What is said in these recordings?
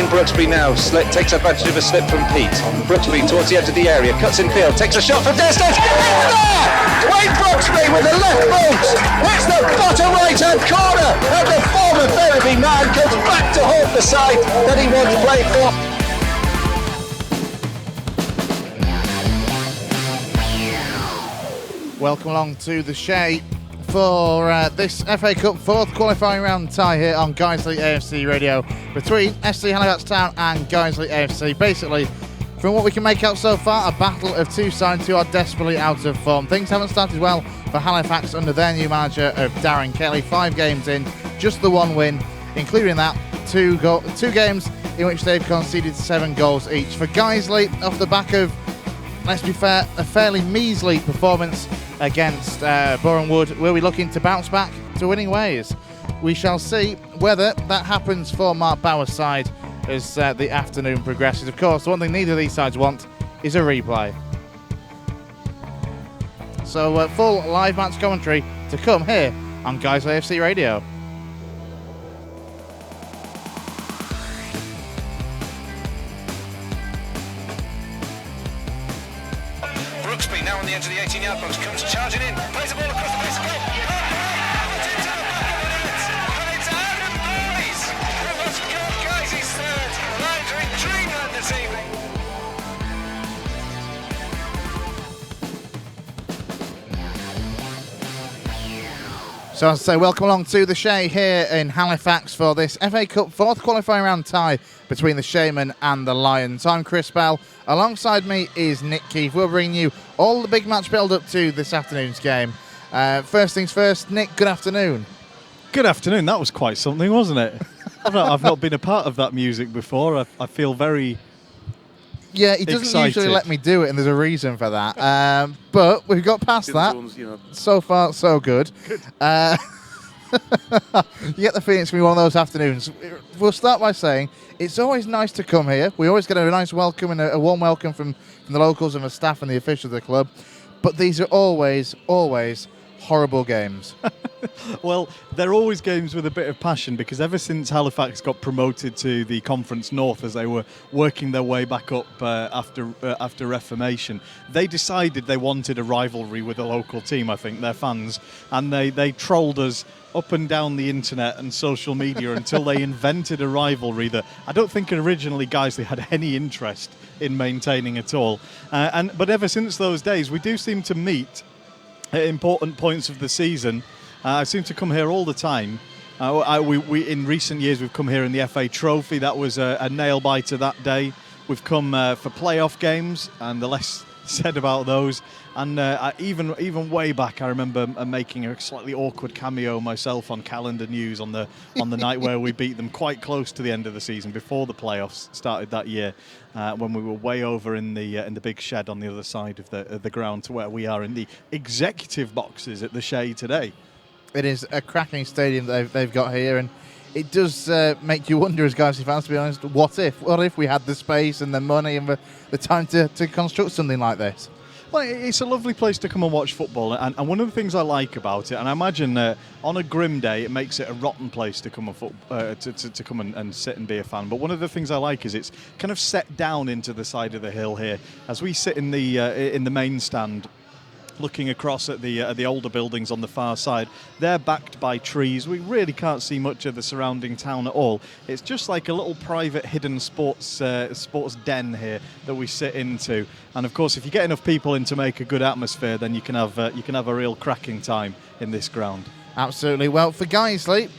in Brooksby now, takes advantage of a slip from Pete. Brooksby towards the edge of the area, cuts in field, takes a shot from distance. Wayne Brooksby with the left boot hits the bottom right hand corner, and the former Ferriby man comes back to haunt the side that he once played for. Welcome along to the Shay for this FA Cup fourth qualifying round tie here on Guiseley AFC Radio between FC Halifax Town and Guiseley AFC. Basically, from what we can make out so far, a battle of two sides who are desperately out of form. Things haven't started well for Halifax under their new manager of Darren Kelly. 5 games in, just the one win, including that two games in which they've conceded 7 goals each. For Guiseley, off the back of, let's be fair, a fairly measly performance against Boreham Wood, will be looking to bounce back to winning ways. We shall see whether that happens for Mark Bauer's side as the afternoon progresses. Of course, the one thing neither of these sides want is a replay. So full live match commentary to come here on Guiseley AFC Radio. Brooksby now on the edge of the 18-yard box, comes charging in, plays the ball across the face of goal. It's into the back of the net, and it's Adam Boys who has scored Guiseley's third. The Lions are in dreamland this evening. So as I say, welcome along to the Shay here in Halifax for this FA Cup fourth qualifying round tie between the Shaymen and the Lions. I'm Chris Bell. Alongside me is Nik Keefe. We'll bring you all the big match build-up to this afternoon's game. First things first, Nick, good afternoon. Good afternoon. That was quite something, wasn't it? I've not been a part of that music before. I feel very Yeah, he doesn't excited. usually let me do it, and there's a reason for that. But we've got past that. So far, so good. You get the feeling it's going to be one of those afternoons. We'll start by saying it's always nice to come here. We always get a nice welcome and a warm welcome from the locals and the staff and the officials of the club. But these are always horrible games. Well, they're always games with a bit of passion, because ever since Halifax got promoted to the Conference North, as they were working their way back up after Reformation, they decided they wanted a rivalry with a local team, I think, their fans, and they trolled us up and down the internet and social media until they invented a rivalry that I don't think originally Guiseley had any interest in maintaining at all. But ever since those days, we do seem to meet at important points of the season. I seem to come here all the time. We in recent years, we've come here in the FA Trophy. That was a nail-biter that day. We've come for playoff games, and the less said about those. And even way back, I remember making a slightly awkward cameo myself on Calendar News on the night where we beat them quite close to the end of the season, before the playoffs started that year, when we were way over in the big shed on the other side of the ground to where we are in the executive boxes at the Shay today. It is a cracking stadium that they've got here, and it does make you wonder, as Guiseley fans, to be honest, what if we had the space and the money and the time to construct something like this? Well, it's a lovely place to come and watch football, and one of the things I like about it, and I imagine on a grim day it makes it a rotten place to come to come and sit and be a fan, but one of the things I like is it's kind of set down into the side of the hill here. As we sit in the main stand, looking across at the older buildings on the far side, they're backed by trees. We really can't see much of the surrounding town at all. It's just like a little private hidden sports den here that we sit into. And of course, if you get enough people in to make a good atmosphere, then you can have a real cracking time in this ground. Absolutely. Well, for Guiseley,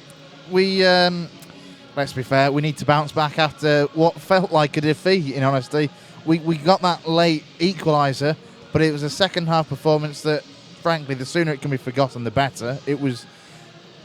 we let's be fair, we need to bounce back after what felt like a defeat. In honesty, we got that late equaliser. But it was a second half performance that, frankly, the sooner it can be forgotten, the better. It was,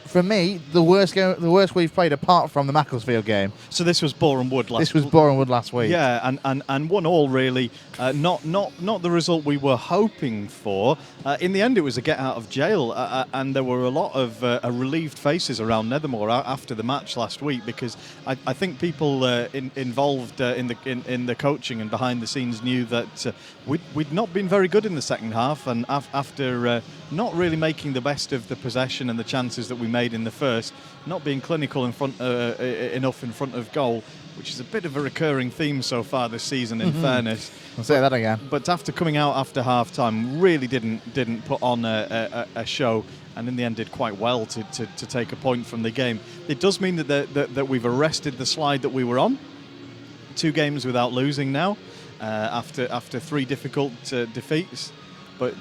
for me, the worst we've played apart from the Macclesfield game. So this was Boreham Wood last week. This was Boreham Wood last week. Yeah, and 1-1 really. Not the result we were hoping for. In the end, it was a get out of jail, and there were a lot of relieved faces around Nethermore after the match last week, because I think people involved in the coaching and behind the scenes knew that we'd not been very good in the second half, and after not really making the best of the possession and the chances that we made made in the first, not being clinical enough in front of goal, which is a bit of a recurring theme so far this season, in fairness. I'll say that again. But after coming out after half-time, really didn't put on a show, and in the end did quite well to take a point from the game. It does mean that we've arrested the slide that we were on. 2 games without losing now, after 3 difficult defeats. But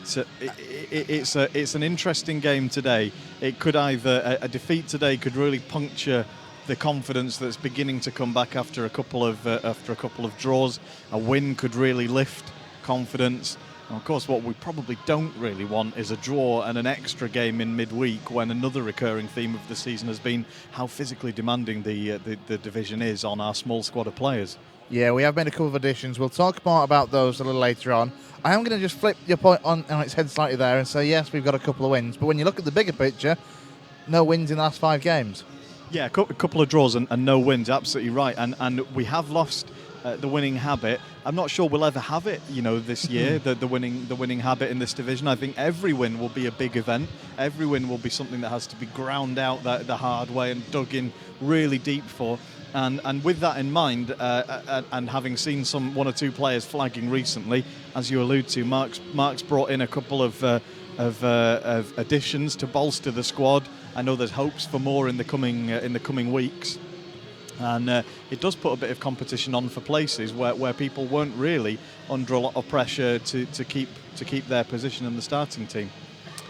it's an interesting game today. It could either a defeat today could really puncture the confidence that's beginning to come back after a couple of draws. A win could really lift confidence. And of course, what we probably don't really want is a draw and an extra game in midweek, when another recurring theme of the season has been how physically demanding the division is on our small squad of players. Yeah, we have made a couple of additions. We'll talk more about those a little later on. I am going to just flip your point on its head slightly there and say, yes, we've got a couple of wins. But when you look at the bigger picture, no wins in the last 5 games. Yeah, a couple of draws and no wins, absolutely right. And we have lost the winning habit. I'm not sure we'll ever have it, this year, the winning habit in this division. I think every win will be a big event. Every win will be something that has to be ground out the hard way and dug in really deep for. And with that in mind, and having seen one or two players flagging recently, as you allude to, Mark's brought in a couple of additions to bolster the squad. I know there's hopes for more in the coming weeks, and it does put a bit of competition on for places where people weren't really under a lot of pressure to keep their position in the starting team.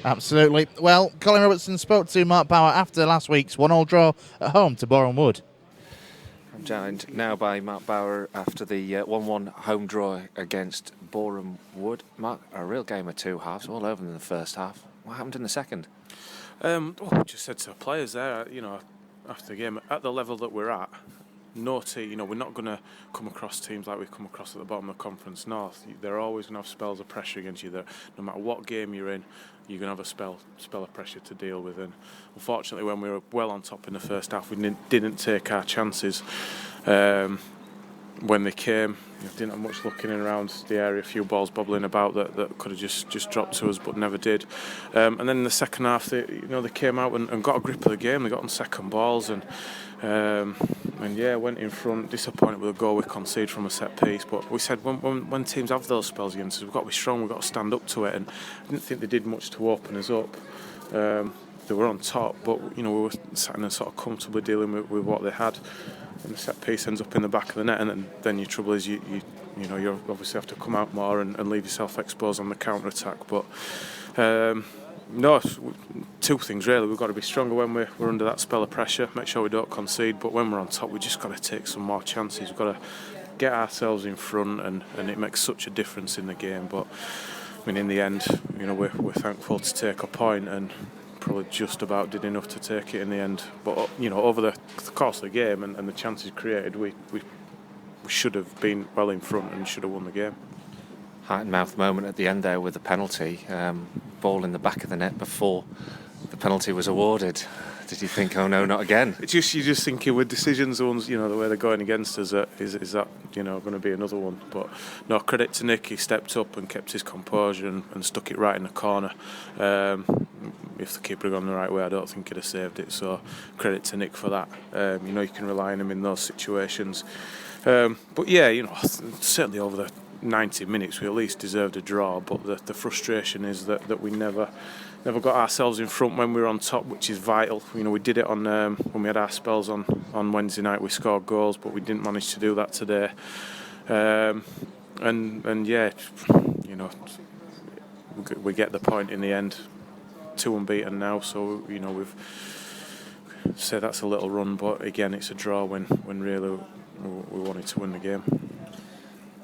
Absolutely. Well, Colin Robertson spoke to Mark Bauer after last week's 1-1 draw at home to Boreham Wood. I'm joined now by Mark Bauer after the 1-1 home draw against Boreham Wood. Mark, a real game of 2 halves, all over in the first half. What happened in the second? We just said to the players there, after the game, at the level that we're at, no team, we're not going to come across teams like we've come across at the bottom of Conference North. They're always going to have spells of pressure against you. No matter what game you're in, you're going to have a spell of pressure to deal with. And unfortunately, when we were well on top in the first half, we didn't take our chances. When they came, didn't have much looking in around the area, a few balls bobbling about that could have just dropped to us, but never did. And then in the second half, they came out and got a grip of the game. They got on second balls and went in front. Disappointed with the goal we conceded from a set piece, but we said when teams have those spells against us, we've got to be strong. We've got to stand up to it. And I didn't think they did much to open us up. They were on top, but we were sat in and sort of comfortably dealing with what they had. And the set piece ends up in the back of the net, and then your trouble is you obviously have to come out more and leave yourself exposed on the counter attack. But no, 2 things really. We've got to be stronger when we're under that spell of pressure. Make sure we don't concede. But when we're on top, we just got to take some more chances. We've got to get ourselves in front, and it makes such a difference in the game. But in the end, we're thankful to take a point and probably just about did enough to take it in the end. But over the course of the game and the chances created, we should have been well in front and should have won the game. Heart and mouth moment at the end there with the penalty. Ball in the back of the net before the penalty was awarded. Did you think, oh no, not again? You're just thinking with decisions, the ones, the way they're going against us, is that, going to be another one. But no, credit to Nik, he stepped up and kept his composure and stuck it right in the corner. If the keeper had gone the right way, I don't think he'd have saved it. So credit to Nik for that. You can rely on him in those situations. But yeah, certainly over the 90 minutes we at least deserved a draw. But the frustration is that we never got ourselves in front when we were on top, which is vital. We did it on when we had our spells on Wednesday night. We scored goals, but we didn't manage to do that today. We get the point in the end. 2 unbeaten now, so we've said that's a little run, but again it's a draw when really we wanted to win the game.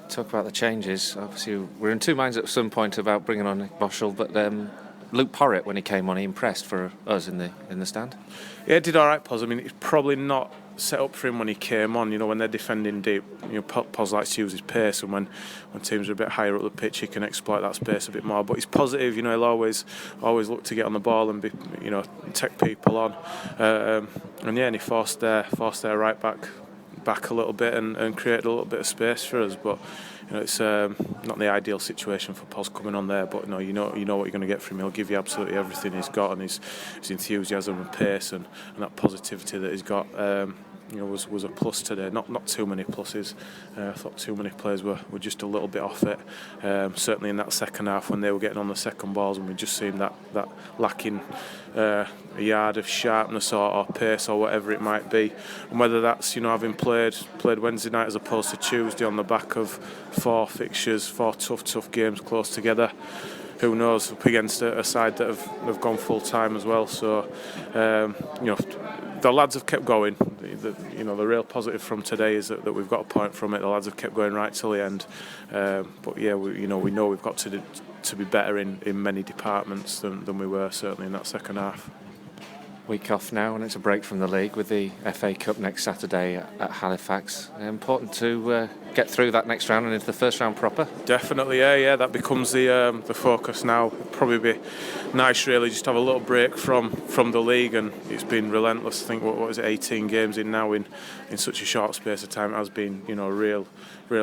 Talk about the changes. Obviously, we're in 2 minds at some point about bringing on Nick Boschel, but Luke Porritt, when he came on, he impressed for us in the stand. Yeah, did all right, Poz. It's probably not set up for him when he came on. When they're defending deep, Poz likes to use his pace, and when teams are a bit higher up the pitch, he can exploit that space a bit more. But he's positive. He'll always look to get on the ball and be, take people on. And he forced their right back back a little bit and created a little bit of space for us. But it's not the ideal situation for Pos coming on there. But you know what you're going to get from him. He'll give you absolutely everything he's got, and his enthusiasm and pace and that positivity that he's got. Was a plus today. Not too many pluses. I thought too many players were just a little bit off it. Certainly in that second half when they were getting on the second balls, and we just seen that lacking a yard of sharpness or pace or whatever it might be. And whether that's having played Wednesday night as opposed to Tuesday on the back of 4 fixtures, 4 tough games close together. Who knows, up against a side that have gone full time as well. So the lads have kept going. The real positive from today is that we've got a point from it. The lads have kept going right till the end. But yeah, we know we've got to be better in many departments than we were certainly in that second half. Week off now, and it's a break from the league with the FA Cup next Saturday at Halifax. Important to get through that next round and into the first round proper. Definitely, yeah. That becomes the focus now. It'd probably be nice, really, just to have a little break from the league, and it's been relentless. I think what is it, 18 games in now in such a short space of time. It has been a real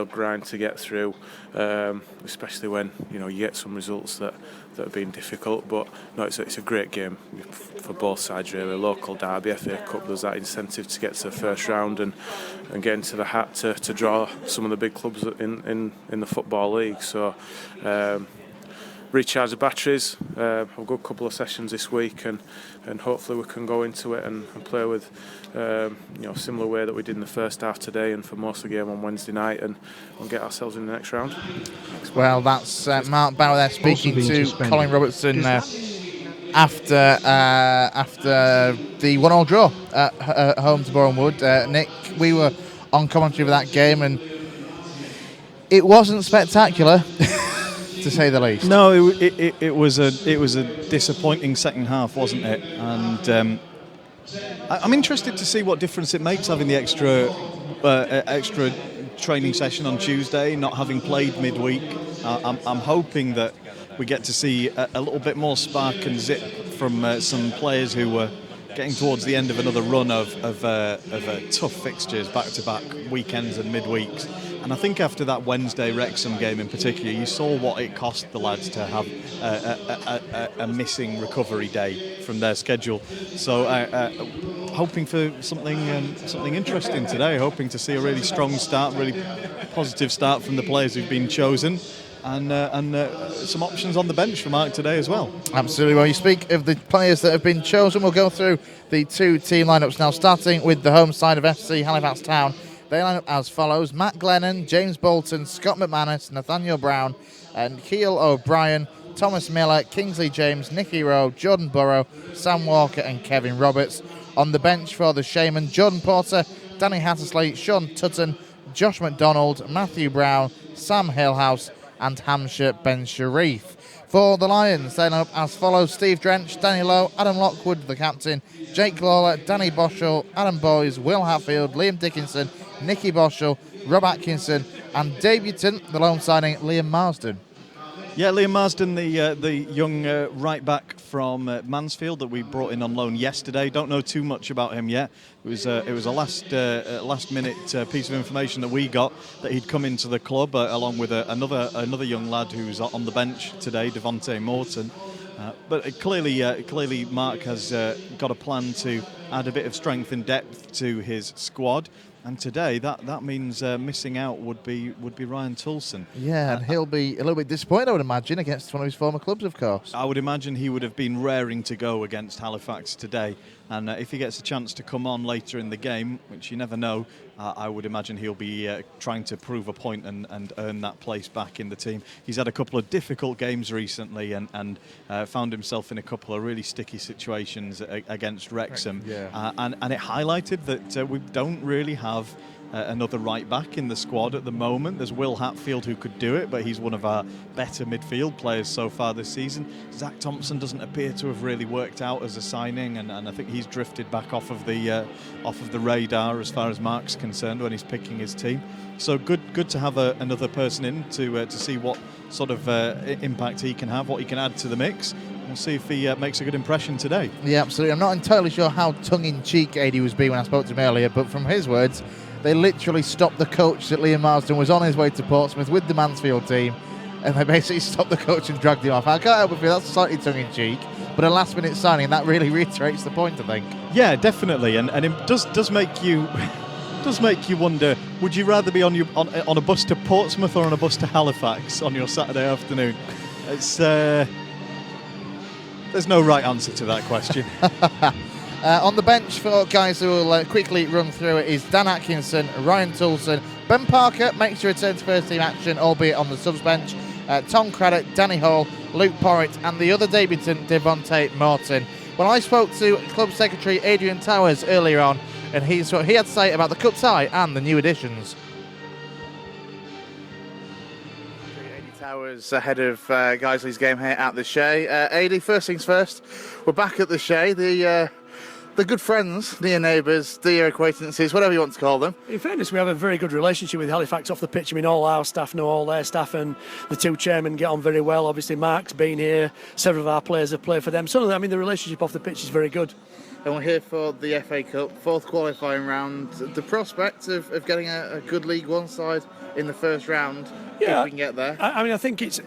grind to get through, especially when you get some results that have been difficult. But no, it's a great game for both sides, really. Local derby, FA Cup, there's that incentive to get to the first round and get into the hat to draw some of the big clubs in the Football League. So recharge the batteries, have a good couple of sessions this week, and hopefully we can go into it and play with similar way that we did in the first half today and for most of the game on Wednesday night, and get ourselves in the next round. Well, that's Mark Bauer there speaking to Colin Robertson after the 1-1 draw at home to Boreham Wood. Nick, we were on commentary for that game, and it wasn't spectacular, to say the least. No, it was a disappointing second half, wasn't it? And I'm interested to see what difference it makes having the extra training session on Tuesday, not having played midweek. I'm hoping that we get to see a little bit more spark and zip from some players who were getting towards the end of another run of tough fixtures, back-to-back weekends and midweeks. And I think after that Wednesday Wrexham game in particular, you saw what it cost the lads to have a missing recovery day from their schedule. So hoping for something interesting today, hoping to see a really strong start, really positive start from the players who've been chosen. And some options on the bench for Mark today as well. Absolutely. Well, you speak of the players that have been chosen. We'll go through the 2 team lineups now, starting with the home side of FC Halifax Town. They line up as follows: Matt Glennon, James Bolton, Scott McManus, Nathaniel Brown, and Keil O'Brien, Thomas Miller, Kingsley James, Nicky Rowe, Jordan Burrow, Sam Walker and Kevin Roberts. On the bench for the Shaymen, Jordan Porter, Danny Hattersley, Sean Tutton, Josh McDonald, Matthew Brown, Sam Hillhouse and Hampshire Ben Sharif. For the Lions, they line up as follows: Steve Drench, Danny Lowe, Adam Lockwood, the captain, Jake Lawler, Danny Boschel, Adam Boys, Will Hatfield, Liam Dickinson, Nicky Boschel, Rob Atkinson, and debutant, the loan signing, Liam Marsden. Yeah, Liam Marsden, the young right back from Mansfield that we brought in on loan yesterday. Don't know too much about him yet. It was a last minute piece of information that we got that he'd come into the club along with another young lad who's on the bench today, Devontae Morton. But clearly Mark has got a plan to add a bit of strength and depth to his squad. And today, that means missing out would be Ryan Toulson. Yeah, and he'll be a little bit disappointed, I would imagine, against one of his former clubs, of course. I would imagine he would have been raring to go against Halifax today. And if he gets a chance to come on later in the game, which you never know, I would imagine he'll be trying to prove a point and earn that place back in the team. He's had a couple of difficult games recently and found himself in a couple of really sticky situations against Wrexham. Yeah. And it highlighted that we don't really have another right back in the squad at the moment. There's Will Hatfield who could do it, but he's one of our better midfield players so far this season. Zach Thompson doesn't appear to have really worked out as a signing, and I think he's drifted back off of the radar as far as Mark's concerned when he's picking his team. So good to have another person in to see what sort of impact he can have, what he can add to the mix. We'll see if he makes a good impression today. Yeah, absolutely. I'm not entirely sure how tongue-in-cheek Adi was being when I spoke to him earlier, but from his words, they literally stopped the coach that Liam Marsden was on his way to Portsmouth with the Mansfield team, and they basically stopped the coach and dragged him off. I can't help but feel that's slightly tongue-in-cheek, but a last-minute signing, that really reiterates the point, I think. Yeah, definitely, and it does make you wonder, would you rather be on a bus to Portsmouth or on a bus to Halifax on your Saturday afternoon? It's there's no right answer to that question. On the bench for guys who will quickly run through it is Dan Atkinson, Ryan Toulson, Ben Parker makes a return to first team action, albeit on the subs bench, Tom Craddock, Danny Hall, Luke Porritt and the other debutant Devontae Morton. Well, I spoke to club secretary Adrian Towers earlier on, and here's what he had to say about the cup tie and the new additions. Towers ahead of Guiseley's game here at the Shay. AD, first things first, we're back at the Shay. The good friends, near neighbours, dear acquaintances, whatever you want to call them. In fairness, we have a very good relationship with Halifax off the pitch. I mean, all our staff know all their staff, and the two chairmen get on very well. Obviously, Mark's been here. Several of our players have played for them. So, I mean, the relationship off the pitch is very good. And we're here for the FA Cup, fourth qualifying round. The prospect of getting a good League One side in the first round, if we can get there. I mean, I think it's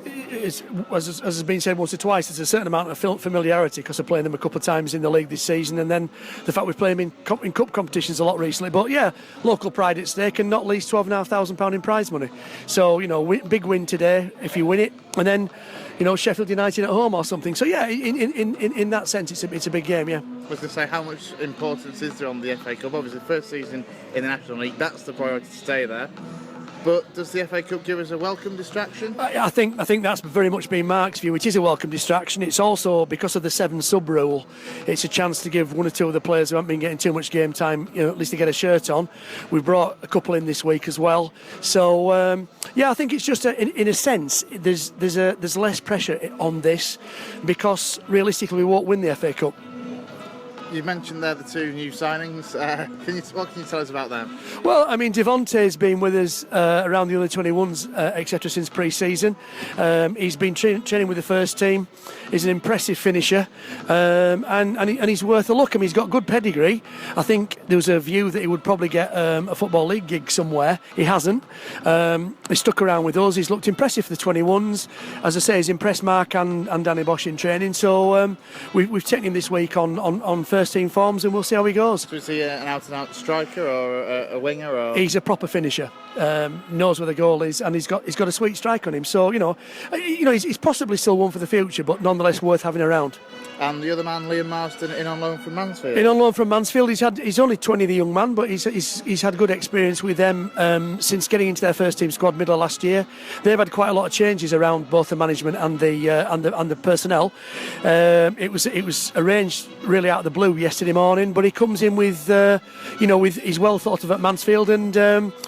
as has been said once or twice, there's a certain amount of familiarity because of playing them a couple of times in the league this season, and then the fact we've played them in cup competitions a lot recently. But yeah, local pride at stake, and not least £12,500 in prize money. So, you know, big win today if you win it, and then, you know, Sheffield United at home or something. So yeah, in that sense, it's a big game. Yeah. I was going to say, how much importance is there on the FA Cup? Obviously, first season in the National League, that's the priority to stay there. But does the FA Cup give us a welcome distraction? I think that's very much been Mark's view. It is a welcome distraction. It's also, because of the 7 sub rule, it's a chance to give one or two of the players who haven't been getting too much game time, you know, at least to get a shirt on. We've brought a couple in this week as well. So yeah, I think it's just in a sense there's less pressure on this, because realistically we won't win the FA Cup. You mentioned there the two new signings. What can you tell us about them? Well, I mean, Devontae's been with us around the under 21s, etc. since pre-season. He's been training with the first team. He's an impressive finisher, and he's worth a look. I mean, he's got good pedigree. I think there was a view that he would probably get a Football League gig somewhere. He hasn't. He stuck around with us. He's looked impressive for the 21s. As I say, he's impressed Mark and Danny Bosch in training. So we've taken him this week on first team forms, and we'll see how he goes. So is he an out-and-out striker or a winger? Or? He's a proper finisher. Knows where the goal is, and he's got a sweet strike on him. So you know, he's possibly still one for the future, but nonetheless worth having around. And the other man, Liam Marsden, in on loan from Mansfield. In on loan from Mansfield, he's only 20, the young man, but he's had good experience with them since getting into their first team squad middle of last year. They've had quite a lot of changes around both the management and the personnel. It was arranged really out of the blue yesterday morning, but he comes in with he's well thought of at Mansfield, and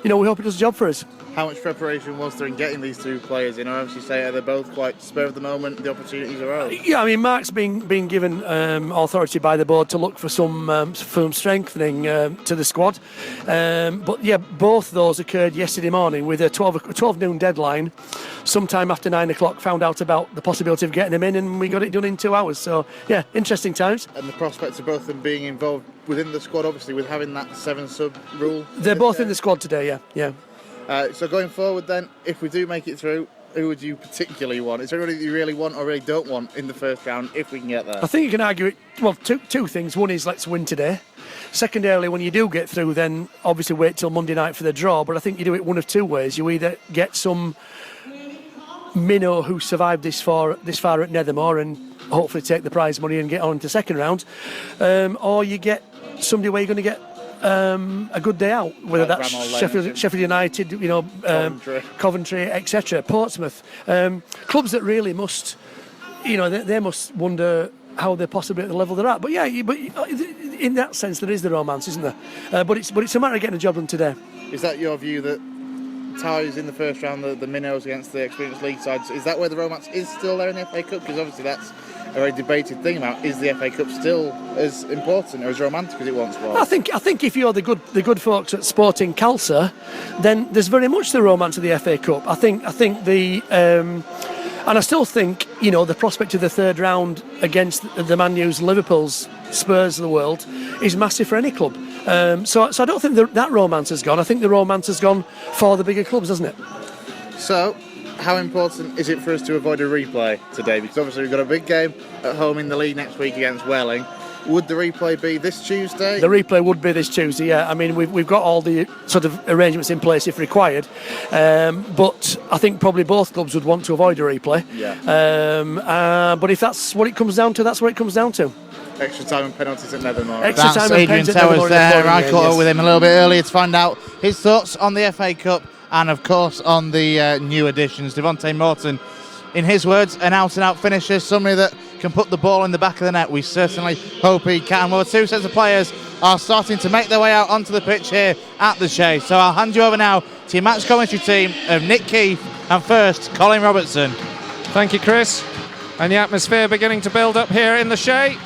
we hope he does a job for us. How much preparation was there in getting these two players in? I obviously say they're both quite spur of the moment, the opportunities arose. Yeah, I mean, Mark's been given authority by the board to look for some strengthening to the squad. But yeah, both those occurred yesterday morning with a 12 noon deadline. Sometime after 9 o'clock, found out about the possibility of getting them in, and we got it done in 2 hours. So yeah, interesting times. And the prospects of both of them being involved within the squad, obviously, with having that 7 sub rule. They're both in the squad today, yeah. So going forward then, if we do make it through, who would you particularly want? Is there anybody that you really want or really don't want in the first round, if we can get there? I think you can argue it, well, two things. One is, let's win today. Secondarily, when you do get through, then obviously wait till Monday night for the draw. But I think you do it one of two ways. You either get some minnow who survived this far at Nethermore and hopefully take the prize money and get on to second round, or you get somebody where you're going to get a good day out, whether that's Sheffield United, Coventry, etc., Portsmouth, clubs that really must, they must wonder how they're possibly at the level they're at. But yeah, in that sense, there is the romance, isn't there? But it's a matter of getting a job done today. Is that your view, that ties in the first round, the minnows against the experienced league sides? Is that where the romance is still there in the FA Cup? Because obviously that's a very debated thing about, is the FA Cup still as important or as romantic as it once was? I think if you're the good folks at Sporting Calcer, then there's very much the romance of the FA Cup. I think the and I still think the prospect of the third round against the Man U's and Liverpool's Spurs of the world, is massive for any club. So I don't think that romance has gone. I think the romance has gone for the bigger clubs, hasn't it? So, how important is it for us to avoid a replay today? Because obviously we've got a big game at home in the league next week against Welling. Would the replay be this Tuesday? The replay would be this Tuesday, yeah. I mean, we've got all the sort of arrangements in place if required, but I think probably both clubs would want to avoid a replay. Yeah. But if that's what it comes down to, that's what it comes down to. Extra time and penalties at Nethermore. Extra time and Adrian penalties at Towers Nethermore there. in the I game, caught up yes. with him a little bit earlier to find out his thoughts on the FA Cup and, of course, on the new additions. Devontae Morton, in his words, an out-and-out finisher, somebody that can put the ball in the back of the net. We certainly hope he can. Well, two sets of players are starting to make their way out onto the pitch here at the Shay. So I'll hand you over now to your match commentary team of Nik Keefe and first, Colin Robertson. Thank you, Chris. And the atmosphere beginning to build up here in the Shay.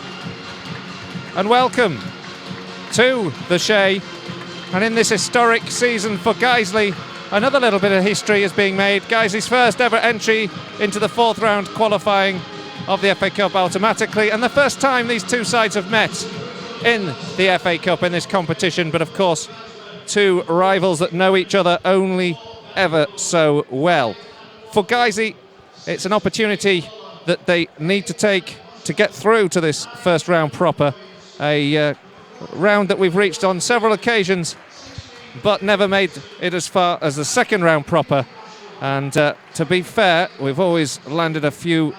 And welcome to the Shay. And in this historic season for Guiseley, another little bit of history is being made. Guiseley's first ever entry into the fourth round qualifying of the FA Cup automatically, and the first time these two sides have met in the FA Cup in this competition. But of course, two rivals that know each other only ever so well. For Guiseley, it's an opportunity that they need to take to get through to this first round proper. A round that we've reached on several occasions, but never made it as far as the second round proper. And to be fair, we've always landed a few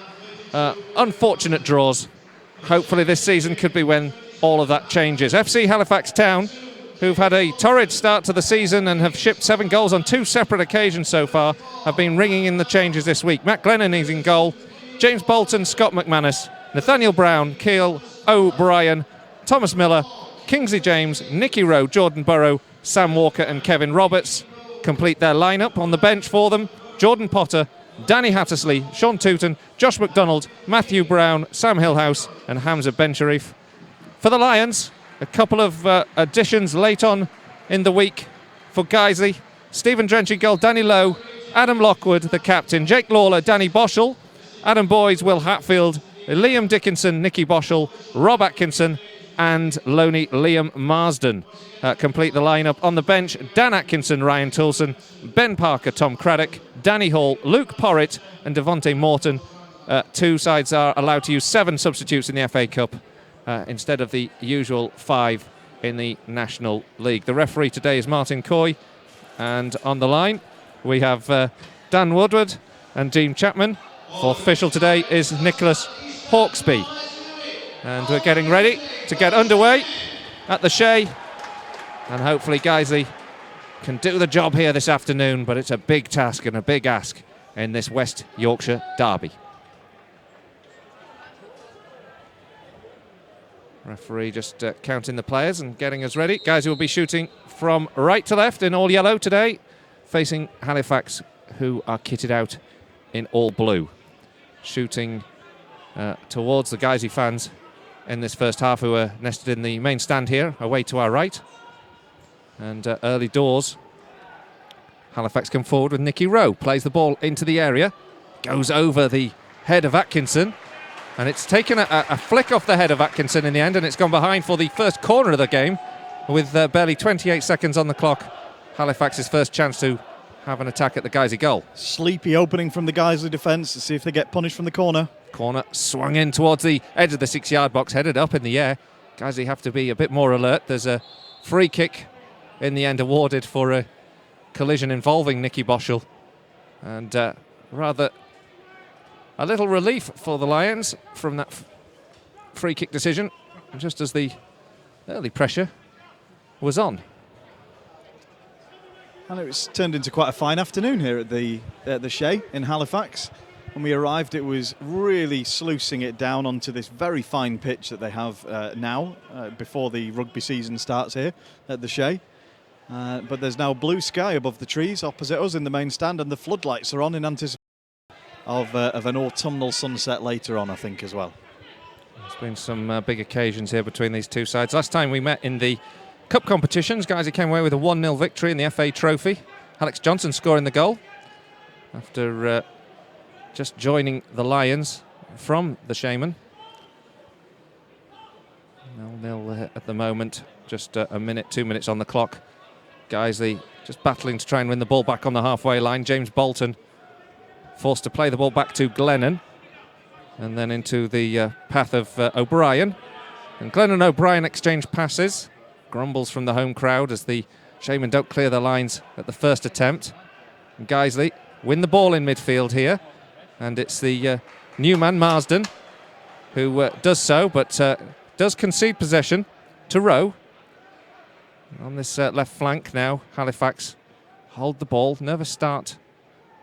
unfortunate draws. Hopefully this season could be when all of that changes. FC Halifax Town, who've had a torrid start to the season and have shipped 7 goals on 2 separate occasions so far, have been ringing in the changes this week. Matt Glennon is in goal, James Bolton, Scott McManus, Nathaniel Brown, Keil O'Brien, Thomas Miller, Kingsley James, Nicky Rowe, Jordan Burrow, Sam Walker and Kevin Roberts complete their lineup. On the bench for them, Jordan Potter, Danny Hattersley, Sean Tooten, Josh McDonald, Matthew Brown, Sam Hillhouse and Hamza Bencharif. For the Lions, a couple of additions late on in the week for Guiseley. Stephen Drench in goal, Danny Lowe, Adam Lockwood, the captain, Jake Lawler, Danny Boschel, Adam Boys, Will Hatfield, Liam Dickinson, Nicky Boschel, Rob Atkinson and Loney Liam Marsden complete the lineup. On the bench, Dan Atkinson, Ryan Toulson, Ben Parker, Tom Craddock, Danny Hall, Luke Porritt and Devontae Morton. Two sides are allowed to use 7 substitutes in the FA Cup instead of the usual 5 in the National League. The referee today is Martin Coy, and on the line we have Dan Woodward and Dean Chapman. Fourth official today is Nicholas Hawksby. And we're getting ready to get underway at the Shay. And hopefully Guiseley can do the job here this afternoon, but it's a big task and a big ask in this West Yorkshire derby. Referee just counting the players and getting us ready. Guiseley will be shooting from right to left in all yellow today, facing Halifax, who are kitted out in all blue. Shooting towards the Guiseley fans in this first half, who are nested in the main stand here, away to our right. And early doors, Halifax come forward with Nicky Rowe, plays the ball into the area, goes over the head of Atkinson, and it's taken a flick off the head of Atkinson in the end, and it's gone behind for the first corner of the game, with barely 28 seconds on the clock. Halifax's first chance to have an attack at the Guiseley goal. Sleepy opening from the Guiseley defence to see if they get punished from the corner. Corner swung in towards the edge of the 6-yard box, headed up in the air. Guiseley have to be a bit more alert. There's a free kick in the end awarded for a collision involving Nicky Boschel. And rather a little relief for the Lions from that free kick decision, just as the early pressure was on. And it was turned into quite a fine afternoon here at the Shay in Halifax. When we arrived, it was really sluicing it down onto this very fine pitch that they have now before the rugby season starts here at the Shay. But there's now blue sky above the trees opposite us in the main stand, and the floodlights are on in anticipation of an autumnal sunset later on, I think, as well. There's been some big occasions here between these two sides. Last time we met in the Cup competitions, Guiseley came away with a 1-0 victory in the FA Trophy. Alex Johnson scoring the goal after just joining the Lions from the Shaymen. 0-0 at the moment, just a minute, 2 minutes on the clock. Guiseley just battling to try and win the ball back on the halfway line. James Bolton forced to play the ball back to Glennon, and then into the path of O'Brien. And Glennon and O'Brien exchange passes. Grumbles from the home crowd as the Shaymen don't clear the lines at the first attempt. And Guiseley win the ball in midfield here, and it's the new man Marsden who does so, but does concede possession to Rowe. On this left flank now, Halifax hold the ball. Nervous start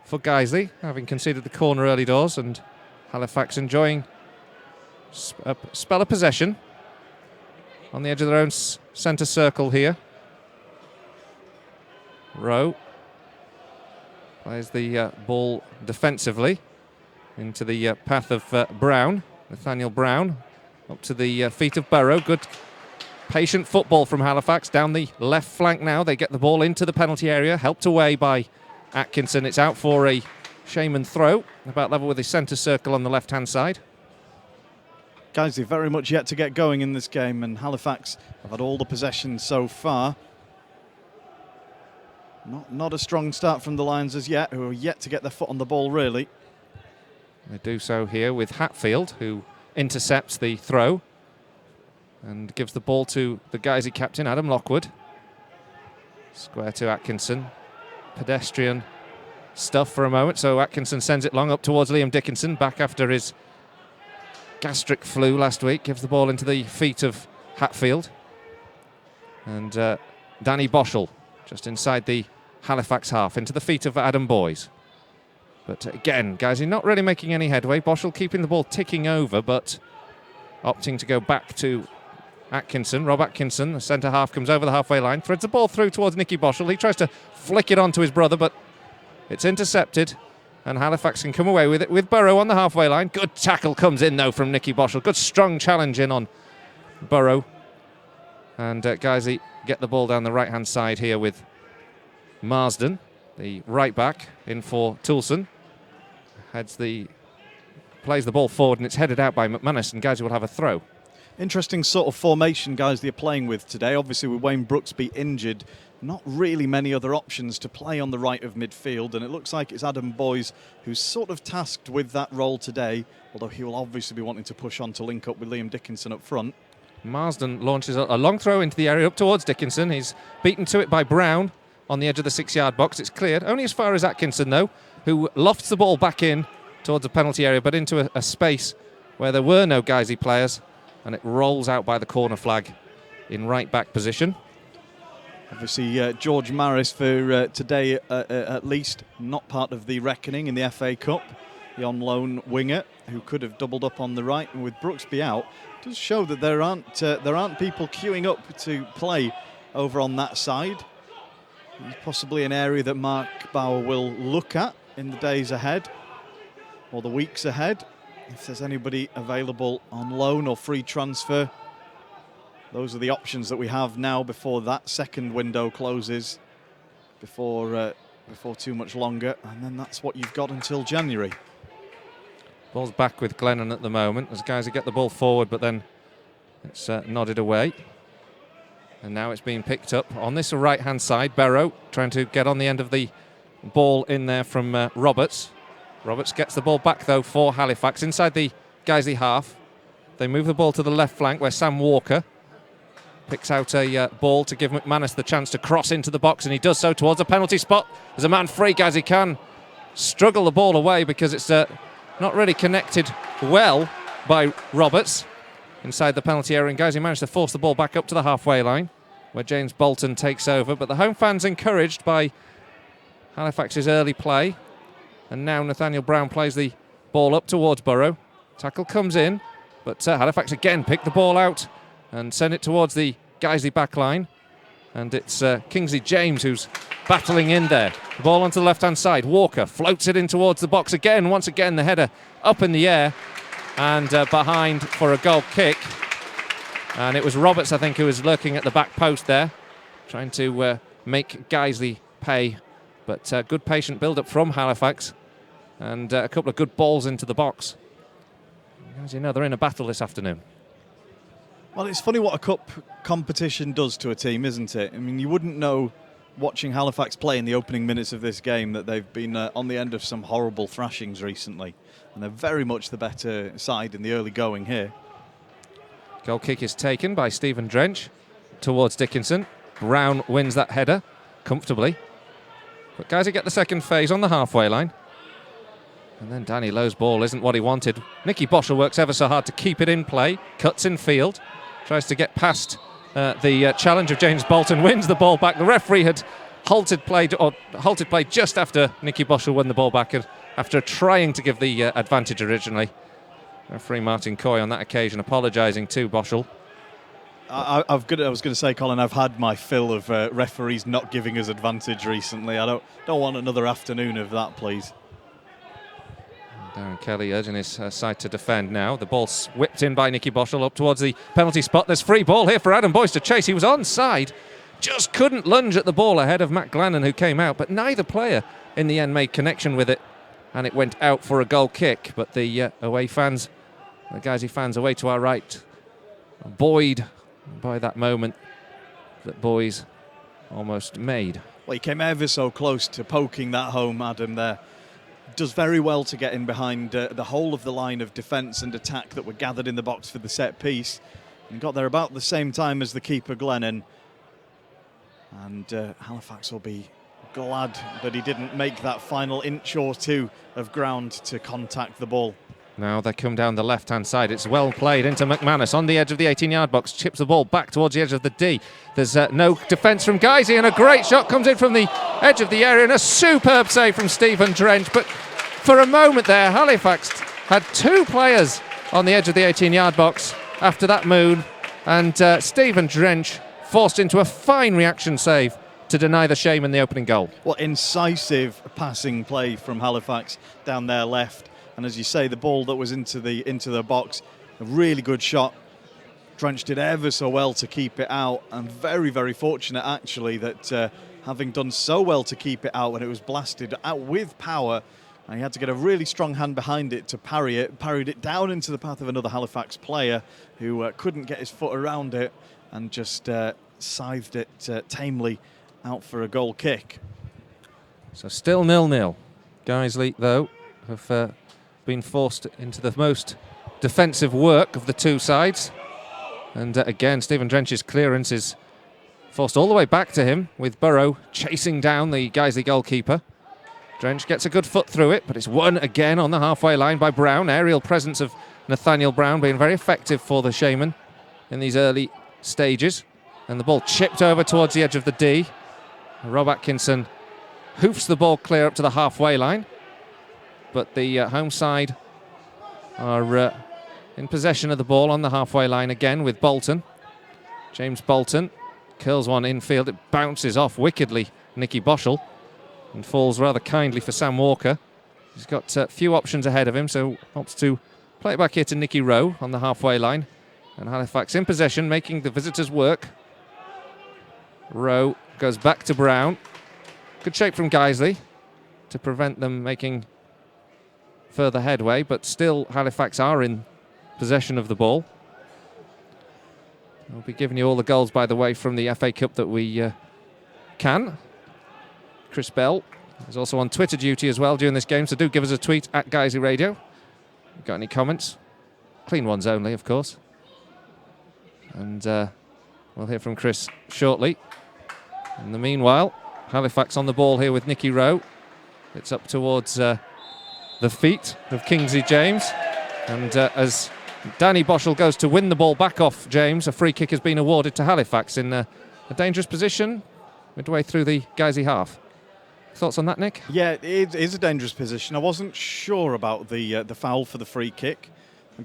for Guiseley, having conceded the corner early doors, and Halifax enjoying a spell of possession on the edge of their own centre circle here. Rowe plays the ball defensively into the path of Brown, Nathaniel Brown, up to the feet of Burrow. Good patient football from Halifax down the left flank now. They get the ball into the penalty area, helped away by Atkinson. It's out for a Shaymen throw, about level with the centre circle on the left-hand side. Guiseley very much yet to get going in this game, and Halifax have had all the possession so far. Not a strong start from the Lions as yet, who are yet to get their foot on the ball, really. They do so here with Hatfield, who intercepts the throw and gives the ball to the Guiseley captain, Adam Lockwood. Square to Atkinson. Pedestrian stuff for a moment, so Atkinson sends it long up towards Liam Dickinson, back after his gastric flu last week. Gives the ball into the feet of Hatfield. And Danny Boschel just inside the Halifax half, into the feet of Adam Boys. But again, Guiseley not really making any headway. Boschel keeping the ball ticking over, but opting to go back to Atkinson. Rob Atkinson, the centre half, comes over the halfway line, threads the ball through towards Nicky Boschel. He tries to flick it on to his brother, but it's intercepted, and Halifax can come away with it with Burrow on the halfway line. Good tackle comes in, though, from Nicky Boschel. Good strong challenge in on Burrow. And Guiseley get the ball down the right-hand side here with Marsden, the right back, in for Toulson. Plays the ball forward, and it's headed out by McManus, and Guiseley will have a throw. Interesting sort of formation Guiseley are playing with today. Obviously, with Wayne Brooksby injured, not really many other options to play on the right of midfield, and it looks like it's Adam Boys who's sort of tasked with that role today, although he will obviously be wanting to push on to link up with Liam Dickinson up front. Marsden launches a long throw into the area up towards Dickinson. He's beaten to it by Brown on the edge of the 6-yard box. It's cleared, only as far as Atkinson, though, who lofts the ball back in towards the penalty area, but into a space where there were no Guiseley players, and it rolls out by the corner flag in right-back position. Obviously, George Maris for today, at least, not part of the reckoning in the FA Cup. The on-loan winger, who could have doubled up on the right, and with Brooksby out, does show that there aren't people queuing up to play over on that side. Possibly an area that Mark Bauer will look at in the days ahead, or the weeks ahead. If there's anybody available on loan or free transfer, those are the options that we have now before that second window closes, before too much longer, and then that's what you've got until January. Ball's back with Glennon at the moment as Guiseley get the ball forward, but then it's nodded away. And now it's being picked up on this right-hand side. Barrow trying to get on the end of the ball in there from Roberts. Roberts gets the ball back, though, for Halifax inside the Guiseley half. They move the ball to the left flank where Sam Walker picks out a ball to give McManus the chance to cross into the box, and he does so towards a penalty spot. There's a man free. Guiseley can struggle the ball away because it's not really connected well by Roberts inside the penalty area, and Guiseley managed to force the ball back up to the halfway line where James Bolton takes over. But the home fans encouraged by Halifax's early play, and now Nathaniel Brown plays the ball up towards Burrow. Tackle comes in, but Halifax again pick the ball out and send it towards the Guiseley back line, and it's Kingsley James who's battling in there. The ball onto the left-hand side. Walker floats it in towards the box again. Once again, the header up in the air and behind for a goal kick. And it was Roberts, I think, who was lurking at the back post there, trying to make Guiseley pay. But good patient build-up from Halifax and a couple of good balls into the box. As you know, they're in a battle this afternoon. Well, it's funny what a cup competition does to a team, isn't it? I mean, you wouldn't know watching Halifax play in the opening minutes of this game that they've been on the end of some horrible thrashings recently. And they're very much the better side in the early going here. Goal kick is taken by Stephen Drench towards Dickinson. Brown wins that header comfortably. But Guiseley get the second phase on the halfway line. And then Danny Lowe's ball isn't what he wanted. Nicky Boschel works ever so hard to keep it in play. Cuts in field. Tries to get past the challenge of James Bolton. Wins the ball back. The referee had halted play just after Nicky Boschel won the ball back after trying to give the advantage originally. Referee Martin Coy on that occasion apologising to Boschel. I was going to say, Colin, I've had my fill of referees not giving us advantage recently. I don't want another afternoon of that, please. Darren Kelly urging his side to defend now. The ball whipped in by Nicky Boschel up towards the penalty spot. There's free ball here for Adam Boyce to chase. He was onside, just couldn't lunge at the ball ahead of Matt Glannon, who came out, but neither player in the end made connection with it, and it went out for a goal kick. But the away fans, the Guiseley fans away to our right, buoyed by that moment that Boyce almost made. Well, he came ever so close to poking that home, Adam, there. Does very well to get in behind the whole of the line of defence and attack that were gathered in the box for the set piece. And got there about the same time as the keeper, Glennon. And Halifax will be glad that he didn't make that final inch or two of ground to contact the ball. Now they come down the left-hand side. It's well played into McManus on the edge of the 18-yard box. Chips the ball back towards the edge of the D. There's no defence from Guiseley, and a great shot comes in from the edge of the area, and a superb save from Stephen Drench. But for a moment there, Halifax had two players on the edge of the 18-yard box after that move, and Stephen Drench forced into a fine reaction save to deny the Shaymen the opening goal. What incisive passing play from Halifax down their left. And as you say, the ball that was into the box, a really good shot. Drench did ever so well to keep it out, and very, very fortunate actually that having done so well to keep it out when it was blasted out with power, and he had to get a really strong hand behind it to parry it, parried it down into the path of another Halifax player who couldn't get his foot around it and just scythed it tamely out for a goal kick. So still 0-0. Guiseley, though, have been forced into the most defensive work of the two sides. And again, Stephen Drench's clearance is forced all the way back to him, with Burrow chasing down the Guiseley goalkeeper. Drench gets a good foot through it, but it's won again on the halfway line by Brown. Aerial presence of Nathaniel Brown being very effective for the Shaymen in these early stages. And the ball chipped over towards the edge of the D. Rob Atkinson hoofs the ball clear up to the halfway line. But the home side are in possession of the ball on the halfway line again with Bolton. James Bolton curls one infield. It bounces off wickedly Nicky Boschel and falls rather kindly for Sam Walker. He's got a few options ahead of him, so opts to play it back here to Nicky Rowe on the halfway line. And Halifax in possession, making the visitors work. Rowe goes back to Brown. Good shape from Guiseley to prevent them making further headway, but still Halifax are in possession of the ball. We'll be giving you all the goals, by the way, from the FA Cup that we can. Chris Bell is also on Twitter duty as well during this game, so do give us a tweet at Guiseley Radio. Got any comments? Clean ones only, of course. And we'll hear from Chris shortly. In the meanwhile, Halifax on the ball here with Nicky Rowe. It's up towards the feet of Kingsley James, and as Danny Boschel goes to win the ball back off James, a free kick has been awarded to Halifax in a dangerous position midway through the Guiseley half. Thoughts on that, Nick? Yeah, it is a dangerous position. I wasn't sure about the foul for the free kick.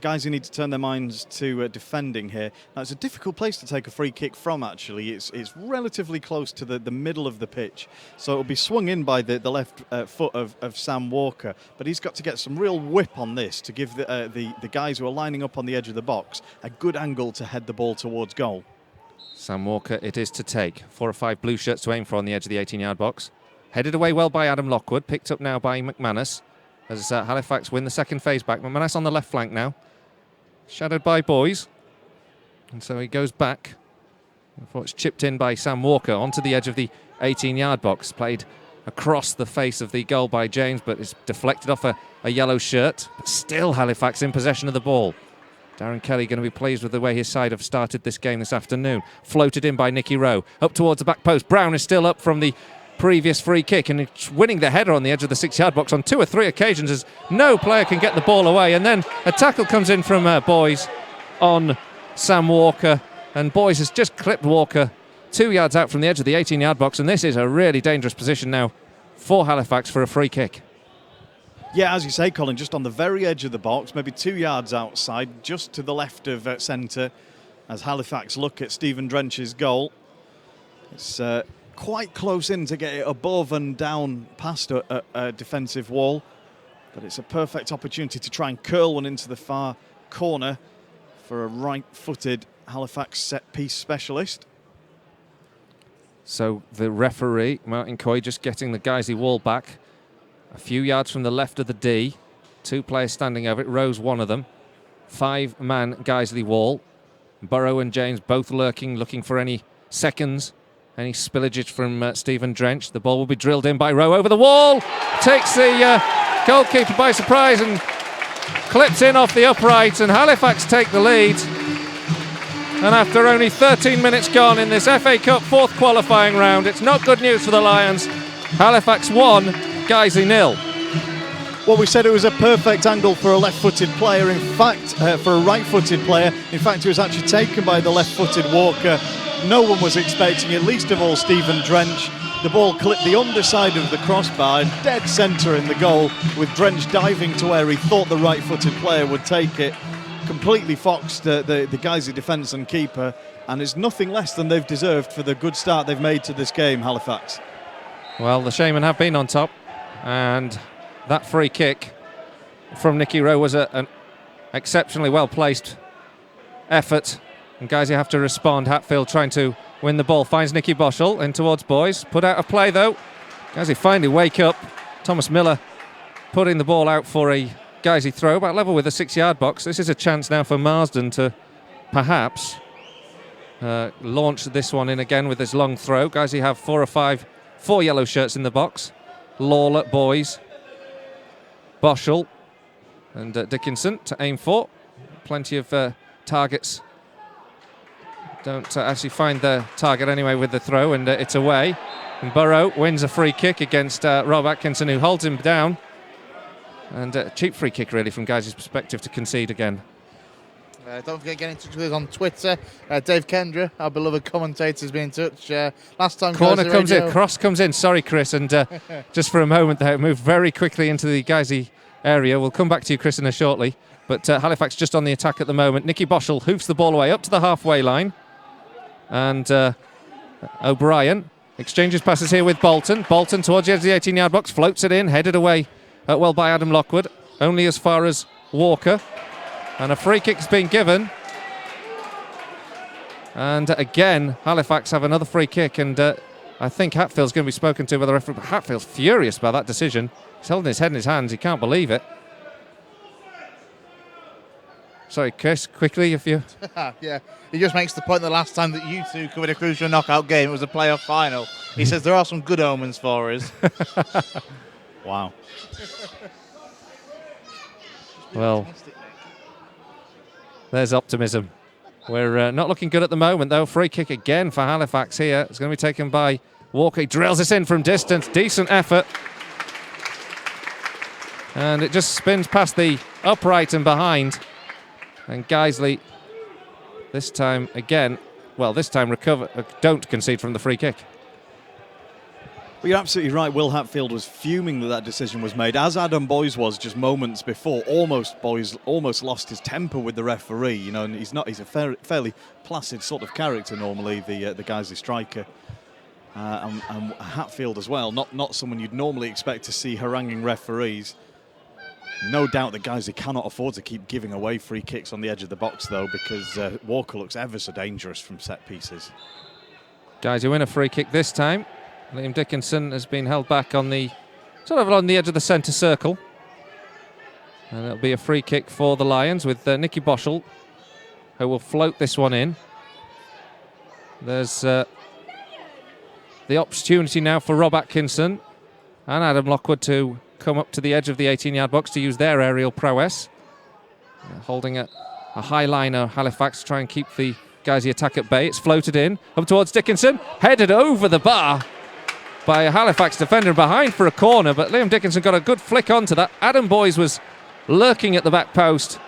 Guys who need to turn their minds to defending here. Now, it's a difficult place to take a free kick from, actually. It's relatively close to the middle of the pitch. So it'll be swung in by the left foot of Sam Walker. But he's got to get some real whip on this to give the guys who are lining up on the edge of the box a good angle to head the ball towards goal. Sam Walker it is to take. 4 or 5 blue shirts to aim for on the edge of the 18-yard box. Headed away well by Adam Lockwood. Picked up now by McManus as Halifax win the second phase back. McManus on the left flank now. Shadowed by Boyce. And so he goes back. Before it's chipped in by Sam Walker onto the edge of the 18-yard box. Played across the face of the goal by James, but it's deflected off a yellow shirt. But still Halifax in possession of the ball. Darren Kelly going to be pleased with the way his side have started this game this afternoon. Floated in by Nicky Rowe. Up towards the back post. Brown is still up from the previous free kick and it's winning the header on the edge of the 6-yard box on 2 or 3 occasions as no player can get the ball away. And then a tackle comes in from Boys on Sam Walker. And Boys has just clipped Walker 2 yards out from the edge of the 18-yard box. And this is a really dangerous position now for Halifax for a free kick. Yeah, as you say, Colin, just on the very edge of the box, maybe 2 yards outside, just to the left of centre, as Halifax look at Stephen Drench's goal. It's quite close in to get it above and down past a defensive wall, but it's a perfect opportunity to try and curl one into the far corner for a right-footed Halifax set-piece specialist. So the referee, Martin Coy, just getting the Guiseley wall back. A few yards from the left of the D. 2 players standing over it. Rowe's one of them. 5-man Guiseley wall. Burrow and James both lurking, looking for any seconds, any spillage from Stephen Drench. The ball will be drilled in by Rowe over the wall. Takes the goalkeeper by surprise and clips in off the upright, and Halifax take the lead. And after only 13 minutes gone in this FA Cup 4th qualifying round, it's not good news for the Lions. Halifax 1, Guiseley 0. Well, we said it was a perfect angle for a left-footed player. In fact, for a right-footed player, in fact, it was actually taken by the left-footed Walker. No one was expecting it, least of all Stephen Drench. The ball clipped the underside of the crossbar, dead centre in the goal, with Drench diving to where he thought the right-footed player would take it. Completely foxed the Guiseley defence and keeper, and it's nothing less than they've deserved for the good start they've made to this game, Halifax. Well, the Shaymen have been on top, and that free kick from Nicky Rowe was an exceptionally well-placed effort. And Guiseley have to respond. Hatfield trying to win the ball. Finds Nicky Boschel in towards Boys. Put out of play, though. Guiseley finally wake up. Thomas Miller putting the ball out for a Guiseley throw, about level with the 6-yard box. This is a chance now for Marsden to perhaps launch this one in again with this long throw. Guiseley have 4 yellow shirts in the box. Lawler, Boys, Boschel and Dickinson to aim for. Plenty of targets. Don't actually find the target anyway with the throw, and it's away. And Burrow wins a free kick against Rob Atkinson, who holds him down. And a cheap free kick, really, from Guiseley's perspective to concede again. Don't forget to get in touch with us on Twitter. Dave Kendra, our beloved commentator, has been in touch. Last time corner comes in, cross comes in. Sorry, Chris. And just for a moment there, it moved very quickly into the Guiseley area. We'll come back to you, Chris, in a shortly. But Halifax just on the attack at the moment. Nicky Boschel hoofs the ball away up to the halfway line. And O'Brien exchanges passes here with Bolton. Bolton towards the edge of the 18-yard box, floats it in, headed away well by Adam Lockwood, only as far as Walker. And a free kick's been given. And again, Halifax have another free kick, and I think Hatfield's going to be spoken to by the referee. Hatfield's furious about that decision. He's holding his head in his hands, he can't believe it. Sorry, Chris, quickly, if you... Yeah, he just makes the point the last time that you two covered a crucial knockout game, it was a playoff final. He says there are some good omens for us. Wow. Well, there's optimism. We're not looking good at the moment, though. Free kick again for Halifax here. It's going to be taken by Walker. He drills this in from distance. Decent effort. And it just spins past the upright and behind. And Guiseley, this time again, this time don't concede from the free kick. Well, you're absolutely right. Will Hatfield was fuming that decision was made, as Adam Boys was just moments before. Boys almost lost his temper with the referee, you know, and he's a fairly placid sort of character normally, the Guiseley striker. And Hatfield as well, not someone you'd normally expect to see haranguing referees. No doubt the Guiseley cannot afford to keep giving away free kicks on the edge of the box, though, because Walker looks ever so dangerous from set pieces. Guiseley win a free kick this time. Liam Dickinson has been held back on the edge of the centre circle. And it'll be a free kick for the Lions with Nicky Boschel who will float this one in. There's the opportunity now for Rob Atkinson and Adam Lockwood to come up to the edge of the 18-yard box to use their aerial prowess. Holding a high liner, Halifax, to try and keep the Guiseley attack at bay. It's floated in, up towards Dickinson, headed over the bar by a Halifax defender behind for a corner, but Liam Dickinson got a good flick onto that. Adam Boys was lurking at the back post,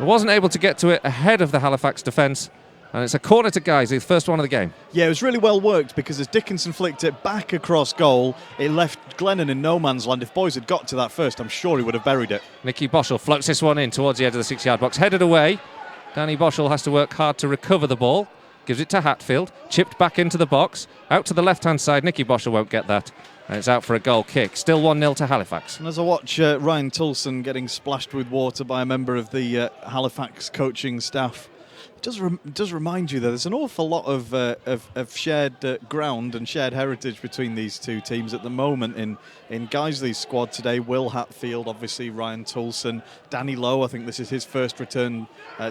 wasn't able to get to it ahead of the Halifax defence, and it's a corner to Guiseley, the first one of the game. Yeah, it was really well worked because as Dickinson flicked it back across goal, it left Glennon in no man's land. If Boys had got to that first, I'm sure he would have buried it. Nicky Boschel floats this one in towards the edge of the 6-yard box, headed away. Danny Boschel has to work hard to recover the ball. Gives it to Hatfield, chipped back into the box, out to the left-hand side. Nicky Boschel won't get that, and it's out for a goal kick. Still 1-0 to Halifax. And as I watch Ryan Tulson getting splashed with water by a member of the Halifax coaching staff, it does remind you that there's an awful lot of shared ground and shared heritage between these two teams at the moment in Guiseley's squad today. Will Hatfield, obviously Ryan Tulson, Danny Lowe, I think this is his first return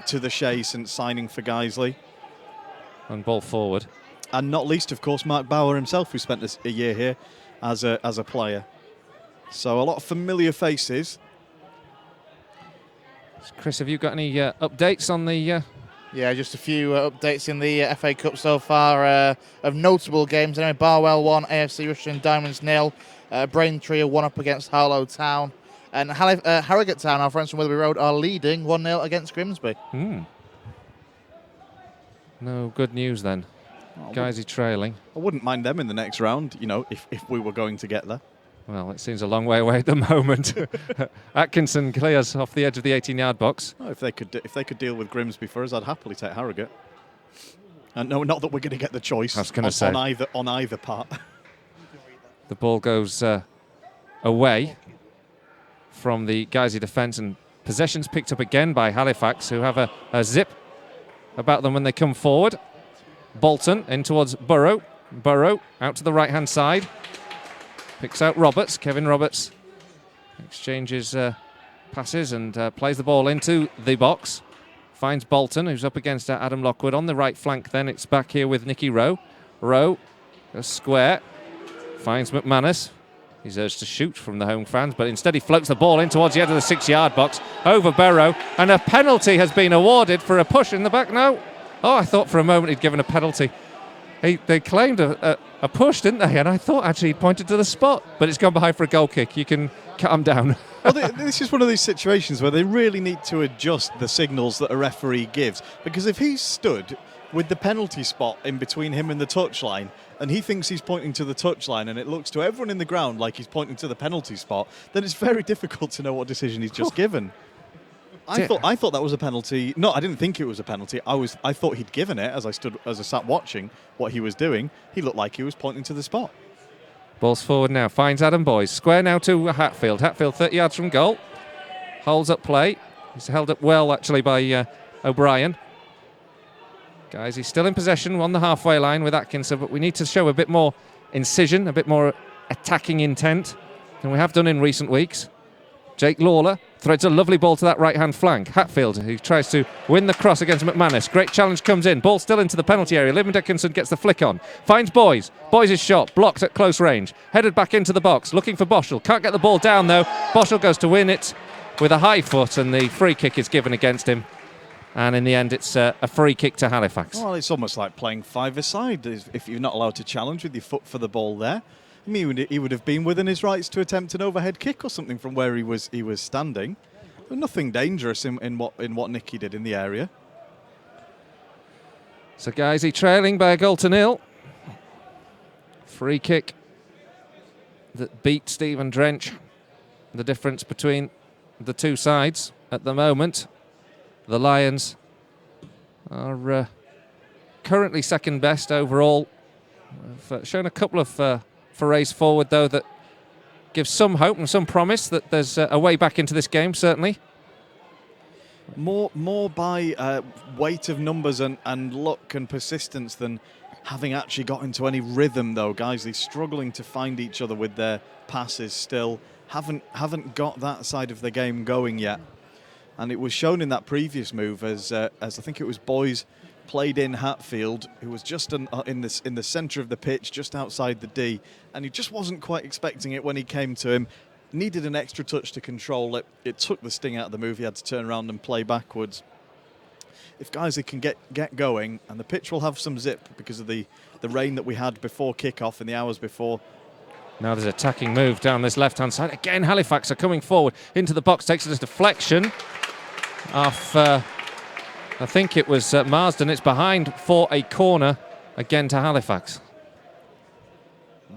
to the Shay since signing for Guiseley. And ball forward. And not least, of course, Mark Bauer himself, who spent a year here as a player. So a lot of familiar faces. Chris, have you got any updates on the... Yeah, just a few updates in the FA Cup so far of notable games. Anyway, Barwell 1, A.F.C Rushden Diamonds 0. Braintree 1 up against Harlow Town. And Harrogate Town, our friends from Witherby Road, are leading 1-0 against Grimsby. No good news then. Guiseley trailing. I wouldn't mind them in the next round, you know, if we were going to get there. Well, it seems a long way away at the moment. Atkinson clears off the edge of the 18-yard box. Oh, if they could deal with Grimsby for us, I'd happily take Harrogate. And no, not that we're going to get the choice on either part. The ball goes away from the Guiseley defence, and possession's picked up again by Halifax, who have a zip about them when they come forward. Bolton in towards Burrow. Burrow out to the right-hand side. Picks out Roberts, Kevin Roberts. Exchanges passes and plays the ball into the box. Finds Bolton, who's up against Adam Lockwood. On the right flank then, it's back here with Nicky Rowe. Rowe goes square. Finds McManus. He's urged to shoot from the home fans, but instead he floats the ball in towards the edge of the 6-yard box over Burrow, and a penalty has been awarded for a push in the back. No. Oh, I thought for a moment he'd given a penalty. They claimed a push, didn't they? And I thought actually he'd pointed to the spot, but it's gone behind for a goal kick. You can calm down. Well, this is one of these situations where they really need to adjust the signals that a referee gives, because if he's stood with the penalty spot in between him and the touchline, and he thinks he's pointing to the touchline, and it looks to everyone in the ground like he's pointing to the penalty spot, then it's very difficult to know what decision he's just given. I thought that was a penalty. No, I didn't think it was a penalty. I thought he'd given it as I sat watching what he was doing. He looked like he was pointing to the spot. Ball's forward now. Finds Adam Boys. Square now to Hatfield. Hatfield 30 yards from goal. Holds up play. He's held up well actually by O'Brien. Guys, he's still in possession on the halfway line with Atkinson, but we need to show a bit more incision, a bit more attacking intent than we have done in recent weeks. Jake Lawler threads a lovely ball to that right-hand flank. Hatfield, who tries to win the cross against McManus. Great challenge comes in. Ball still into the penalty area. Liam Dickinson gets the flick on. Finds Boys. Boys' shot blocked at close range. Headed back into the box. Looking for Boschel. Can't get the ball down, though. Boschel goes to win it with a high foot, and the free kick is given against him. And in the end, it's a free kick to Halifax. Well, it's almost like playing five-a-side if you're not allowed to challenge with your foot for the ball there. I mean, he would have been within his rights to attempt an overhead kick or something from where he was standing. But nothing dangerous in what Nicky did in the area. So Guiseley trailing by a goal to 0. Free kick that beat Stephen Drench. The difference between the two sides at the moment. The Lions are currently second best overall. We've shown a couple of forays forward, though, that gives some hope and some promise that there's a way back into this game, certainly. More by weight of numbers and luck and persistence than having actually got into any rhythm, though. Guiseley struggling to find each other with their passes still. Haven't got that side of the game going yet. And it was shown in that previous move as I think it was Boys played in Hatfield, who was just in the centre of the pitch, just outside the D, and he just wasn't quite expecting it when he came to him. Needed an extra touch to control it. It took the sting out of the move. He had to turn around and play backwards. If Guiseley can get going, and the pitch will have some zip because of the rain that we had before kick-off in the hours before. Now there's an attacking move down this left-hand side. Again, Halifax are coming forward into the box. Takes it as deflection off, I think it was Marsden. It's behind for a corner again to Halifax.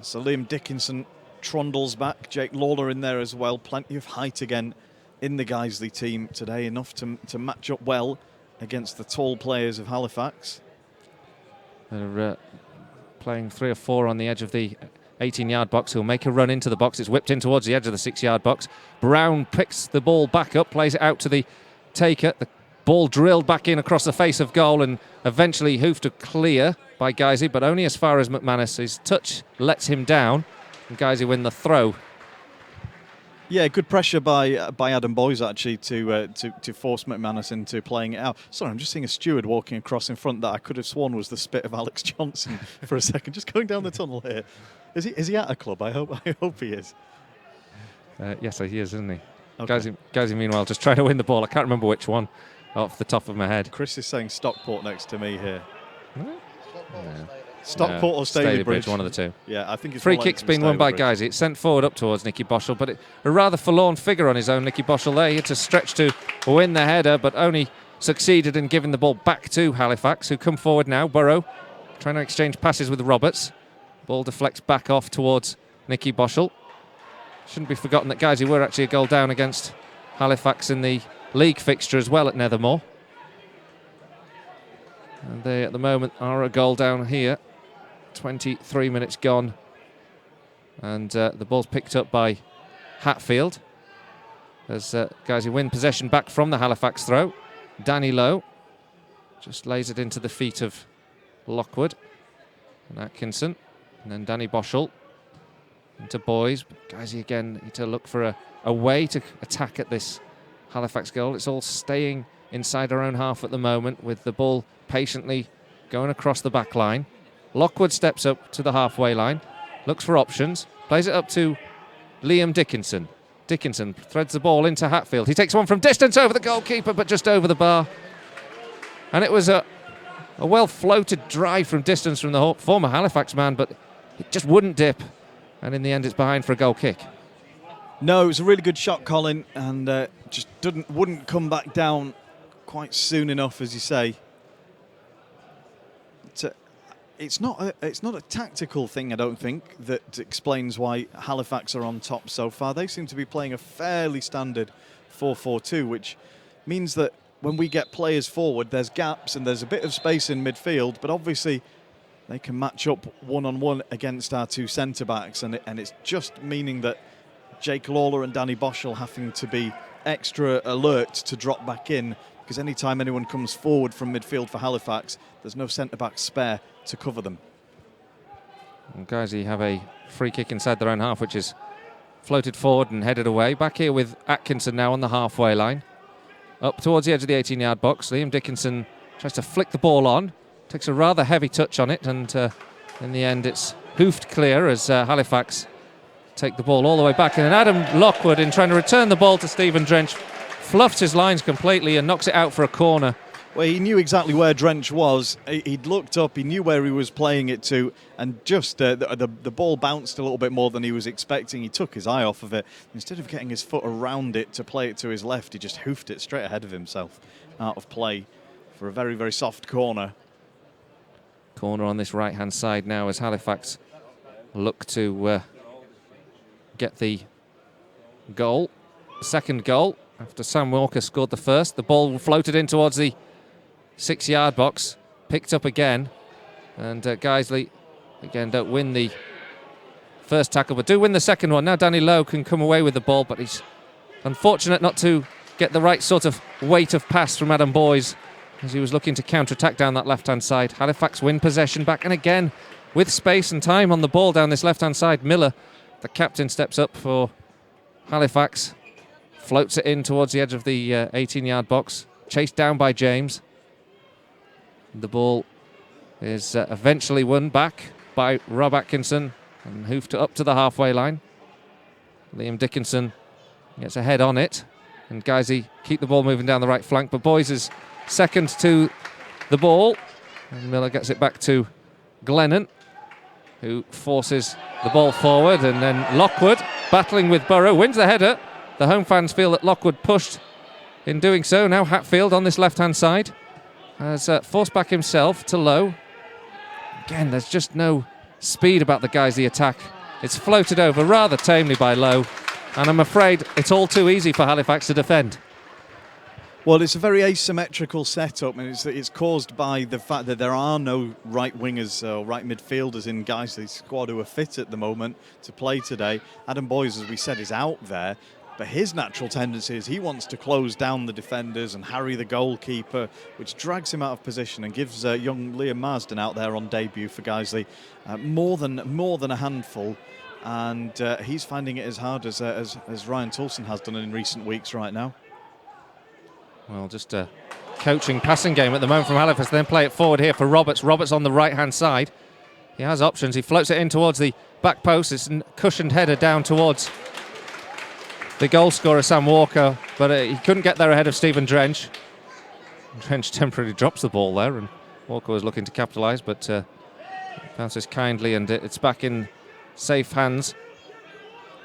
So Liam Dickinson trundles back. Jake Lawler in there as well. Plenty of height again in the Guiseley team today. Enough to match up well against the tall players of Halifax. They're playing 3 or 4 on the edge of the 18-yard box. He'll make a run into the box. It's whipped in towards the edge of the 6-yard box. Brown picks the ball back up, plays it out to the taker. The ball drilled back in across the face of goal and eventually hoofed to clear by Guiseley, but only as far as McManus. His touch lets him down, and Guiseley win the throw. Yeah, good pressure by Adam Boys actually to force McManus into playing it out. Sorry, I'm just seeing a steward walking across in front that I could have sworn was the spit of Alex Johnson for a second, just going down the tunnel here. Is he at a club? I hope he is. Yes, he is, isn't he? Okay. Guiseley, meanwhile, just trying to win the ball. I can't remember which one off the top of my head. Chris is saying Stockport next to me here. Yeah. Stockport or Stalybridge? One of the two. Yeah, I think it's free kick's been won by Guiseley. It's sent forward up towards Nicky Boschel, but a rather forlorn figure on his own. Nicky Boschel there. He had to stretch to win the header, but only succeeded in giving the ball back to Halifax, who come forward now. Burrow trying to exchange passes with Roberts. Ball deflects back off towards Nicky Boschel. Shouldn't be forgotten that Guiseley were actually a goal down against Halifax in the league fixture as well at Nethermore. And they at the moment are a goal down here. 23 minutes gone. And the ball's picked up by Hatfield as Guiseley win possession back from the Halifax throw. Danny Lowe just lays it into the feet of Lockwood and Atkinson. And then Danny Boschel into Boys. Guiseley again need to look for a way to attack at this Halifax goal. It's all staying inside our own half at the moment with the ball patiently going across the back line. Lockwood steps up to the halfway line, looks for options, plays it up to Liam Dickinson. Dickinson threads the ball into Hatfield. He takes one from distance over the goalkeeper, but just over the bar. And it was a well-floated drive from distance from the former Halifax man, but it just wouldn't dip. And in the end, it's behind for a goal kick. No, it was a really good shot, Colin, and just wouldn't come back down quite soon enough, as you say. It's not a tactical thing, I don't think, that explains why Halifax are on top so far. They seem to be playing a fairly standard 4-4-2, which means that when we get players forward, there's gaps and there's a bit of space in midfield, but obviously they can match up one-on-one against our two centre-backs, and it's just meaning that Jake Lawler and Danny Boschel having to be extra alert to drop back in, because any time anyone comes forward from midfield for Halifax, there's no centre-back spare to cover them. And Guiseley have a free kick inside their own half, which is floated forward and headed away. Back here with Atkinson now on the halfway line. Up towards the edge of the 18-yard box. Liam Dickinson tries to flick the ball on. Takes a rather heavy touch on it, and in the end it's hoofed clear as Halifax take the ball all the way back. And then Adam Lockwood, in trying to return the ball to Stephen Drench, fluffed his lines completely and knocks it out for a corner. Well, he knew exactly where Drench was. He'd looked up, he knew where he was playing it to, and just the ball bounced a little bit more than he was expecting. He took his eye off of it. Instead of getting his foot around it to play it to his left, he just hoofed it straight ahead of himself, out of play for a very, very soft corner. Corner on this right-hand side now as Halifax look to get the goal. Second goal after Sam Walker scored the first. The ball floated in towards the 6-yard box, picked up again, and Guiseley again don't win the first tackle but do win the second one. Now Danny Lowe can come away with the ball, but he's unfortunate not to get the right sort of weight of pass from Adam Boys as he was looking to counter-attack down that left-hand side. Halifax win possession back, and again with space and time on the ball down this left-hand side. Miller, the captain, steps up for Halifax. floats it in towards the edge of the 18-yard box, chased down by James. The ball is eventually won back by Rob Atkinson and hoofed up to the halfway line. Liam Dickinson gets a head on it, and Guiseley keep the ball moving down the right flank, but Boys is second to the ball, and Miller gets it back to Glennon, who forces the ball forward, and then Lockwood, battling with Burrow, wins the header. The home fans feel that Lockwood pushed in doing so. Now Hatfield on this left-hand side has forced back himself to Lowe. Again, there's just no speed about the Guiseley attack. It's floated over rather tamely by Lowe, and I'm afraid it's all too easy for Halifax to defend. Well, it's a very asymmetrical setup, and it's caused by the fact that there are no right wingers or right midfielders in Guiseley's squad who are fit at the moment to play today. Adam Boys, as we said, is out there, but his natural tendency is he wants to close down the defenders and harry the goalkeeper, which drags him out of position and gives young Liam Marsden out there on debut for Guiseley more than a handful. And he's finding it as hard as Ryan Toulson has done in recent weeks right now. Well, just a coaching passing game at the moment from Halifax. Then play it forward here for Roberts. Roberts on the right-hand side. He has options. He floats it in towards the back post. It's a cushioned header down towards the goal scorer, Sam Walker, but he couldn't get there ahead of Stephen Drench. Drench temporarily drops the ball there, and Walker was looking to capitalise, but bounces kindly, and it's back in safe hands.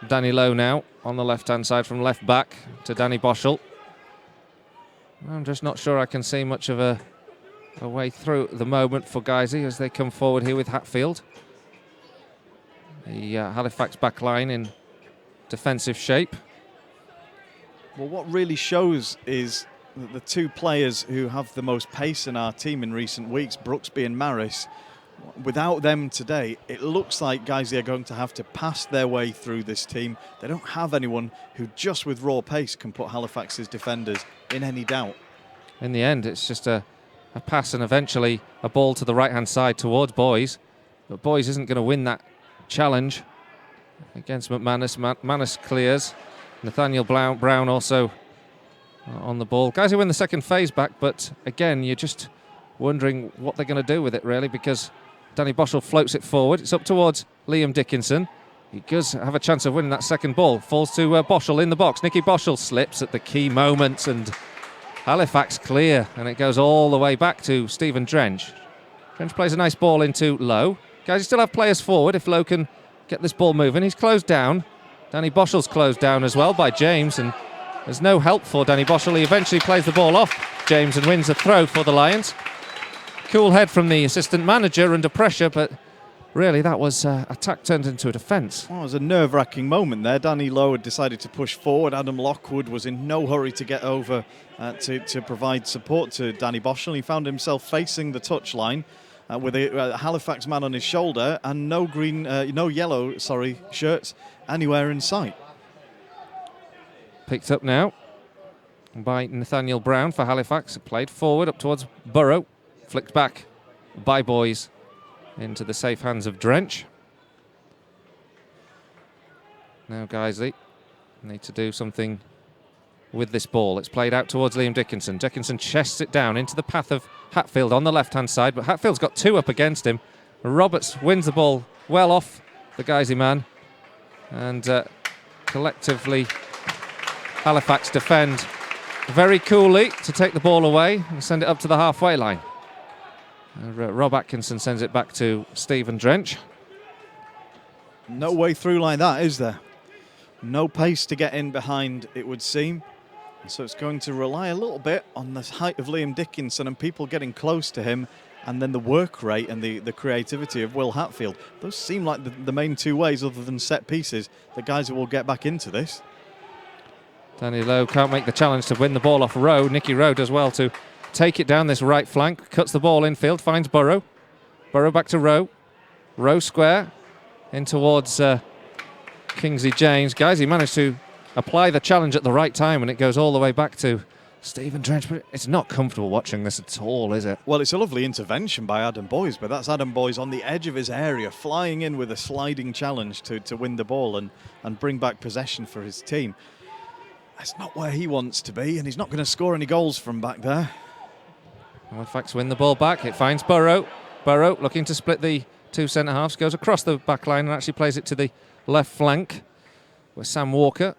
Danny Lowe now on the left-hand side from left back to Danny Boschel. I'm just not sure I can see much of a way through at the moment for Guiseley as they come forward here with Hatfield. The Halifax back line in defensive shape. Well, what really shows is that the two players who have the most pace in our team in recent weeks, Brooksby and Maris, without them today, it looks like Guiseley are going to have to pass their way through this team. They don't have anyone who just with raw pace can put Halifax's defenders in any doubt. In the end, it's just a pass and eventually a ball to the right-hand side towards Boys. But Boys isn't going to win that challenge against McManus. Manus clears. Nathaniel Brown also on the ball. Guiseley win the second phase back, but again, you're just wondering what they're going to do with it, really, because Danny Boschel floats it forward. It's up towards Liam Dickinson. He does have a chance of winning that second ball. Falls to Boschel in the box. Nicky Boschel slips at the key moments, and Halifax clear, and it goes all the way back to Stephen Drench. Drench plays a nice ball into Lowe. Guys, you still have players forward if Lowe can get this ball moving. He's closed down. Danny Boschel's closed down as well by James, and there's no help for Danny Boschel. He eventually plays the ball off James and wins the throw for the Lions. Cool head from the assistant manager under pressure, but really that was attack turned into a defence. Well, it was a nerve-wracking moment there. Danny Lowe had decided to push forward. Adam Lockwood was in no hurry to get over to provide support to Danny Boschel. He found himself facing the touchline with a Halifax man on his shoulder and no yellow shirts anywhere in sight. Picked up now by Nathaniel Brown for Halifax. Played forward up towards Burrow. Flicked back by Boys into the safe hands of Drench. Now Guiseley need to do something with this ball. It's played out towards Liam Dickinson. Dickinson chests it down into the path of Hatfield on the left-hand side, but Hatfield's got two up against him. Roberts wins the ball well off the Guiseley man, and collectively Halifax defend very coolly to take the ball away and send it up to the halfway line. Rob Atkinson sends it back to Stephen Drench. No way through like that, is there? No pace to get in behind, it would seem. And so it's going to rely a little bit on the height of Liam Dickinson and people getting close to him, and then the work rate and the creativity of Will Hatfield. Those seem like the main two ways, other than set pieces, that guys will get back into this. Danny Lowe can't make the challenge to win the ball off Rowe. Nicky Rowe does well to take it down this right flank, cuts the ball infield, finds Burrow. Burrow back to Rowe. Rowe square in towards Kingsley James. Guiseley managed to apply the challenge at the right time, and it goes all the way back to Stephen Drench. But it's not comfortable watching this at all, is it? Well, it's a lovely intervention by Adam Boys, but that's Adam Boys on the edge of his area, flying in with a sliding challenge to win the ball and bring back possession for his team. That's not where he wants to be, and he's not going to score any goals from back there. Halifax win the ball back. It finds Burrow. Burrow looking to split the two centre-halves, goes across the back line and actually plays it to the left flank, where Sam Walker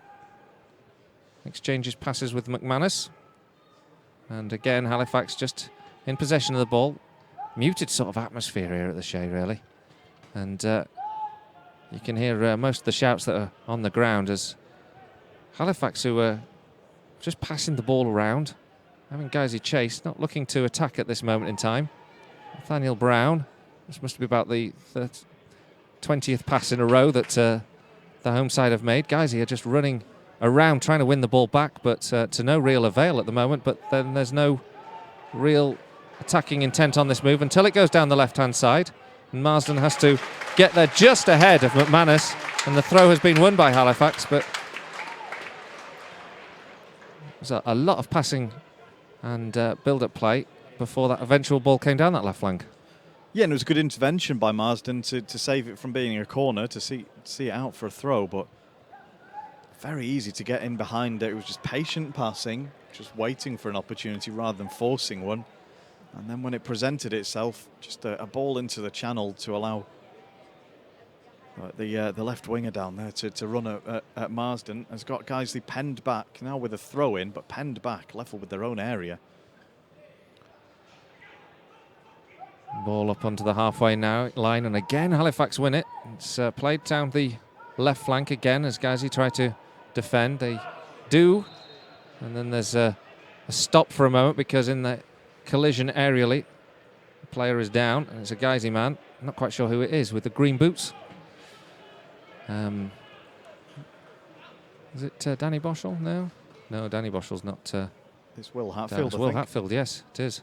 exchanges passes with McManus. And again, Halifax just in possession of the ball. Muted sort of atmosphere here at the Shay, really. And you can hear most of the shouts that are on the ground as Halifax, who are just passing the ball around, having Guiseley chased, not looking to attack at this moment in time. Nathaniel Brown, this must be about the 20th pass in a row that the home side have made. Guiseley are just running around trying to win the ball back, but to no real avail at the moment. But then there's no real attacking intent on this move until it goes down the left-hand side. And Marsden has to get there just ahead of McManus, and the throw has been won by Halifax, but there's a lot of passing and build-up play before that eventual ball came down that left flank. Yeah, and it was a good intervention by Marsden to save it from being a corner, to see it out for a throw, but very easy to get in behind it. It was just patient passing, just waiting for an opportunity rather than forcing one. And then when it presented itself, just a ball into the channel to allow the left winger down there to run at Marsden. Has got Guiseley penned back, now with a throw-in, but penned back, level with their own area. Ball up onto the halfway now line, and again Halifax win it. It's played down the left flank again as Guiseley try to defend. They do, and then there's a stop for a moment because in the collision aerially, the player is down, and it's a Guiseley man. I'm not quite sure who it is with the green boots. Is it Danny Boschel? No, Danny Boschel's not. It's Will Hatfield. Will Hatfield, yes, it is.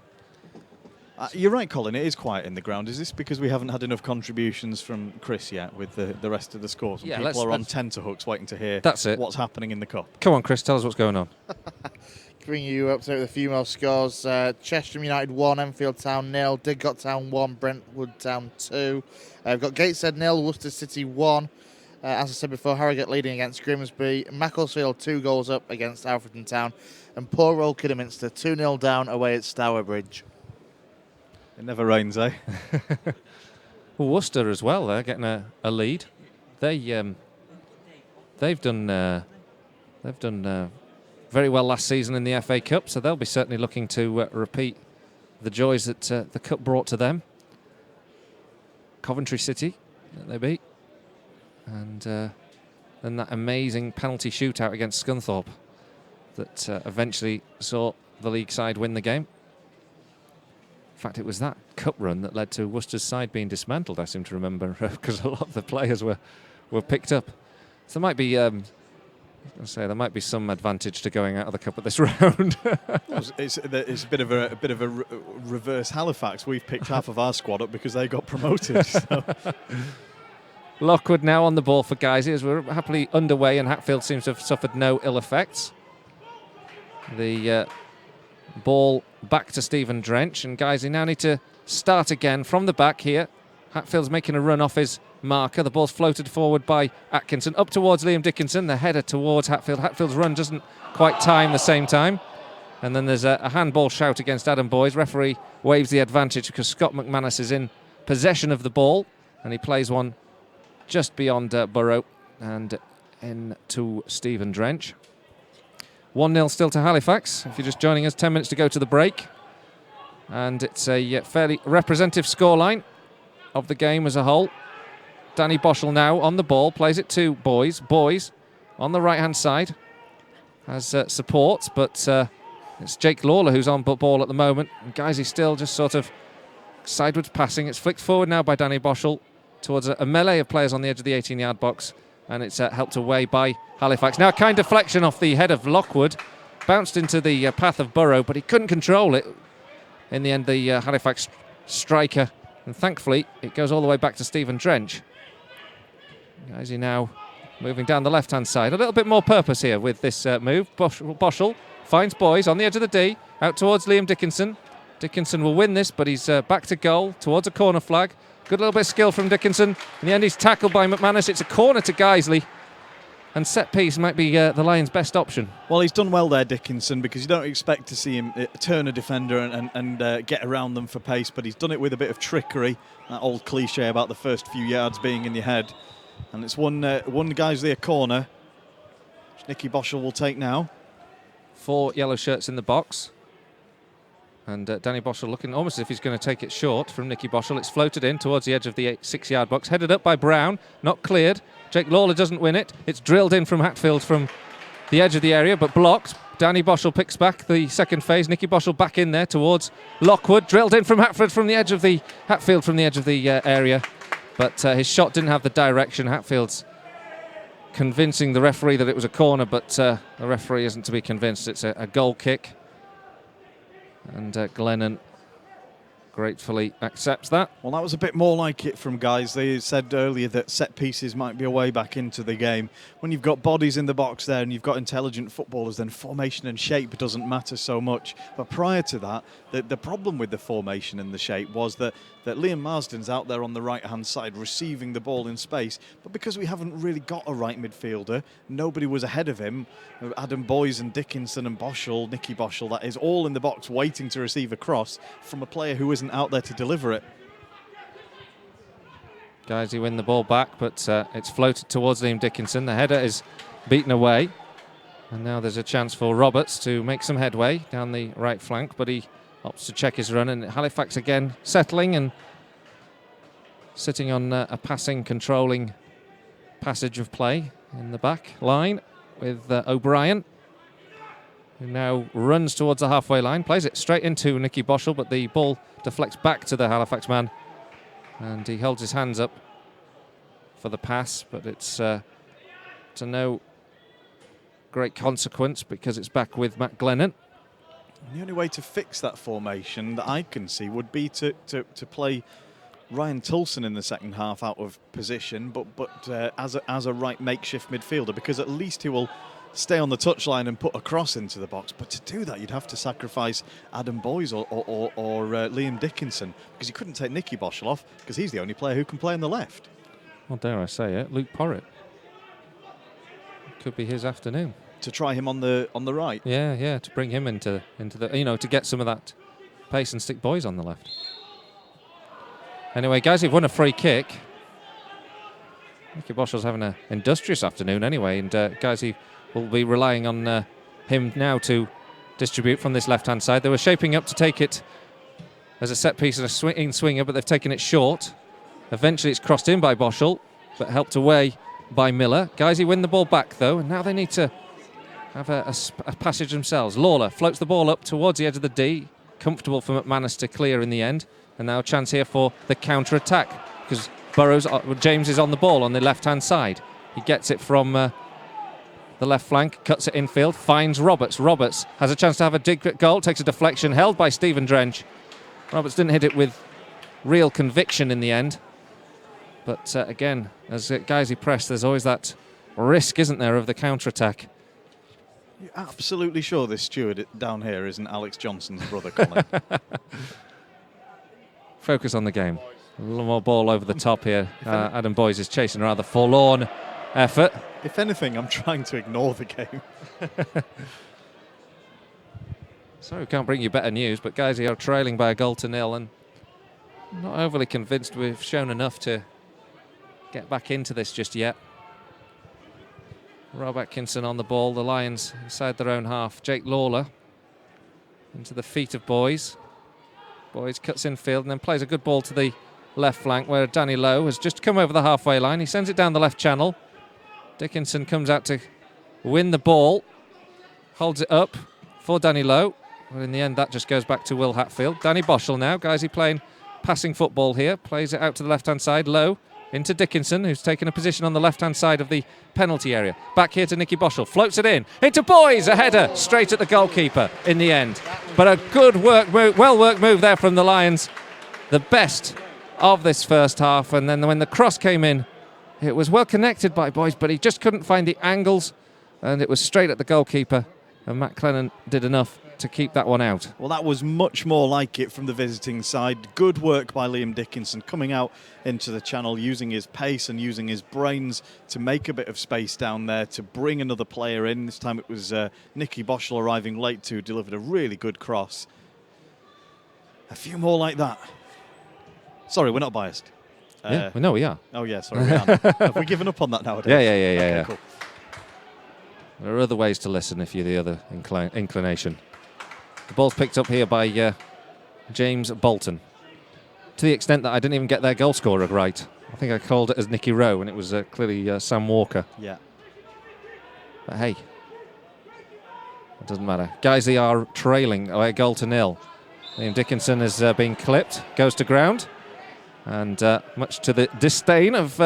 You're right, Colin, it is quiet in the ground. Is this because we haven't had enough contributions from Chris yet with the rest of the scores? And Yeah, people are on tenterhooks waiting to hear what's happening in the cup. Come on, Chris, tell us what's going on. Bring you up to date with a few more scores. Cheshire United 1, Enfield Town 0, Didcot Town 1, Brentwood Town 2. We've got Gateshead 0, Worcester City 1. As I said before, Harrogate leading against Grimsby. Macclesfield 2 goals up against Alfreton Town. And poor old Kidderminster 2-0 down away at Stourbridge. It never rains, eh? Well, Worcester as well, they're getting a lead. They've done very well last season in the FA Cup, so they'll be certainly looking to repeat the joys that the Cup brought to them. Coventry City, that they beat. And then that amazing penalty shootout against Scunthorpe that eventually saw the league side win the game. In fact, it was that cup run that led to Worcester's side being dismantled, I seem to remember, because a lot of the players were picked up. So there might be, there might be some advantage to going out of the cup at this round. It's a bit of a reverse Halifax. We've picked half of our squad up because they got promoted. So. Lockwood now on the ball for Guiseley as we're happily underway, and Hatfield seems to have suffered no ill effects. The ball back to Stephen Drench, and Guiseley now need to start again from the back here. Hatfield's making a run off his marker. The ball's floated forward by Atkinson up towards Liam Dickinson. The header towards Hatfield. Hatfield's run doesn't quite time the same time. And then there's a handball shout against Adam Boys. Referee waves the advantage because Scott McManus is in possession of the ball, and he plays one just beyond Burrow and in to Stephen Drench. 1-0 still to Halifax. If you're just joining us, 10 minutes to go to the break. And it's a fairly representative scoreline of the game as a whole. Danny Boschel now on the ball, plays it to Boys. Boys on the right-hand side has support, but it's Jake Lawler who's on ball at the moment. And Guiseley still just sort of sideways passing. It's flicked forward now by Danny Boschel towards a melee of players on the edge of the 18-yard box, and it's helped away by Halifax. Now a kind deflection off the head of Lockwood, bounced into the path of Burrow, but he couldn't control it. In the end, the Halifax striker, and thankfully it goes all the way back to Stephen Drench. Guiseley now moving down the left-hand side. A little bit more purpose here with this move. Boschel finds Boys on the edge of the D, out towards Liam Dickinson. Dickinson will win this, but he's back to goal, towards a corner flag. Good little bit of skill from Dickinson. In the end, he's tackled by McManus. It's a corner to Guiseley. And set piece might be the Lions' best option. Well, he's done well there, Dickinson, because you don't expect to see him turn a defender and get around them for pace, but he's done it with a bit of trickery, that old cliche about the first few yards being in your head. And it's one Guiseley a corner, which Nicky Boschel will take now. 4 yellow shirts in the box. And Danny Boschel looking almost as if he's going to take it short from Nicky Boschel. It's floated in towards the edge of the 6-yard box. Headed up by Brown, not cleared. Jake Lawler doesn't win it. It's drilled in from Hatfield from the edge of the area, but blocked. Danny Boschel picks back the second phase. Nicky Boschel back in there towards Lockwood. Drilled in from Hatfield from the edge of the area. But his shot didn't have the direction. Hatfield's convincing the referee that it was a corner, but the referee isn't to be convinced. It's a goal kick. And Glennon gratefully accepts that. Well, that was a bit more like it from Guiseley. He said earlier that set pieces might be a way back into the game. When you've got bodies in the box there and you've got intelligent footballers, then formation and shape doesn't matter so much. But prior to that, the problem with the formation and the shape was that Liam Marsden's out there on the right-hand side receiving the ball in space. But because we haven't really got a right midfielder, nobody was ahead of him. Adam Boyes and Dickinson and Boschel, Nicky Boschel, that is all in the box waiting to receive a cross from a player who isn't out there to deliver it. Guiseley win the ball back, but it's floated towards Liam Dickinson. The header is beaten away. And now there's a chance for Roberts to make some headway down the right flank, but he opts to check his run. And Halifax again settling and sitting on a passing, controlling passage of play in the back line with O'Brien, who now runs towards the halfway line, plays it straight into Nicky Boschel, but the ball deflects back to the Halifax man. And he holds his hands up for the pass, but it's to no great consequence because it's back with Matt Glennon. The only way to fix that formation that I can see would be to play Ryan Tulson in the second half out of position, but as a right makeshift midfielder, because at least he will stay on the touchline and put a cross into the box. But to do that, you'd have to sacrifice Adam Boyes or Liam Dickinson, because you couldn't take Nicky Boschel off because he's the only player who can play on the left. Well, dare I say it, Luke Porritt. Could be his afternoon. To try him on the right. Yeah, to bring him into the to get some of that pace and stick Boyes on the left. Anyway, guys, we've won a free kick. Nicky Boschel's having an industrious afternoon anyway, and Guiseley will be relying on him now to distribute from this left-hand side. They were shaping up to take it as a set piece and a swinger, but they've taken it short. Eventually it's crossed in by Boschel, but helped away by Miller. Guiseley win the ball back, though, and now they need to have a passage themselves. Lawler floats the ball up towards the edge of the D. Comfortable for McManus to clear in the end. And now a chance here for the counter-attack, because James is on the ball on the left-hand side. He gets it from the left flank, cuts it infield, finds Roberts. Roberts has a chance to have a dig at goal, takes a deflection, held by Stephen Drench. Roberts didn't hit it with real conviction in the end. But again, as Guiseley press, there's always that risk, isn't there, of the counter-attack. You're absolutely sure this steward down here isn't Alex Johnson's brother, Colin? Focus on the game. A little more ball over the top here. Adam Boyes is chasing a rather forlorn effort. If anything, I'm trying to ignore the game. Sorry, we can't bring you better news, but Guiseley are trailing by a 1-0, and not overly convinced we've shown enough to get back into this just yet. Rob Atkinson on the ball, the Lions inside their own half. Jake Lawler into the feet of Boyes. Boyes cuts infield and then plays a good ball to the left flank where Danny Lowe has just come over the halfway line. He sends it down the left channel. Dickinson comes out to win the ball, holds it up for Danny Lowe. Well, in the end, that just goes back to Will Hatfield. Danny Boschel now. Guiseley playing passing football here. Plays it out to the left-hand side. Lowe into Dickinson, who's taken a position on the left-hand side of the penalty area. Back here to Nicky Boschel. Floats it in. Into Boyes. A header straight at the goalkeeper in the end. But a good move, well-worked move there from the Lions. The best of this first half. And then when the cross came in, it was well connected by Boyes, but he just couldn't find the angles. And it was straight at the goalkeeper. And Matt Clennon did enough to keep that one out. Well, that was much more like it from the visiting side. Good work by Liam Dickinson coming out into the channel, using his pace and using his brains to make a bit of space down there, to bring another player in. This time it was Nicky Boschel arriving late to delivered a really good cross. A few more like that. Sorry, we're not biased. Yeah, we know we are. Oh, yeah, sorry, we are. Have we given up on that nowadays? Yeah. Cool. There are other ways to listen if you're the other inclination. The ball's picked up here by James Bolton. To the extent that I didn't even get their goal scorer right. I think I called it as Nicky Rowe, and it was clearly Sam Walker. Yeah. But hey, it doesn't matter. Guiseley are trailing away a goal to nil. Liam Dickinson has been clipped, goes to ground. And much to the disdain of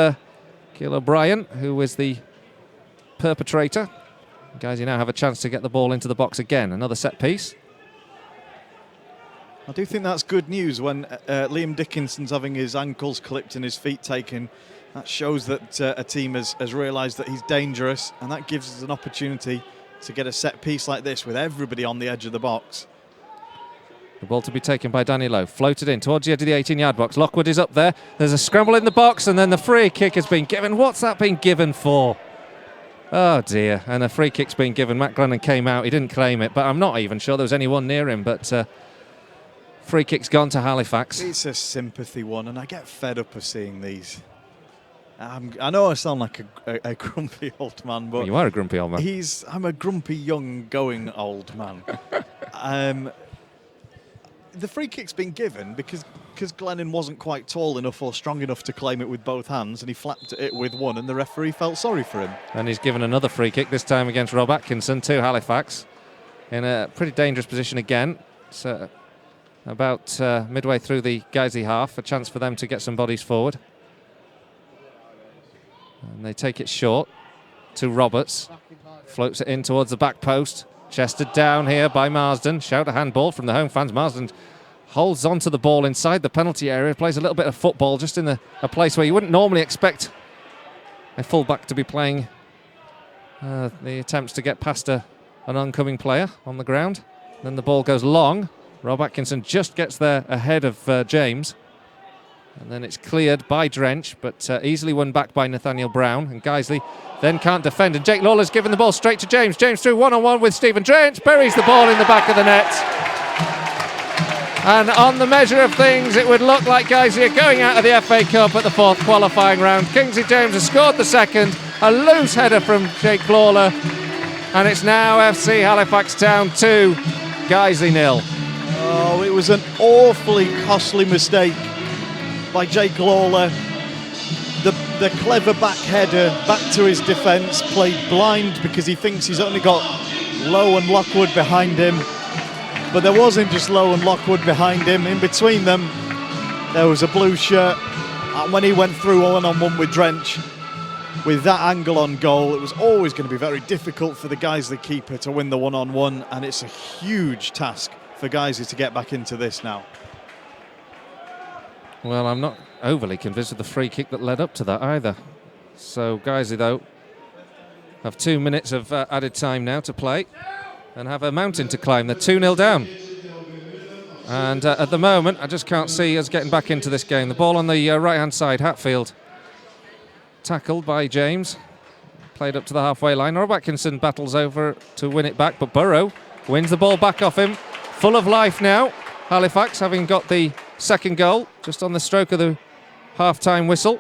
Keil O'Brien, who was the perpetrator. Guys, you now have a chance to get the ball into the box again. Another set piece. I do think that's good news when Liam Dickinson's having his ankles clipped and his feet taken. That shows that a team has realised that he's dangerous, and that gives us an opportunity to get a set piece like this with everybody on the edge of the box. The ball to be taken by Danny Lowe. Floated in towards the edge of the 18-yard box. Lockwood is up there. There's a scramble in the box, and then the free kick has been given. What's that been given for? Oh, dear. And a free kick's been given. Matt Glennon came out. He didn't claim it, but I'm not even sure there was anyone near him. But free kick's gone to Halifax. It's a sympathy one, and I get fed up of seeing these. I know I sound like a grumpy old man, but... Well, you are a grumpy old man. I'm a grumpy, young, going old man. The free kick's been given because Glennon wasn't quite tall enough or strong enough to claim it with both hands, and he flapped at it with one, and the referee felt sorry for him. And he's given another free kick, this time against Rob Atkinson to Halifax. In a pretty dangerous position again. So about midway through the Guiseley half, a chance for them to get some bodies forward. And they take it short to Roberts. Floats it in towards the back post. Chested down here by Marsden. Shout a handball from the home fans. Marsden holds on to the ball inside the penalty area. Plays a little bit of football just in a place where you wouldn't normally expect a full-back to be playing. The attempts to get past an oncoming player on the ground. Then the ball goes long. Rob Atkinson just gets there ahead of James. And then it's cleared by Drench, but easily won back by Nathaniel Brown. And Guiseley then can't defend. And Jake Lawler's given the ball straight to James. James through one-on-one with Stephen Drench. Buries the ball in the back of the net. And on the measure of things, it would look like Guiseley are going out of the FA Cup at the fourth qualifying round. Kingsley James has scored the second. A loose header from Jake Lawler. And it's now FC Halifax Town 2, Guiseley 0. Oh, it was an awfully costly mistake by Jake Lawler. The clever back header back to his defence, played blind because he thinks he's only got Lowe and Lockwood behind him. But there wasn't just Lowe and Lockwood behind him. In between them, there was a blue shirt. And when he went through one-on-one with Drench, with that angle on goal, it was always going to be very difficult for the Guiseley keeper to win the one-on-one. And it's a huge task for Guiseley to get back into this now. Well, I'm not overly convinced of the free kick that led up to that either. So Guiseley, though, have 2 minutes of added time now to play and have a mountain to climb. They're 2-0 down. And at the moment, I just can't see us getting back into this game. The ball on the right-hand side, Hatfield. Tackled by James. Played up to the halfway line. Rob Atkinson battles over to win it back, but Burrow wins the ball back off him. Full of life now. Halifax having got the second goal just on the stroke of the half-time whistle.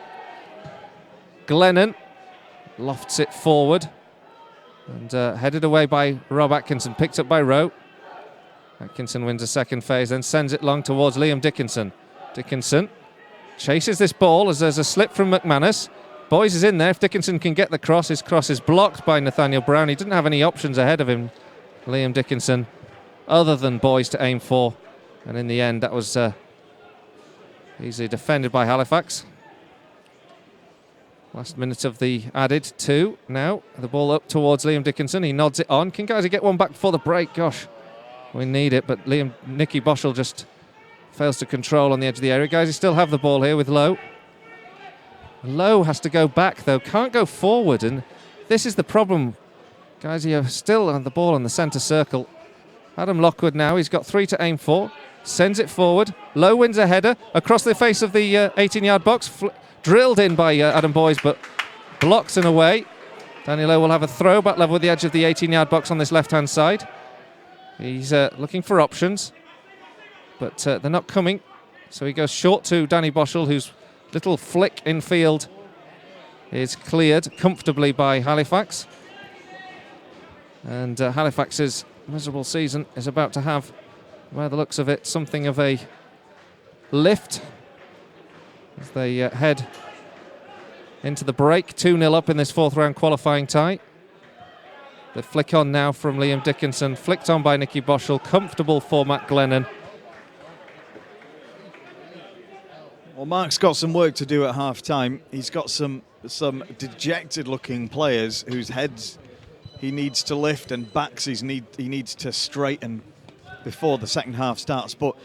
Glennon lofts it forward and headed away by Rob Atkinson, picked up by Rowe. Atkinson wins a second phase, then sends it long towards Liam Dickinson. Dickinson chases this ball as there's a slip from McManus. Boyes is in there. If Dickinson can get the cross, his cross is blocked by Nathaniel Brown. He didn't have any options ahead of him, Liam Dickinson, other than Boyes to aim for. And in the end, that was easily defended by Halifax. Last minute of the added 2 now. The ball up towards Liam Dickinson. He nods it on. Can Guiseley get one back before the break? Gosh, we need it. But Nicky Boschel just fails to control on the edge of the area. Guiseley still have the ball here with Lowe. Lowe has to go back, though. Can't go forward. And this is the problem. Guiseley are still on the ball in the centre circle. Adam Lockwood now, he's got 3 to aim for. Sends it forward. Low wins a header across the face of the 18-yard box. Drilled in by Adam Boys, but blocked and away. Danny Lowe will have a throw back level with the edge of the 18-yard box on this left-hand side. He's looking for options, but they're not coming. So he goes short to Danny Boschel, whose little flick in field is cleared comfortably by Halifax. And Halifax's miserable season is about to have, by the looks of it, something of a lift as they head into the break. 2-0 up in this fourth round qualifying tie. The flick on now from Liam Dickinson, flicked on by Nicky Boschel, comfortable for Matt Glennon. Well, Mark's got some work to do at half-time. He's got some dejected-looking players whose heads he needs to lift and backs he needs to straighten before the second half starts. But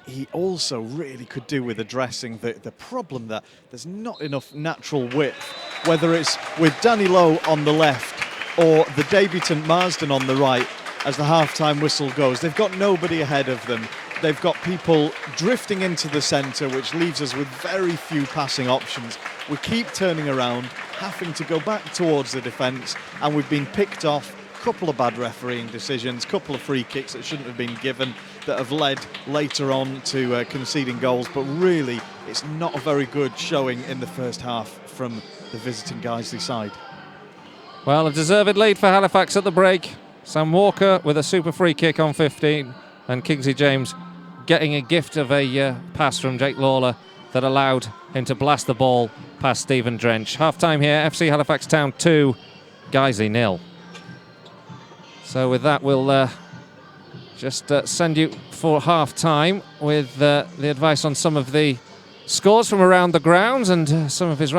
he also really could do with addressing the problem that there's not enough natural width, whether it's with Danny Lowe on the left or the debutant Marsden on the right as the half-time whistle goes. They've got nobody ahead of them. They've got people drifting into the centre, which leaves us with very few passing options. We keep turning around, having to go back towards the defence, and we've been picked off. Couple of bad refereeing decisions, couple of free kicks that shouldn't have been given, that have led later on to conceding goals. But really, it's not a very good showing in the first half from the visiting Guiseley side. Well, a deserved lead for Halifax at the break. Sam Walker with a super free kick on 15, and Kingsley James getting a gift of a pass from Jake Lawler that allowed him to blast the ball past Stephen Drench. Half-time here, FC Halifax Town 2, Guiseley 0. So with that, we'll just send you for half-time with the advice on some of the scores from around the grounds and some of his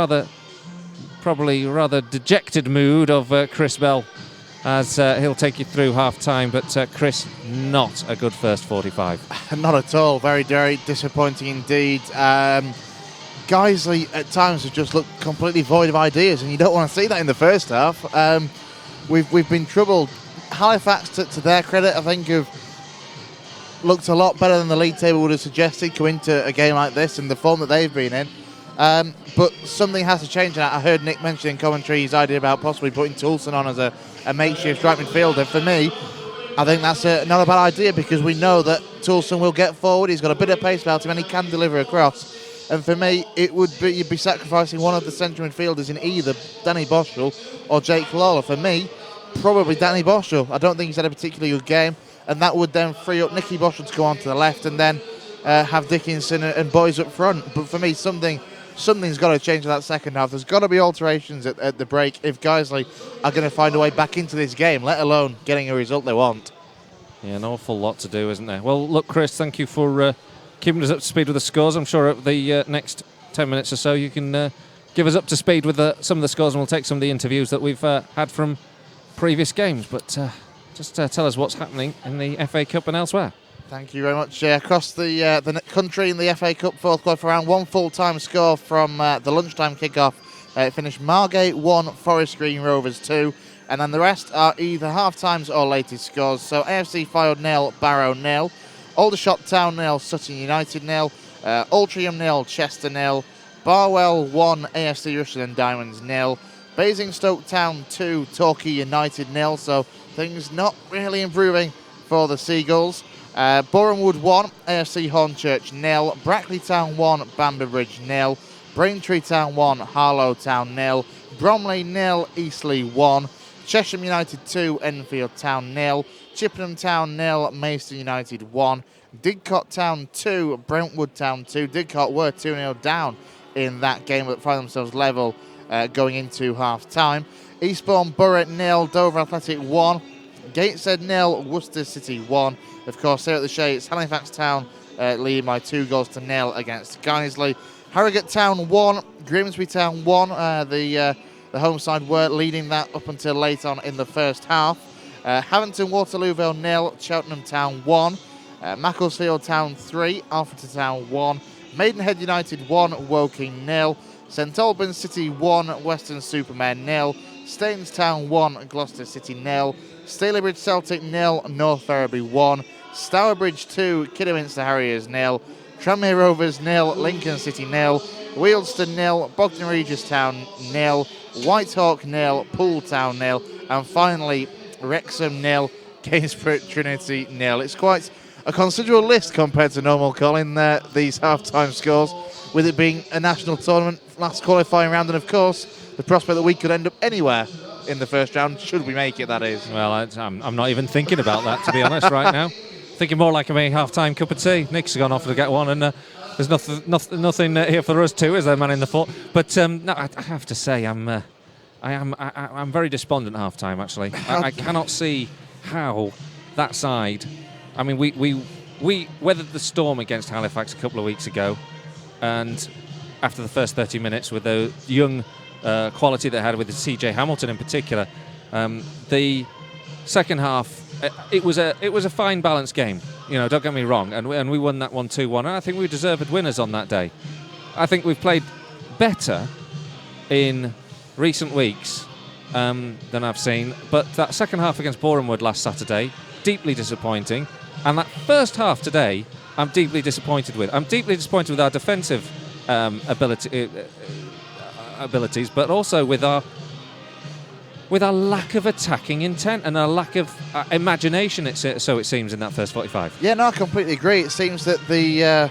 probably rather dejected mood of Chris Bell, as he'll take you through half-time. But Chris, not a good first 45. Not at all. Very, very disappointing indeed. Guiseley at times have just looked completely void of ideas, and you don't want to see that in the first half. We've been troubled. Halifax, to their credit, I think have looked a lot better than the league table would have suggested coming into a game like this and the form that they've been in. But something has to change. And I heard Nick mention in commentary his idea about possibly putting Toulson on as a makeshift right midfielder. For me, I think that's not a bad idea, because we know that Toulson will get forward. He's got a bit of pace about him and he can deliver across. And for me, you'd be sacrificing one of the central midfielders in either Danny Boschel or Jake Lawler. For me, probably Danny Boschel. I don't think he's had a particularly good game, and that would then free up Nicky Boschel to go on to the left and then have Dickinson and Boys up front. But for me, something's got to change in that second half. There's got to be alterations at the break if Guiseley are going to find a way back into this game, let alone getting a result they want. Yeah, an awful lot to do, isn't there? Well, look, Chris, thank you for keeping us up to speed with the scores. I'm sure at the next 10 minutes or so you can give us up to speed with some of the scores, and we'll take some of the interviews that we've had from previous games. But just tell us what's happening in the FA Cup and elsewhere. Thank you very much. Across the country in the FA Cup fourth quarter round, one full-time score from the lunchtime kick-off. It finished Margate 1, Forest Green Rovers 2, and then the rest are either half-times or latest scores. So A.F.C Fylde 0, Barrow 0, Aldershot Town 0, Sutton United 0, Altrincham 0, Chester 0, Barwell 1, A.F.C Rushden and Diamonds 0, Basingstoke Town 2, Torquay United 0, so things not really improving for the Seagulls. Borehamwood 1, A.F.C Hornchurch 0, Brackley Town 1, Bamber Bridge 0, Braintree Town 1, Harlow Town 0, Bromley 0, Eastleigh 1, Chesham United 2, Enfield Town 0, Chippenham Town 0, Maidstone United 1, Didcot Town 2, Brentwood Town 2. Didcot were 2-0 down in that game, but find themselves level going into half-time. Eastbourne Borough 0, Dover Athletic 1, Gateshead 0, Worcester City 1. Of course, here at the Shay, it's Halifax Town leading by 2-0 against Guiseley. Harrogate Town 1, Grimsby Town 1. The home side were leading that up until late on in the first half. Havington Waterlooville 0, Cheltenham Town 1, Macclesfield Town 3, Alfreton Town 1, Maidenhead United 1, Woking 0, St Albans City 1, Western Supermen 0, Stainstown 1, Gloucester City 0, Stalybridge Celtic 0, North Ferriby 1, Stourbridge 2, Kidderminster Harriers 0, Tranmere Rovers 0, Lincoln City 0, Wealdstone 0, Bogdan Regis Town 0, Whitehawk 0, Poole Town 0, and finally Wrexham 0, Gainsborough Trinity 0. It's quite a considerable list compared to normal, Colin, these half-time scores, with it being a national tournament, last qualifying round, and of course the prospect that we could end up anywhere in the first round, should we make it, that is. Well, I'm not even thinking about that, to be honest, right now. Thinking more like a half-time cup of tea. Nick's gone off to get one, and there's nothing here for us too, is there, man in the fort? But no, I have to say, I'm very despondent half-time. Actually, I cannot see how that side. I mean, we weathered the storm against Halifax a couple of weeks ago, and after the first 30 minutes, with the young quality they had with CJ Hamilton in particular, the second half. It was a fine balanced game, don't get me wrong, and we won that 1-2-1, and I think we deserved winners on that day. I think we've played better in recent weeks than I've seen, but that second half against Boreham Wood last Saturday, deeply disappointing, and that first half today, I'm deeply disappointed with. I'm deeply disappointed with our defensive abilities, but also with our lack of attacking intent and our lack of imagination, so it seems, in that first 45. Yeah, no, I completely agree. It seems that the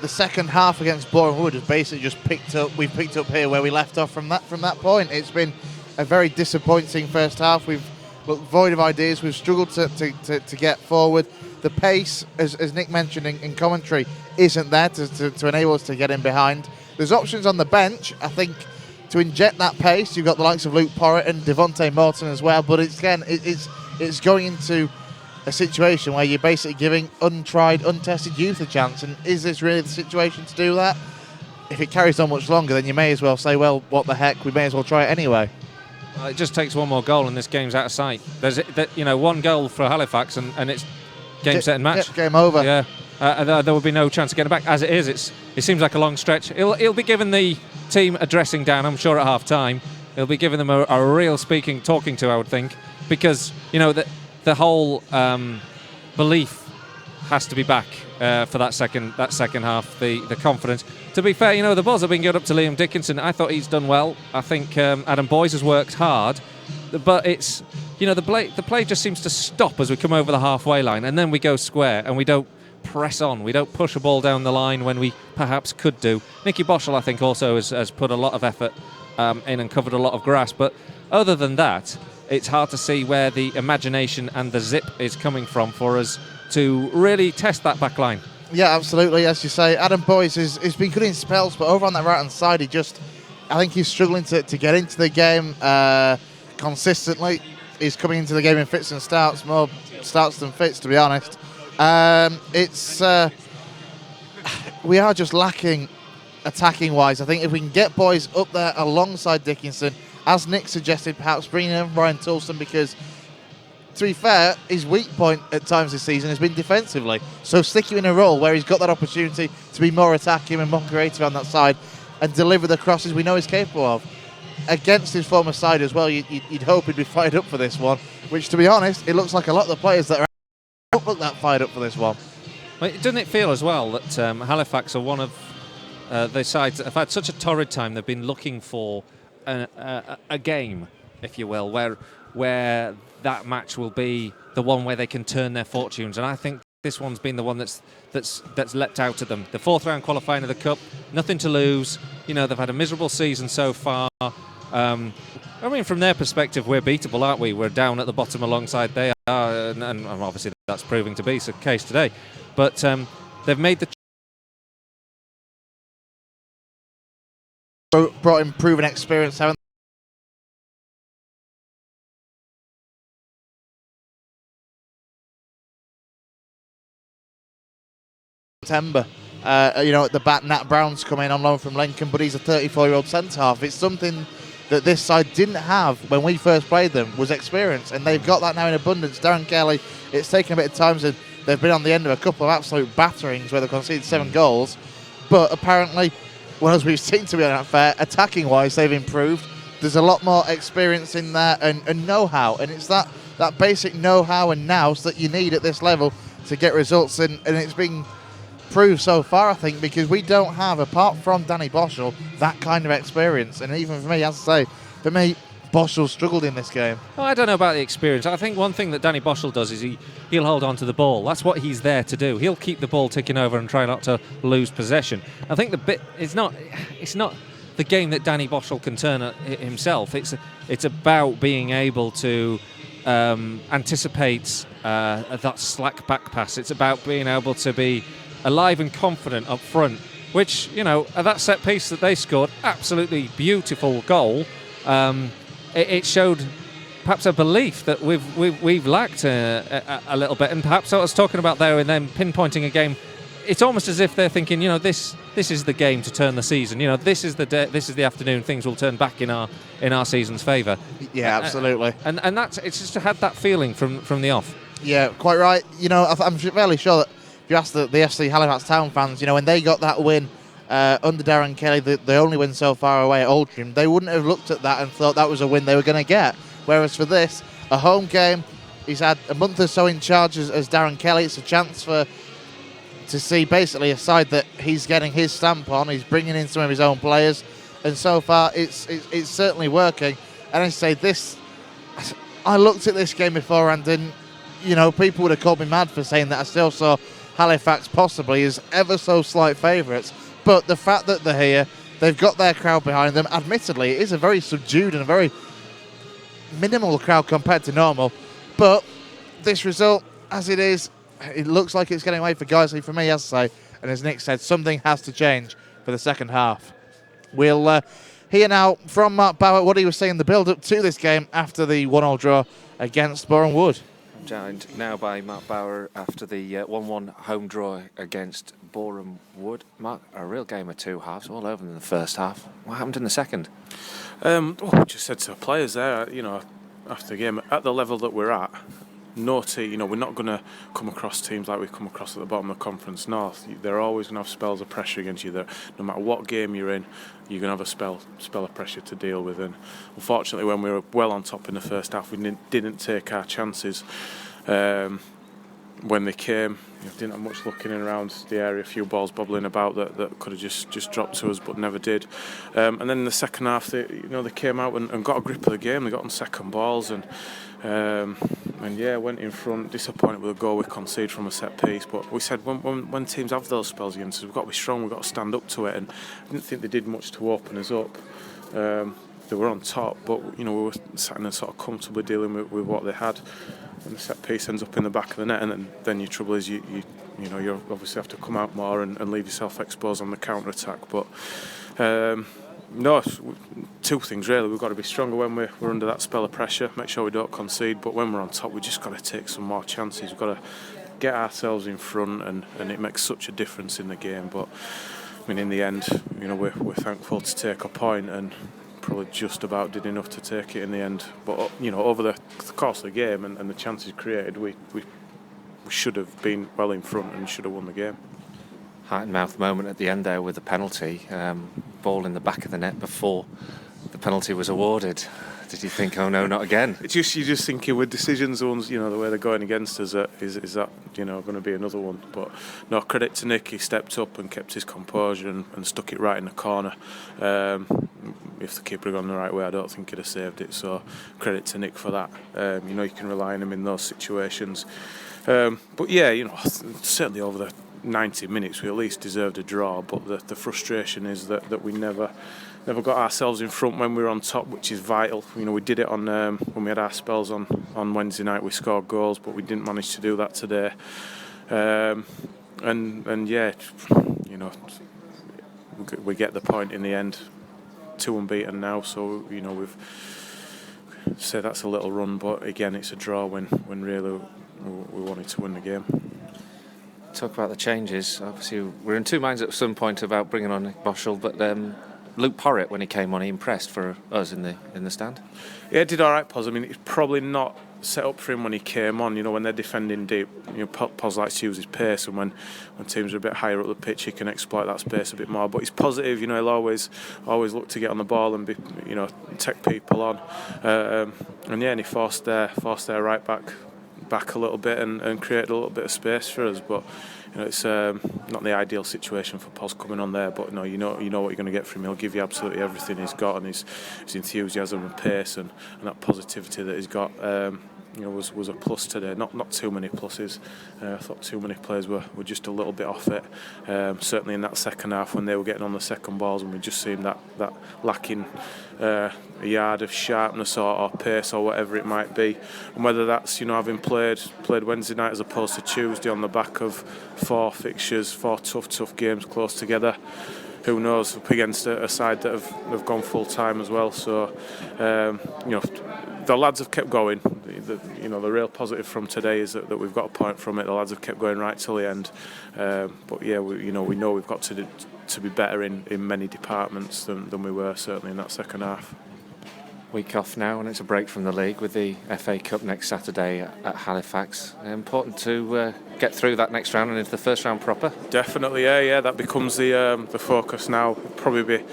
second half against Boreham Wood has basically just we've picked up here where we left off from that point. It's been a very disappointing first half. We've looked void of ideas. We've struggled to get forward. The pace, as Nick mentioned in commentary, isn't there to enable us to get in behind. There's options on the bench, I think, to inject that pace. You've got the likes of Luke Porritt and Devontae Morton as well, but it's going into a situation where you're basically giving untried, untested youth a chance, and is this really the situation to do that? If it carries on much longer, then you may as well say, well, what the heck, we may as well try it anyway. Well, it just takes one more goal and this game's out of sight. There's one goal for Halifax and it's game, set and match. Game over. Yeah, there will be no chance of getting back. As it is, it seems like a long stretch. He'll be giving the team a dressing down, I'm sure, at half time. He'll be giving them a real talking to, I would think, because the whole belief has to be back for that second half. The confidence. To be fair, the balls have been good up to Liam Dickinson. I thought he's done well. I think Adam Boyes has worked hard, but it's the play just seems to stop as we come over the halfway line, and then we go square and we don't press on. We don't push a ball down the line when we perhaps could do. Nicky Boschel, I think, also has put a lot of effort in and covered a lot of grass. But other than that, it's hard to see where the imagination and the zip is coming from for us to really test that back line. Yeah, absolutely. As you say, Adam Boyes has been good in spells, but over on that right-hand side, I think he's struggling to get into the game consistently. He's coming into the game in fits and starts, more starts than fits, to be honest. We are just lacking attacking wise. I think if we can get Boyes up there alongside Dickinson, as Nick suggested, perhaps bringing in Brian Toulson, because to be fair, his weak point at times this season has been defensively. So stick him in a role where he's got that opportunity to be more attacking and more creative on that side and deliver the crosses we know he's capable of. Against his former side as well, you'd hope he'd be fired up for this one, which, to be honest, it looks like a lot of the players that are don't look that fired up for this one. Well, doesn't it feel as well that Halifax are one of the sides that have had such a torrid time? They've been looking for a game, if you will, where that match will be the one where they can turn their fortunes, and I think this one's been the one that's leapt out at them. The fourth round qualifying of the Cup, nothing to lose. They've had a miserable season so far. I mean, from their perspective, we're beatable, aren't we? We're down at the bottom alongside they are, and obviously that's proving to be the case today. But they've made the brought in proven experience, haven't September. At the back, Nat Brown's coming on loan from Lincoln, but he's a 34-year-old centre-half. It's something that this side didn't have when we first played them, was experience, and they've got that now in abundance. Darren Kelly, it's taken a bit of time, so they've been on the end of a couple of absolute batterings where they've conceded 7 goals, but apparently, well, as we've seen, to be unfair, attacking-wise, they've improved. there's a lot more experience in there and know-how, and it's that basic know-how and nous that you need at this level to get results, and it's been proved so far, I think, because we don't have, apart from Danny Boschel, that kind of experience. And even for me, as I say, for me, Boschel struggled in this game. Well, I don't know about the experience. I think one thing that Danny Boschel does is he'll hold on to the ball. That's what he's there to do. He'll keep the ball ticking over and try not to lose possession. I think it's not the game that Danny Boschel can turn at himself. It's about being able to anticipate that slack back pass. It's about being able to be alive and confident up front, which, at that set piece that they scored, absolutely beautiful goal. It showed perhaps a belief that we've lacked a little bit, and perhaps I was talking about there and then pinpointing a game. It's almost as if they're thinking, this is the game to turn the season. This is the day, this is the afternoon. Things will turn back in our season's favour. Yeah, absolutely. And it's just had that feeling from the off. Yeah, quite right. I'm fairly sure that if you ask the FC Halifax Town fans, when they got that win under Darren Kelly, the only win so far away at Oldham, they wouldn't have looked at that and thought that was a win they were going to get. Whereas for this, a home game, he's had a month or so in charge as Darren Kelly. It's a chance to see basically a side that he's getting his stamp on. He's bringing in some of his own players, and so far it's certainly working. And I say this, I looked at this game beforehand, and people would have called me mad for saying that I still saw Halifax possibly as ever so slight favourites. But the fact that they're here, they've got their crowd behind them. Admittedly, it is a very subdued and a very minimal crowd compared to normal. But this result, as it is, it looks like it's getting away for Guiseley for me, as I say. And as Nick said, something has to change for the second half. We'll hear now from Mark Bauer what he was saying the build-up to this game after the 1-1 draw against Boreham Wood. I'm joined now by Mark Bauer after the 1-1 home draw against Boreham Wood. Mark, a real game of two halves, all over in the first half. What happened in the second? We just said to the players there, after the game, at the level that we're at, no team, we're not going to come across teams like we've come across at the bottom of the Conference North. They're always going to have spells of pressure against you. No matter what game you're in, you're going to have a spell of pressure to deal with. And unfortunately, when we were well on top in the first half, we didn't take our chances. When they came, didn't have much looking around the area, a few balls bobbling about that could have just dropped to us, but never did. And then in the second half, they came out and got a grip of the game. They got on second balls and went in front. Disappointed with the goal we conceded from a set piece, but we said when teams have those spells against us, we've got to be strong. We've got to stand up to it. And I didn't think they did much to open us up. They were on top, but we were sat in there sort of comfortably dealing with what they had. And the set piece ends up in the back of the net, and then your trouble is you obviously have to come out more and leave yourself exposed on the counter attack. But two things really. We've got to be stronger when we're under that spell of pressure. Make sure we don't concede. But when we're on top, we just got to take some more chances. We've got to get ourselves in front, and it makes such a difference in the game. But in the end, we're thankful to take a point and probably just about did enough to take it in the end. But over the course of the game and the chances created, we should have been well in front and should have won the game. Heart and mouth moment at the end there with the penalty, ball in the back of the net before the penalty was awarded. Did you think, oh no, not again? You're just thinking with decisions, the ones the way they're going against us, is that going to be another one? But no, credit to Nik. He stepped up and kept his composure and stuck it right in the corner. If the keeper had gone the right way, I don't think he'd have saved it. So credit to Nik for that. You can rely on him in those situations. But yeah, certainly over the 90 minutes we at least deserved a draw. But the frustration is that we never got ourselves in front when we were on top, which is vital. We did it on when we had our spells on Wednesday night. We scored goals, but we didn't manage to do that today. We get the point in the end. 2 unbeaten now, so we've say that's a little run, but again it's a draw when really we wanted to win the game. Talk about the changes. Obviously, we're in two minds at some point about bringing on Nik Boschel, but Luke Porritt, when he came on, he impressed for us in the stand. Yeah, it did all right, Pos. It's probably not set up for him when he came on. You know, when they're defending deep, Pos likes to use his pace, and when teams are a bit higher up the pitch, he can exploit that space a bit more. But he's positive. He'll always look to get on the ball and take people on. And he forced their right back a little bit and created a little bit of space for us. But it's not the ideal situation for Pos coming on there. But you know what you're going to get from him. He'll give you absolutely everything he's got, and his enthusiasm and pace and that positivity that he's got. Was a plus today. Not too many pluses. I thought too many players were just a little bit off it. Certainly in that second half when they were getting on the second balls, and we just seemed that lacking a yard of sharpness or pace or whatever it might be. And whether that's having played Wednesday night as opposed to Tuesday on the back of 4 fixtures, 4 tough games close together. Who knows, up against a side that have gone full time as well. So, the lads have kept going. The real positive from today is that we've got a point from it. The lads have kept going right till the end. But yeah, we know we've got to be better in many departments than we were certainly in that second half. Week off now, and it's a break from the league with the FA Cup next Saturday at Halifax. Important to get through that next round and into the first round proper. Definitely, yeah. That becomes the focus now. It'd probably be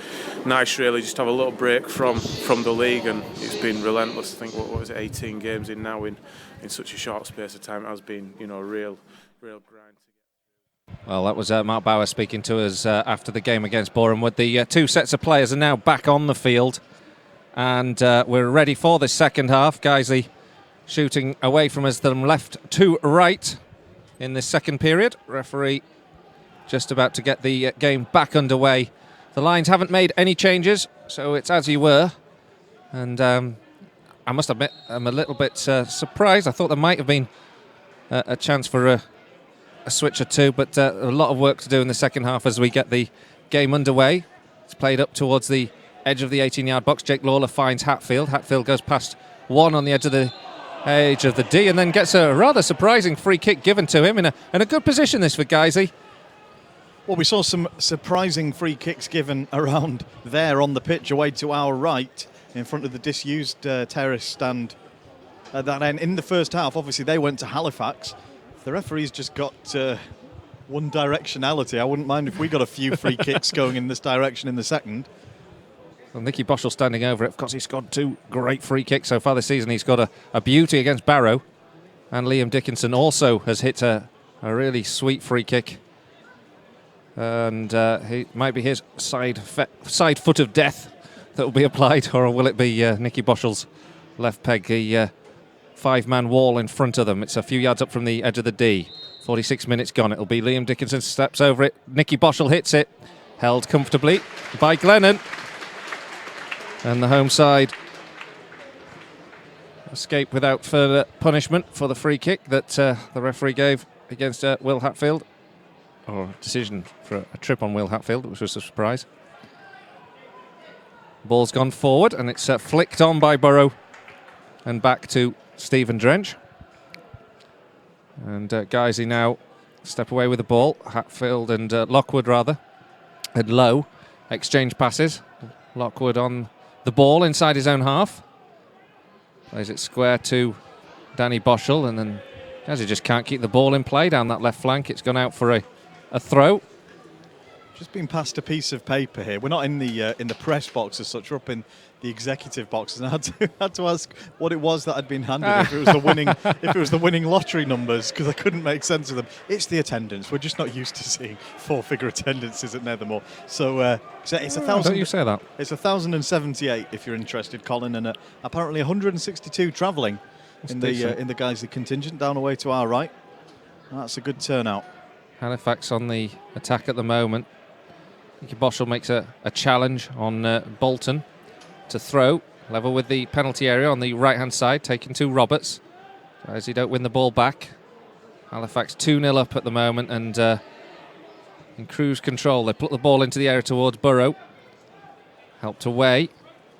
nice, really, just to have a little break from the league, and it's been relentless. I think what was it, 18 games in now in such a short space of time. It has been a real grind. Well, that was Mark Bauer speaking to us after the game against Boreham Wood. The 2 sets of players are now back on the field. And we're ready for the second half. Guiseley shooting away from us from left to right in this second period. Referee just about to get the game back underway. The lines haven't made any changes, so it's as you were. And I must admit, I'm a little bit surprised. I thought there might have been a chance for a switch or two, but a lot of work to do in the second half as we get the game underway. It's played up towards the edge of the 18-yard box. Jake Lawler finds Hatfield. Hatfield goes past one on the edge of the D and then gets a rather surprising free kick given to him in a good position this for Guiseley. Well, we saw some surprising free kicks given around there on the pitch away to our right in front of the disused terrace stand at that end. In the first half, obviously, they went to Halifax. The referee's just got one directionality. I wouldn't mind if we got a few free kicks going in this direction in the second. Well, Nicky Boschel standing over it. Of course, he's scored 2 great free kicks so far this season. He's got a beauty against Barrow. And Liam Dickinson also has hit a really sweet free kick. And he might be his side foot of death that will be applied, or will it be Nicky Boschel's left peg? The 5-man wall in front of them. It's a few yards up from the edge of the D. 46 minutes gone. It'll be Liam Dickinson steps over it. Nicky Boschel hits it. Held comfortably by Glennon. And the home side escape without further punishment for the free kick that the referee gave against Will Hatfield. Or decision for a trip on Will Hatfield, which was a surprise. Ball's gone forward and it's flicked on by Burrow and back to Stephen Drench. And Guiseley now step away with the ball. Hatfield and Lockwood rather. And Lowe exchange passes. Lockwood on the ball inside his own half. Plays it square to Danny Boschel, and then Guiseley just can't keep the ball in play down that left flank. It's gone out for a throw. Just been passed a piece of paper here. We're not in the press box as such. We're up in the executive boxes, and I had to ask what it was that had been handed. If it was the winning lottery numbers, because I couldn't make sense of them. It's the attendance. We're just not used to seeing 4-figure attendances at Nethermore. So it's 1,000. Don't you say that? It's 1,078 if you're interested, Colin, and apparently 162 travelling in the Guiseley contingent down away to our right. That's a good turnout. Halifax on the attack at the moment. Nicky Boschel makes a challenge on Bolton to throw. Level with the penalty area on the right-hand side, taken to Roberts. Guiseley don't win the ball back. Halifax 2-0 up at the moment and in cruise control. They put the ball into the area towards Burrow. Helped away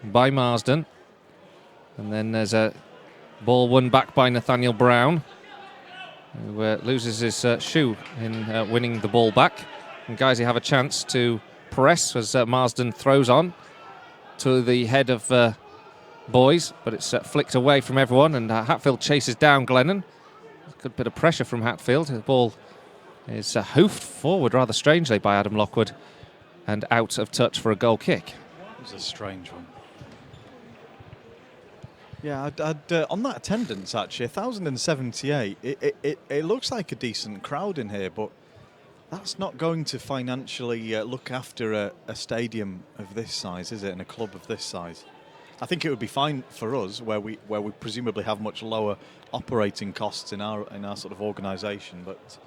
by Marsden. And then there's a ball won back by Nathaniel Brown, who loses his shoe in winning the ball back. And Guiseley have a chance to press as Marsden throws on to the head of Boys, but it's flicked away from everyone, and Hatfield chases down Glennon. A good bit of pressure from Hatfield. The ball is hoofed forward rather strangely by Adam Lockwood and out of touch for a goal kick. It was a strange one. Yeah, on that attendance, actually, 1,078, it looks like a decent crowd in here, but that's not going to financially look after a stadium of this size, is it, and a club of this size? I think it would be fine for us, where we presumably have much lower operating costs in our sort of organisation, but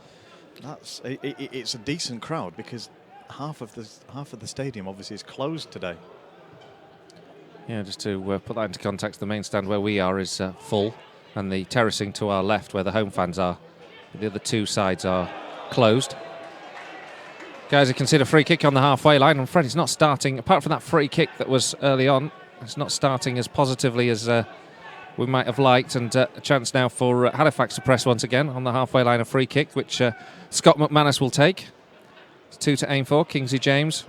it's a decent crowd because half of the stadium obviously is closed today. Yeah, just to put that into context, the main stand where we are is full, and the terracing to our left, where the home fans are, the other two sides are closed. Guys, you can see the free kick on the halfway line. I'm afraid it's not starting, apart from that free kick that was early on, it's not starting as positively as we might have liked, and a chance now for Halifax to press once again on the halfway line, a free kick, which Scott McManus will take. It's 2 to aim for, Kingsley James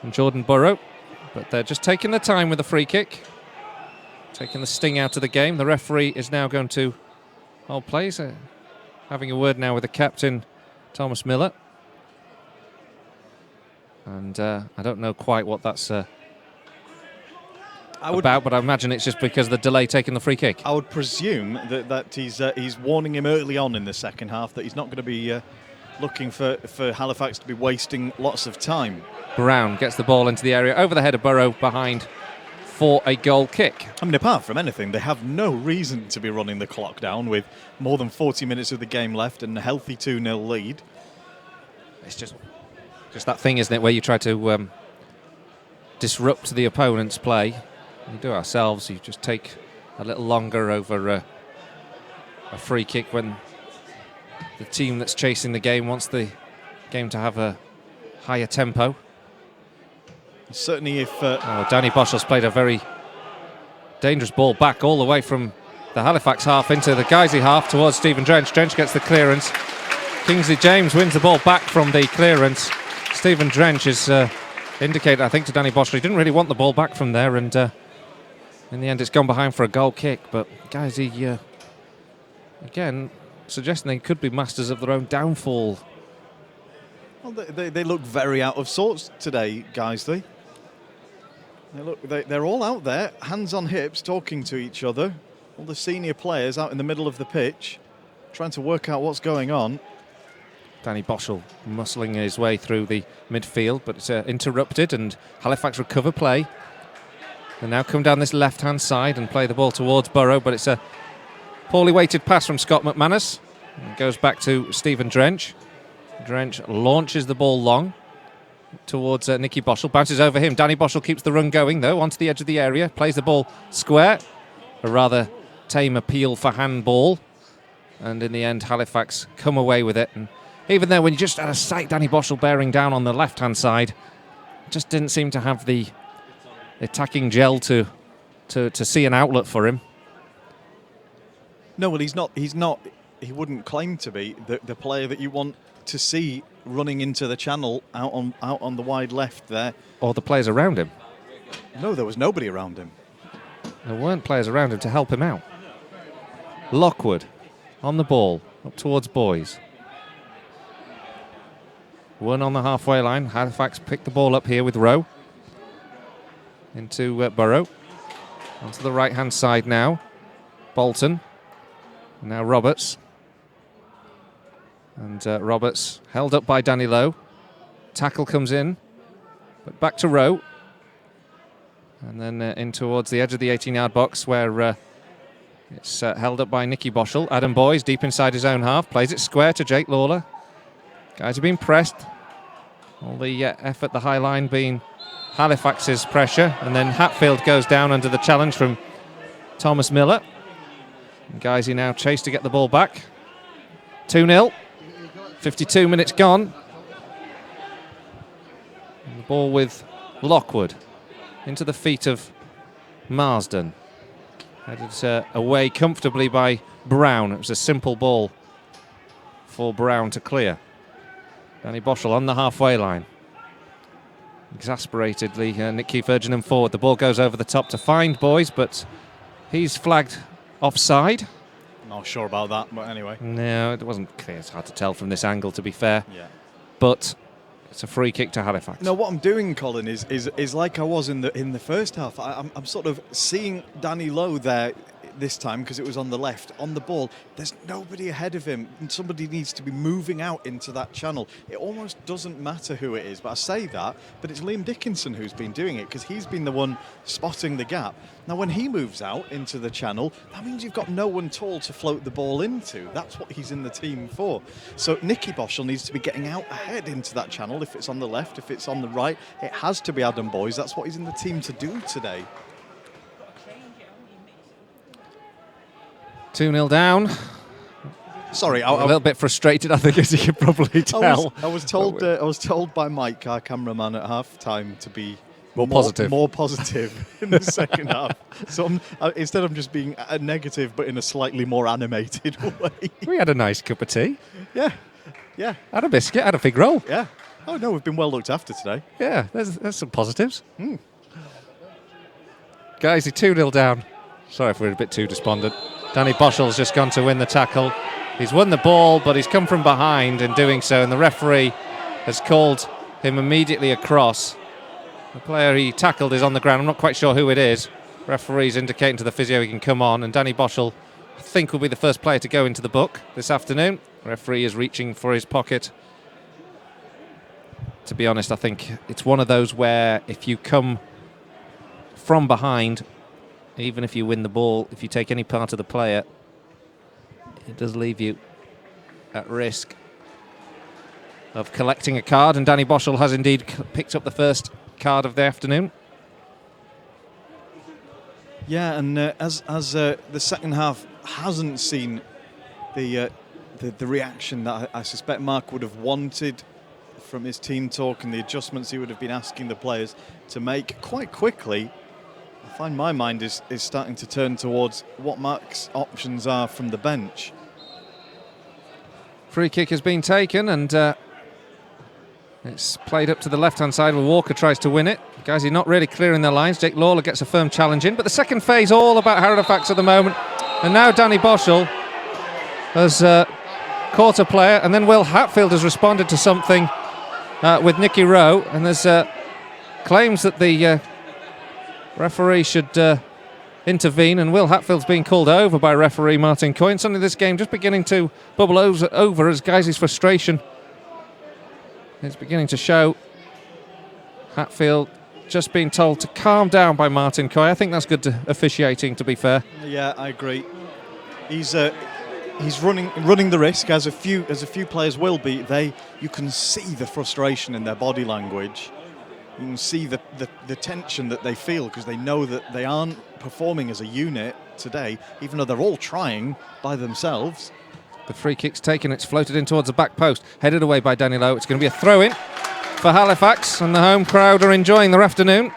and Jordan Burrow, but they're just taking the time with the free kick, taking the sting out of the game. The referee is now going to hold plays, having a word now with the captain, Thomas Miller. And I don't know quite what that's about, but I imagine it's just because of the delay taking the free kick. I would presume that he's warning him early on in the second half that he's not going to be looking for Halifax to be wasting lots of time. Brown gets the ball into the area, over the head of Burrow, behind for a goal kick. I mean, apart from anything, they have no reason to be running the clock down with more than 40 minutes of the game left and a healthy 2-0 lead. It's just that thing, isn't it, where you try to disrupt the opponent's play. We do ourselves. You just take a little longer over a free kick when the team that's chasing the game wants the game to have a higher tempo. Certainly if... Danny Boschell's played a very dangerous ball back all the way from the Halifax half into the Guiseley half towards Stephen Drench. Drench gets the clearance. Kingsley James wins the ball back from the clearance. Stephen Drench is indicated, I think, to Danny Boschell. He didn't really want the ball back from there, and in the end it's gone behind for a goal kick. But Guiseley, again, suggesting they could be masters of their own downfall. Well, they look very out of sorts today, Guiseley. They're all out there, hands on hips, talking to each other. All the senior players out in the middle of the pitch, trying to work out what's going on. Danny Boschell muscling his way through the midfield, but it's interrupted, and Halifax recover play. They now come down this left-hand side and play the ball towards Burrow, but it's a poorly weighted pass from Scott McManus. It goes back to Stephen Drench. Drench launches the ball long towards Nicky Boschell, bounces over him. Danny Boschell keeps the run going, though, onto the edge of the area, plays the ball square. A rather tame appeal for handball. And in the end, Halifax come away with it. And even there, when you just had a sight, Danny Boschell bearing down on the left-hand side, just didn't seem to have the attacking gel to see an outlet for him. No, well, he's not. He wouldn't claim to be the player that you want to see running into the channel out on the wide left there. Or the players around him. No, there was nobody around him. There weren't players around him to help him out. Lockwood on the ball, up towards Boys. One on the halfway line. Halifax picked the ball up here with Rowe. Into Burrow. Onto the right-hand side now. Bolton. Now Roberts. And Roberts held up by Danny Lowe. Tackle comes in. But back to Rowe. And then in towards the edge of the 18-yard box where it's held up by Nicky Boschell. Adam Boys deep inside his own half. Plays it square to Jake Lawler. Guys have been pressed. All the effort, the high line being Halifax's pressure. And then Hatfield goes down under the challenge from Thomas Miller. And Guiseley now chase to get the ball back. 2-0. 52 minutes gone. And the ball with Lockwood into the feet of Marsden. Headed away comfortably by Brown. It was a simple ball for Brown to clear. Danny Boschell on the halfway line. Exasperatedly, Nik Keefe urging them forward. The ball goes over the top to find Boys, but he's flagged offside. Not sure about that, but anyway. No, it wasn't clear. It's hard to tell from this angle, to be fair. Yeah. But it's a free kick to Halifax. No, what I'm doing, Colin, is like I was in the first half. I'm sort of seeing Danny Lowe there this time because it was on the left, on the ball. There's nobody ahead of him, and somebody needs to be moving out into that channel. It almost doesn't matter who it is, but I say that, but it's Liam Dickinson who's been doing it because he's been the one spotting the gap. Now, when he moves out into the channel, that means you've got no one tall to float the ball into. That's what he's in the team for. So Nicky Boschel needs to be getting out ahead into that channel. If it's on the left, if it's on the right, it has to be Adam Boys. That's what he's in the team to do today. 2-0 down. Sorry, A little bit frustrated, I think, as you can probably tell. I was told by Mike, our cameraman, at half-time to be more positive in the second half. So instead I'm just being negative, but in a slightly more animated way. We had a nice cup of tea. Yeah. Had a biscuit, had a fig roll. Yeah. Oh no, we've been well looked after today. Yeah, there's some positives. Guys, he's 2-0 down. Sorry if we're a bit too despondent. Danny Boschel's just gone to win the tackle. He's won the ball, but he's come from behind in doing so, and the referee has called him immediately across. The player he tackled is on the ground. I'm not quite sure who it is. Referee's indicating to the physio he can come on, and Danny Boschel, I think, will be the first player to go into the book this afternoon. The referee is reaching for his pocket. To be honest, I think it's one of those where if you come from behind, even if you win the ball, if you take any part of the player, it does leave you at risk of collecting a card, and Danny Boschel has indeed picked up the first card of the afternoon. Yeah, and as the second half hasn't seen the reaction that I suspect Mark would have wanted from his team talk and the adjustments he would have been asking the players to make quite quickly, I find my mind is starting to turn towards what Mark's options are from the bench. Free kick has been taken, and it's played up to the left-hand side where Walker tries to win it. Guys, he's not really clearing their lines. Jake Lawler gets a firm challenge in, but the second phase all about Halifax at the moment. And now Danny Boschel has caught a player, and then Will Hatfield has responded to something with Nicky Rowe, and there's claims that the referee should intervene, and Will Hatfield's being called over by referee Martin Coyne. Suddenly this game just beginning to bubble over as Guiseley's frustration is beginning to show. Hatfield just being told to calm down by Martin Coyne. I think that's good officiating, to be fair. Yeah, I agree. He's running the risk, as a few players will be. You can see the frustration in their body language. You can see the tension that they feel because they know that they aren't performing as a unit today, even though they're all trying by themselves. The free kick's taken, it's floated in towards the back post, headed away by Danny Lowe. It's going to be a throw-in for Halifax, and the home crowd are enjoying their afternoon.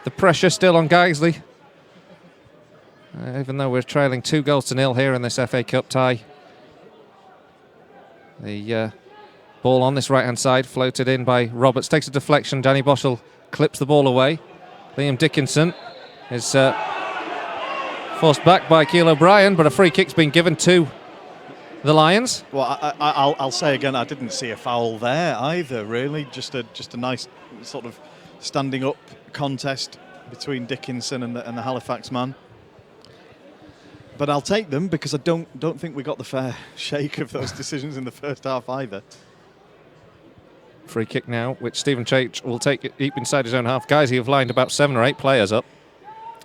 The pressure still on Guiseley, even though we're trailing 2-0 here in this FA Cup tie. The ball on this right-hand side, floated in by Roberts, takes a deflection. Danny Boschel clips the ball away. Liam Dickinson is forced back by Keil O'Brien, but a free kick's been given to the Lions. Well, I'll say again, I didn't see a foul there either, really. Just a nice sort of standing up contest between Dickinson and the Halifax man. But I'll take them because I don't think we got the fair shake of those decisions in the first half either. Free kick now, which Stephen Chach will take it deep inside his own half. Guys, he have lined about 7 or 8 players up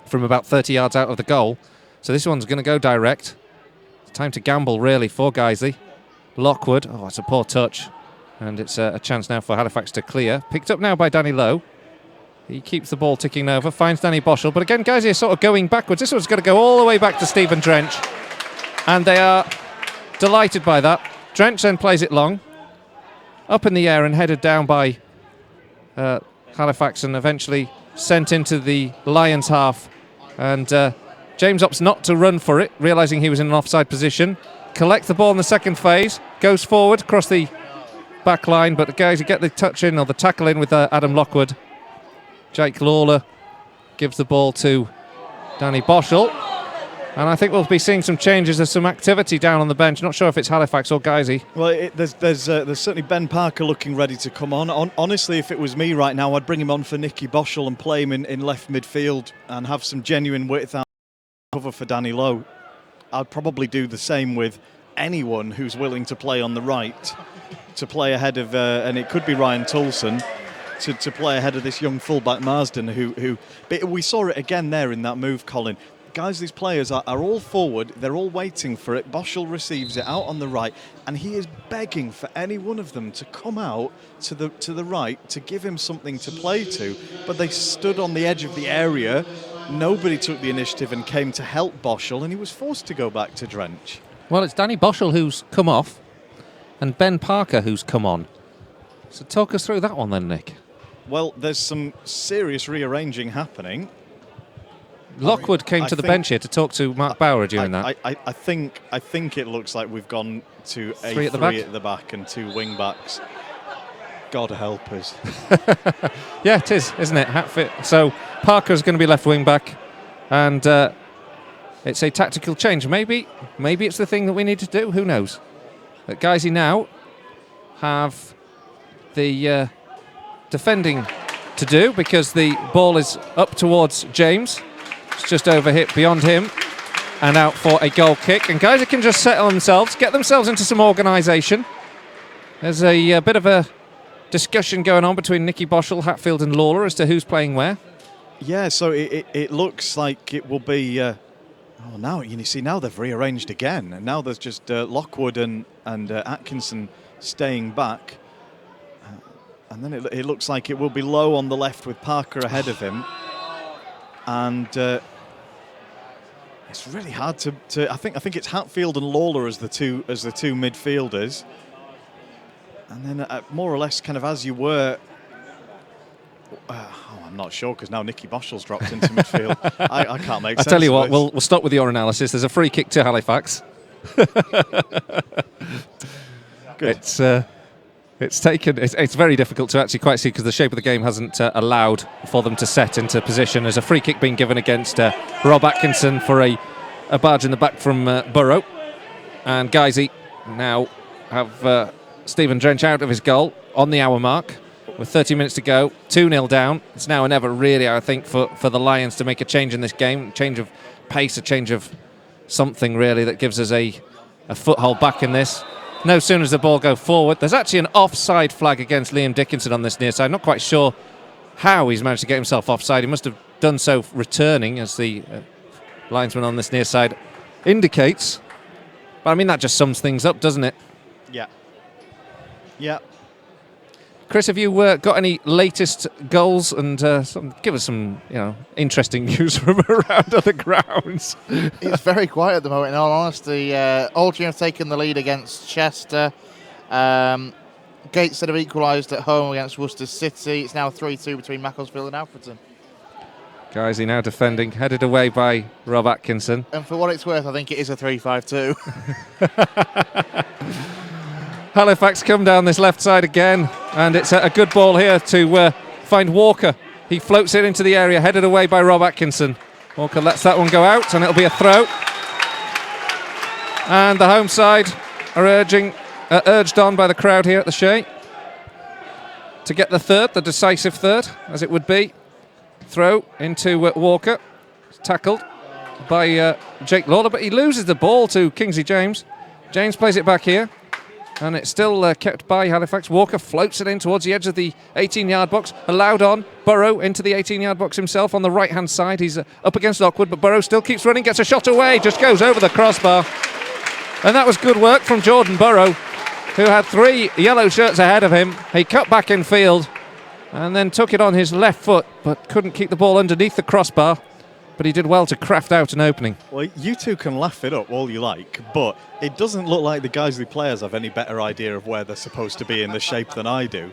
from about 30 yards out of the goal. So this one's going to go direct. It's time to gamble, really, for Guiseley. Lockwood, oh, it's a poor touch. And it's a chance now for Halifax to clear. Picked up now by Danny Lowe. He keeps the ball ticking over, finds Danny Boschel. But again, Guiseley are sort of going backwards. This one's going to go all the way back to Stephen Drench. And they are delighted by that. Drench then plays it long, up in the air and headed down by Halifax and eventually sent into the Lions half. And James opts not to run for it, realising he was in an offside position. Collects the ball in the second phase, goes forward across the back line, but the guys who get the touch in or the tackle in with Adam Lockwood. Jake Lawler gives the ball to Danny Boschel. And I think we'll be seeing some changes. There's some activity down on the bench. Not sure if it's Halifax or Guiseley. Well, there's certainly Ben Parker looking ready to come on. Honestly, if it was me right now, I'd bring him on for Nicky Boschel and play him in left midfield and have some genuine width out cover for Danny Lowe. I'd probably do the same with anyone who's willing to play on the right, to play ahead of, and it could be Ryan Toulson, to play ahead of this young fullback Marsden, who but we saw it again there in that move, Colin. Guys, these players are all forward, they're all waiting for it. Boschel receives it out on the right, and he is begging for any one of them to come out to the right to give him something to play to, but they stood on the edge of the area. Nobody took the initiative and came to help Boschel, and he was forced to go back to drench. Well, it's Danny Boschel who's come off and Ben Parker who's come on. So talk us through that one then, Nick. Well, there's some serious rearranging happening. Lockwood came to the bench here to talk to Mark Bauer during that. I think it looks like we've gone to a three at the back and 2 wing backs. God help us. Yeah, it is, isn't it? Hatfit. So Parker's going to be left wing back, and it's a tactical change. Maybe it's the thing that we need to do. Who knows? But Guiseley now have the defending to do because the ball is up towards James. It's just over hit beyond him and out for a goal kick. And Guiseley can just settle themselves, get themselves into some organisation. There's a bit of a discussion going on between Nicky Boschel, Hatfield and Lawler as to who's playing where. Yeah, so it looks like it will be... now you see, now they've rearranged again. And now there's just Lockwood and Atkinson staying back. And then it looks like it will be Lowe on the left with Parker ahead of him. And it's really hard to I think it's Hatfield and Lawler as the two midfielders. And then more or less kind of as you were. I'm not sure because now Nicky Boschel's dropped into midfield. I can't make sense. I'll tell you what, we'll stop with your analysis. There's a free kick to Halifax. Good. It's very difficult to actually quite see because the shape of the game hasn't allowed for them to set into position. There's a free kick being given against Rob Atkinson for a barge in the back from Burrow. And Guiseley now have Stephen Drench out of his goal on the hour mark with 30 minutes to go, 2-0 down. It's now or never really, I think, for the Lions to make a change in this game, change of pace, a change of something really that gives us a foothold back in this. No sooner does the ball go forward. There's actually an offside flag against Liam Dickinson on this near side. Not quite sure how he's managed to get himself offside. He must have done so returning, as the linesman on this near side indicates. But I mean, that just sums things up, doesn't it? Yeah. Yeah. Chris, have you got any latest goals and give us some, interesting news from around other grounds? It's very quiet at the moment, in all honesty. Altrincham have taken the lead against Chester. Gateshead have equalised at home against Worcester City. It's now 3-2 between Macclesfield and Alfreton. Guiseley now defending, headed away by Rob Atkinson. And for what it's worth, I think it is a 3-5-2. Halifax come down this left side again, and it's a good ball here to find Walker. He floats it into the area, headed away by Rob Atkinson. Walker lets that one go out, and it'll be a throw. And the home side are urged on by the crowd here at the Shay to get the third, the decisive third, as it would be. Throw into Walker, tackled by Jake Lawler, but he loses the ball to Kingsley James. James plays it back here. And it's still kept by Halifax. Walker floats it in towards the edge of the 18-yard box. Allowed on. Burrow into the 18-yard box himself on the right-hand side. He's up against Lockwood, but Burrow still keeps running, gets a shot away, just goes over the crossbar. And that was good work from Jordan Burrow, who had 3 yellow shirts ahead of him. He cut back in field and then took it on his left foot, but couldn't keep the ball underneath the crossbar. But he did well to craft out an opening. Well, you two can laugh it up all you like, but it doesn't look like the Guiseley players have any better idea of where they're supposed to be in the shape than I do.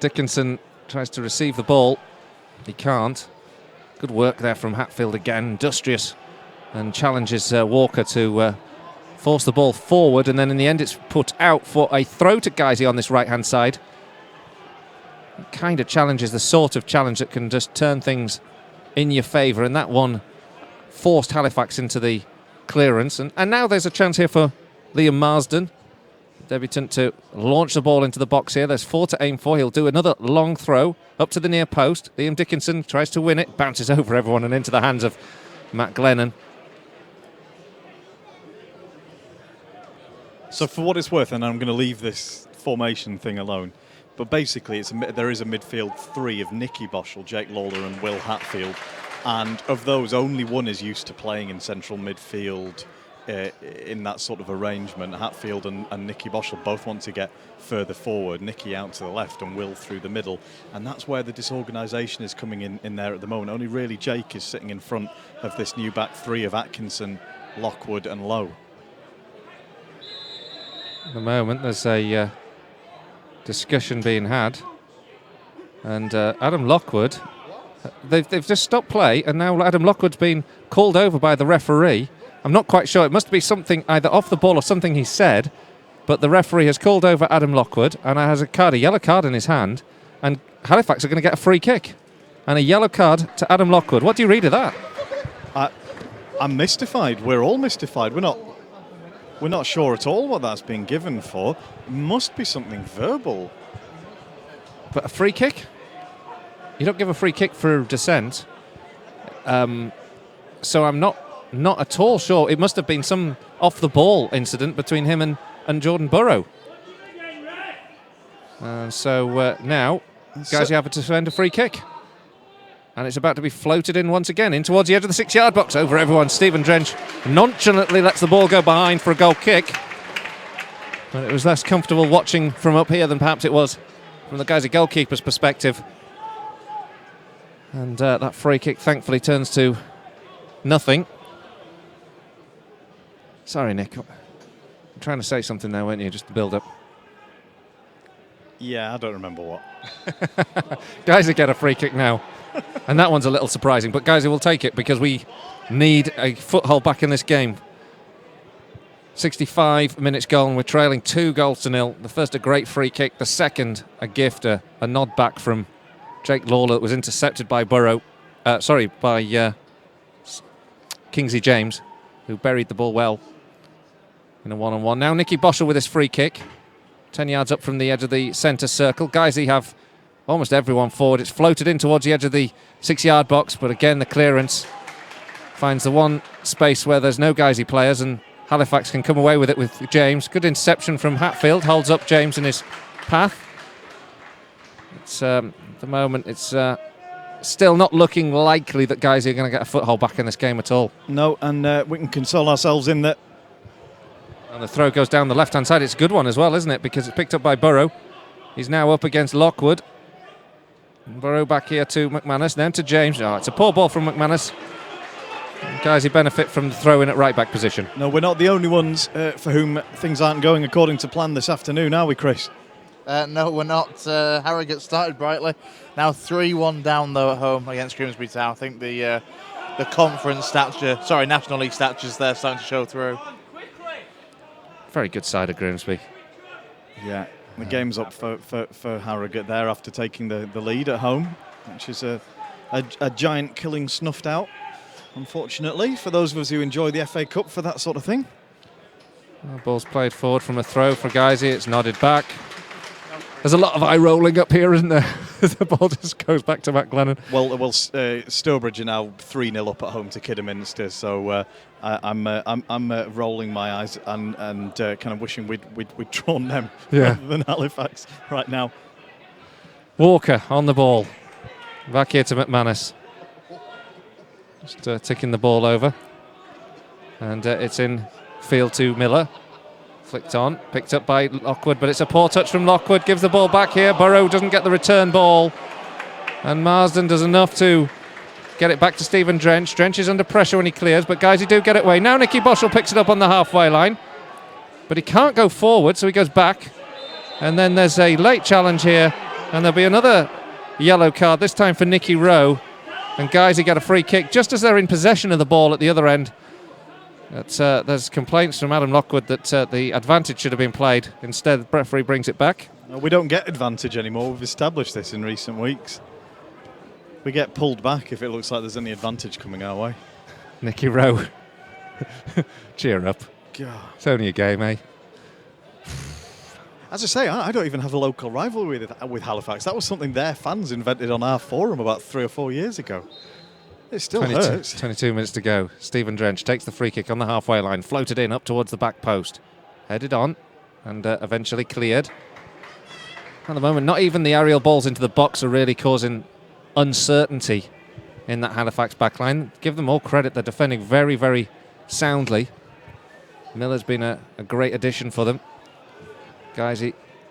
Dickinson tries to receive the ball. He can't. Good work there from Hatfield again, industrious, and challenges Walker to force the ball forward, and then in the end it's put out for a throw to Guiseley on this right-hand side. kind of challenge is the sort of challenge that can just turn things in your favour, and that one forced Halifax into the clearance. And now there's a chance here for Liam Marsden, debutant, to launch the ball into the box here. There's 4 to aim for. He'll do another long throw up to the near post. Liam Dickinson tries to win it, bounces over everyone and into the hands of Matt Glennon. So for what it's worth, and I'm going to leave this formation thing alone, but basically there is a midfield 3 of Nicky Boschel, Jake Lawler and Will Hatfield, and of those only one is used to playing in central midfield in that sort of arrangement. Hatfield and Nicky Boschel both want to get further forward, Nicky out to the left and Will through the middle, and that's where the disorganisation is coming in there at the moment. Only really Jake is sitting in front of this new back 3 of Atkinson, Lockwood and Lowe. At the moment there's a discussion being had, and Adam Lockwood, they've just stopped play, and now Adam Lockwood's been called over by the referee. I'm not quite sure, it must be something either off the ball or something he said, but the referee has called over Adam Lockwood and has a yellow card in his hand, and Halifax are going to get a free kick and a yellow card to Adam Lockwood. What do you read of that? I'm mystified. We're all mystified. We're not sure at all what that's been given for. It must be something verbal. But a free kick? You don't give a free kick for dissent. So I'm not at all sure. It must have been some off-the-ball incident between him and Jordan Burrow. So now, guys, you have to defend a free kick. And it's about to be floated in once again, in towards the edge of the 6-yard box, over everyone. Stephen Drench nonchalantly lets the ball go behind for a goal kick. But it was less comfortable watching from up here than perhaps it was from the Guiseley goalkeeper's perspective. And that free kick thankfully turns to nothing. Sorry, Nick. I'm trying to say something there, weren't you? Just to build up. Yeah, I don't remember what. Guiseley get a free kick now. And that one's a little surprising, but Guiseley will take it because we need a foothold back in this game. 65 minutes gone, we're trailing 2-0. The first a great free kick, the second a gift, a nod back from Jake Lawler that was intercepted by Kingsley James, who buried the ball well in a one-on-one. Now Nicky Boschel with his free kick, 10 yards up from the edge of the centre circle. Guiseley have almost everyone forward. It's floated in towards the edge of the 6-yard box, but again the clearance finds the one space where there's no Guiseley players, and Halifax can come away with it with James. Good interception from Hatfield, holds up James in his path. It's at the moment it's still not looking likely that Guiseley are going to get a foothold back in this game at all. No, and we can console ourselves in that. And the throw goes down the left-hand side. It's a good one as well, isn't it? Because it's picked up by Burrow. He's now up against Lockwood. Burrow back here to McManus, then to James. Oh, it's a poor ball from McManus. Guiseley benefit from the throw in at right-back position. No, we're not the only ones for whom things aren't going according to plan this afternoon, are we, Chris? No, we're not. Harrogate started brightly. Now 3-1 down, though, at home against Grimsby Town. I think the National League stature's there starting to show through. Very good side of Grimsby. Yeah, the game's up for Harrogate there after taking the lead at home, which is a giant killing snuffed out, unfortunately, for those of us who enjoy the FA Cup for that sort of thing. Well, ball's played forward from a throw for Guiseley. It's nodded back. There's a lot of eye rolling up here, isn't there? The ball just goes back to Matt Glennon. Well, Stourbridge are now 3-0 up at home to Kidderminster, so I'm rolling my eyes and kind of wishing we'd drawn them rather than Halifax right now. Walker on the ball. Back here to McManus. Just ticking the ball over. And it's in field to Miller. Flicked on, picked up by Lockwood, but it's a poor touch from Lockwood. Gives the ball back here. Burrow doesn't get the return ball. And Marsden does enough to get it back to Stephen Drench. Drench is under pressure when he clears, but Guiseley do get it away. Now Nicky Boschel picks it up on the halfway line, but he can't go forward, so he goes back. And then there's a late challenge here, and there'll be another yellow card, this time for Nicky Rowe. And Guiseley get a free kick just as they're in possession of the ball at the other end There's complaints from Adam Lockwood that the advantage should have been played. Instead, the referee brings it back. We don't get advantage anymore. We've established this in recent weeks. We get pulled back if it looks like there's any advantage coming our way. Nicky Rowe. Cheer up. God. It's only a game, eh? As I say, I don't even have a local rivalry with Halifax. That was something their fans invented on our forum about 3 or 4 years ago. It still hurts. 22 minutes to go. Stephen Drench takes the free kick on the halfway line, floated in up towards the back post. Headed on and eventually cleared. At the moment, not even the aerial balls into the box are really causing uncertainty in that Halifax backline. Give them all credit, they're defending very, very soundly. Miller's been a great addition for them. Guys,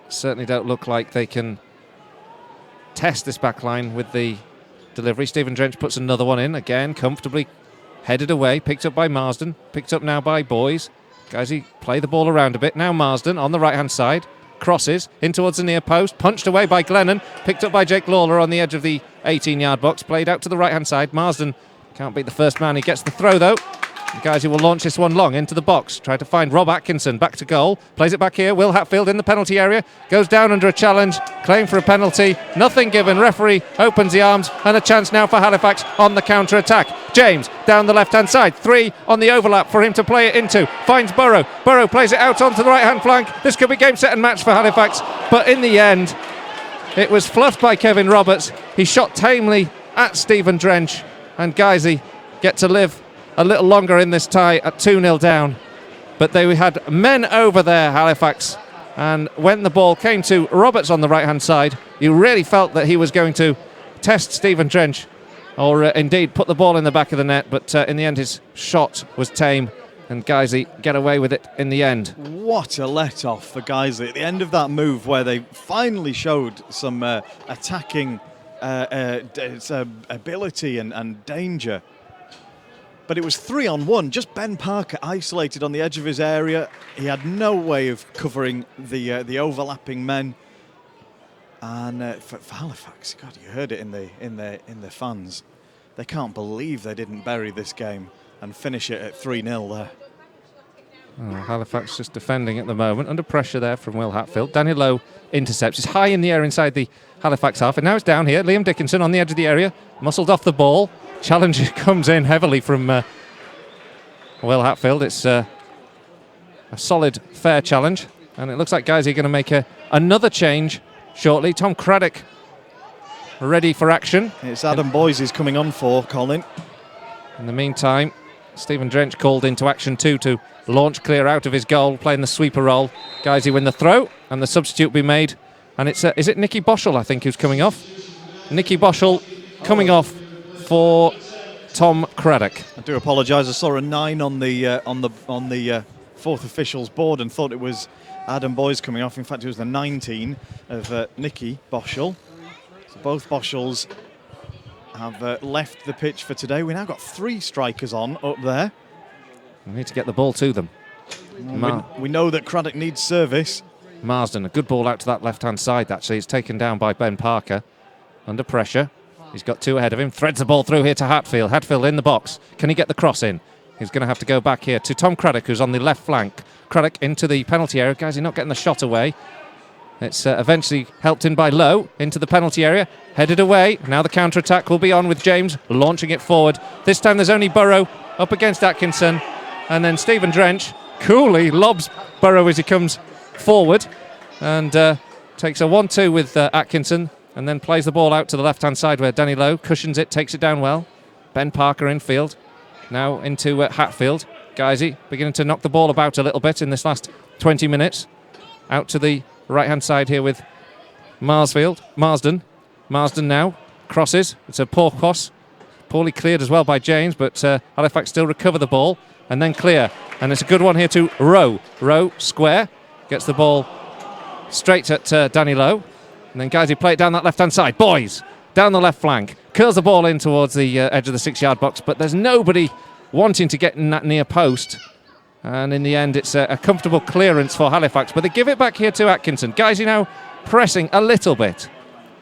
certainly don't look like they can test this backline with the delivery. Stephen Drench puts another one in, again, comfortably headed away, picked up by Marsden, picked up now by Boys. Guys, play the ball around a bit. Now Marsden on the right-hand side, crosses in towards the near post, punched away by Glennon, picked up by Jake Lawler on the edge of the 18-yard box, played out to the right-hand side. Marsden can't beat the first man, he gets the throw though. Guys, he will launch this one long into the box. Try to find Rob Atkinson, back to goal. Plays it back here. Will Hatfield in the penalty area. Goes down under a challenge. Claim for a penalty. Nothing given. Referee opens the arms. And a chance now for Halifax on the counter-attack. James down the left-hand side. 3 on the overlap for him to play it into. Finds Burrow. Burrow plays it out onto the right-hand flank. This could be game, set and match for Halifax. But in the end, it was fluffed by Kevin Roberts. He shot tamely at Stephen Drench. And Guiseley get to live a little longer in this tie at 2-0 down. But they had men over there, Halifax. And when the ball came to Roberts on the right-hand side, you really felt that he was going to test Stephen Drench or indeed put the ball in the back of the net. But in the end, his shot was tame and Guiseley get away with it in the end. What a let-off for Guiseley at the end of that move where they finally showed some attacking ability and danger. But it was 3-on-1, just Ben Parker isolated on the edge of his area. He had no way of covering the overlapping men. And for Halifax, God, you heard it in the fans. They can't believe they didn't bury this game and finish it at 3-0 there. Oh, Halifax just defending at the moment, under pressure there from Will Hatfield. Daniel Lowe intercepts. He's high in the air inside the Halifax half, and now it's down here. Liam Dickinson on the edge of the area, muscled off the ball. Challenge comes in heavily from Will Hatfield. It's a solid, fair challenge. And it looks like guys are going to make another change shortly. Tom Craddock ready for action. It's Adam Boys is coming on for Colin. In the meantime, Stephen Drench called into action too to launch clear out of his goal, playing the sweeper role. Guys, he win the throw, and the substitute will be made. And it's is it Nicky Boschel, I think, who's coming off? Nicky Boschel coming off for Tom Craddock. I do apologise. I saw a 9 on the fourth official's board and thought it was Adam Boys coming off. In fact, it was the 19 of Nicky Boschel. So both Boschels have left the pitch for today. We now got 3 strikers on up there. We need to get the ball to them. We know that Craddock needs service. Marsden, a good ball out to that left-hand side, actually. It's taken down by Ben Parker. Under pressure. He's got 2 ahead of him. Threads the ball through here to Hatfield. Hatfield in the box. Can he get the cross in? He's going to have to go back here to Tom Craddock, who's on the left flank. Craddock into the penalty area. Guys, he's not getting the shot away. It's eventually helped in by Lowe into the penalty area. Headed away. Now the counter-attack will be on with James launching it forward. This time there's only Burrow up against Atkinson. And then Stephen Drench coolly lobs Burrow as he comes forward. And takes a 1-2 with Atkinson. And then plays the ball out to the left-hand side where Danny Lowe cushions it, takes it down well. Ben Parker infield. Now into Hatfield. Guisey beginning to knock the ball about a little bit in this last 20 minutes. Out to the right-hand side here with Marsden. Marsden now crosses. It's a poor cross. Poorly cleared as well by James, but Halifax still recover the ball. And then clear. And it's a good one here to Rowe. Rowe, square. Gets the ball straight at Danny Lowe. And then guys, he play it down that left-hand side. Boys, down the left flank. Curls the ball in towards the edge of the 6-yard box, but there's nobody wanting to get in that near post. And in the end, it's a comfortable clearance for Halifax. But they give it back here to Atkinson. Guys, now pressing a little bit,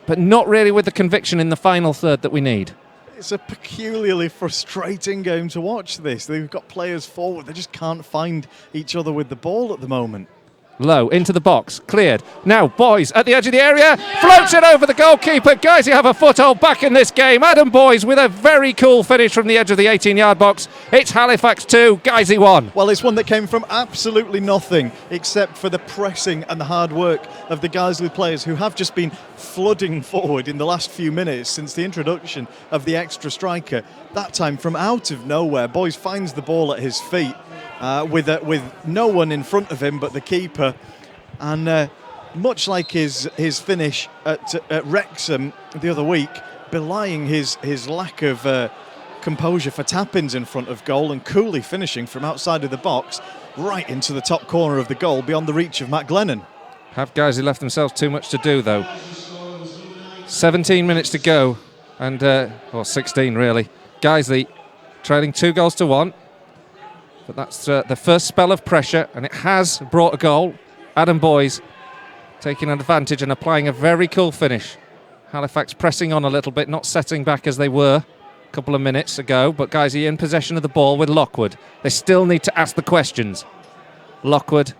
but not really with the conviction in the final third that we need. It's a peculiarly frustrating game to watch this. They've got players forward. They just can't find each other with the ball at the moment. Low into the box, cleared. Now Boys at the edge of the area, floats it over the goalkeeper. Guys, you have a foothold back in this game. Adam Boys with a very cool finish from the edge of the 18-yard box. It's Halifax 2, Guiseley 1. Well, it's one that came from absolutely nothing except for the pressing and the hard work of the Guiseley players, who have just been flooding forward in the last few minutes since the introduction of the extra striker. That time from out of nowhere, Boys finds the ball at his feet. With no one in front of him but the keeper, and much like his finish at Wrexham the other week, belying his lack of composure for tap-ins in front of goal, and coolly finishing from outside of the box right into the top corner of the goal beyond the reach of Matt Glennon. Have Guiseley left themselves too much to do though? 17 minutes to go, and or 16 really. Guiseley trailing 2-1. But that's the first spell of pressure, and it has brought a goal. Adam Boys taking advantage and applying a very cool finish. Halifax pressing on a little bit, not setting back as they were a couple of minutes ago, but Guiseley in possession of the ball with Lockwood. They still need to ask the questions. Lockwood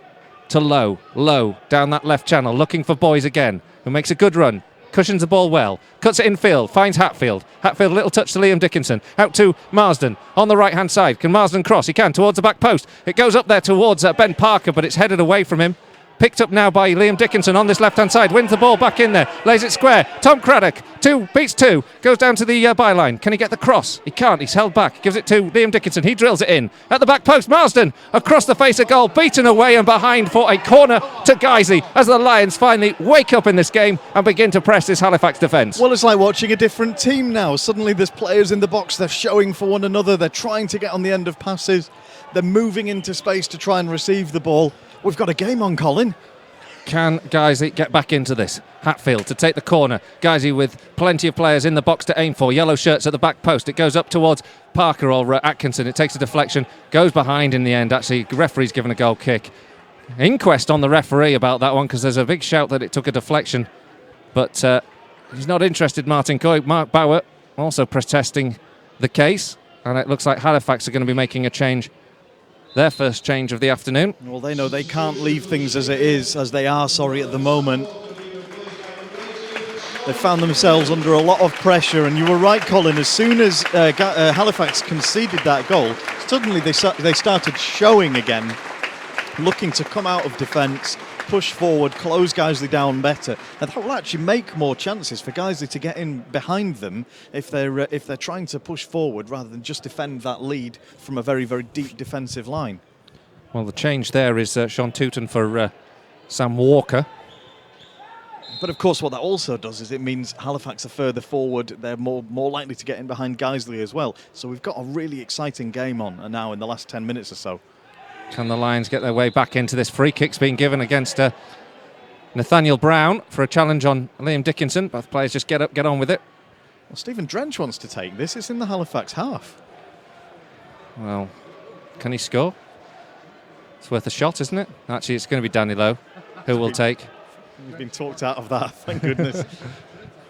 to Low down that left channel, looking for Boys again, who makes a good run. Cushions the ball well, cuts it infield, finds Hatfield. Hatfield, a little touch to Liam Dickinson. Out to Marsden on the right-hand side. Can Marsden cross? He can, towards the back post. It goes up there towards Ben Parker, but it's headed away from him. Picked up now by Liam Dickinson on this left-hand side. Wins the ball back in there. Lays it square. Tom Craddock. Beats two. Goes down to the byline. Can he get the cross? He can't. He's held back. Gives it to Liam Dickinson. He drills it in. At the back post, Marsden. Across the face of goal. Beaten away and behind for a corner to Guiseley as the Lions finally wake up in this game and begin to press this Halifax defence. Well, it's like watching a different team now. Suddenly there's players in the box. They're showing for one another. They're trying to get on the end of passes. They're moving into space to try and receive the ball. We've got a game on, Colin. Can Guiseley get back into this? Hatfield to take the corner. Guiseley with plenty of players in the box to aim for. Yellow shirts at the back post. It goes up towards Parker or Atkinson. It takes a deflection. Goes behind in the end. Actually, referee's given a goal kick. Inquest on the referee about that one, because there's a big shout that it took a deflection. But he's not interested, Martin Coy. Mark Bauer also protesting the case. And it looks like Halifax are going to be making a change. Their first change of the afternoon. Well, they know they can't leave things as it is, as they are, at the moment. They found themselves under a lot of pressure, and you were right, Colin, as soon as Halifax conceded that goal, suddenly they started showing again, looking to come out of defence, push forward, close Guiseley down better, and that will actually make more chances for Guiseley to get in behind them if they're trying to push forward rather than just defend that lead from a very, very deep defensive line. Well, the change there is Sean Tooten for Sam Walker. But of course what that also does is it means Halifax are further forward. They're more likely to get in behind Guiseley as well. So we've got a really exciting game on now in the last 10 minutes or so. Can the Lions get their way back into this? Free kick's being given against Nathaniel Brown for a challenge on Liam Dickinson. Both players just get up, get on with it. Well, Stephen Drench wants to take this. It's in the Halifax half. Well, can he score? It's worth a shot, isn't it? Actually, it's going to be Danny Lowe who will take. You've been talked out of that, thank goodness.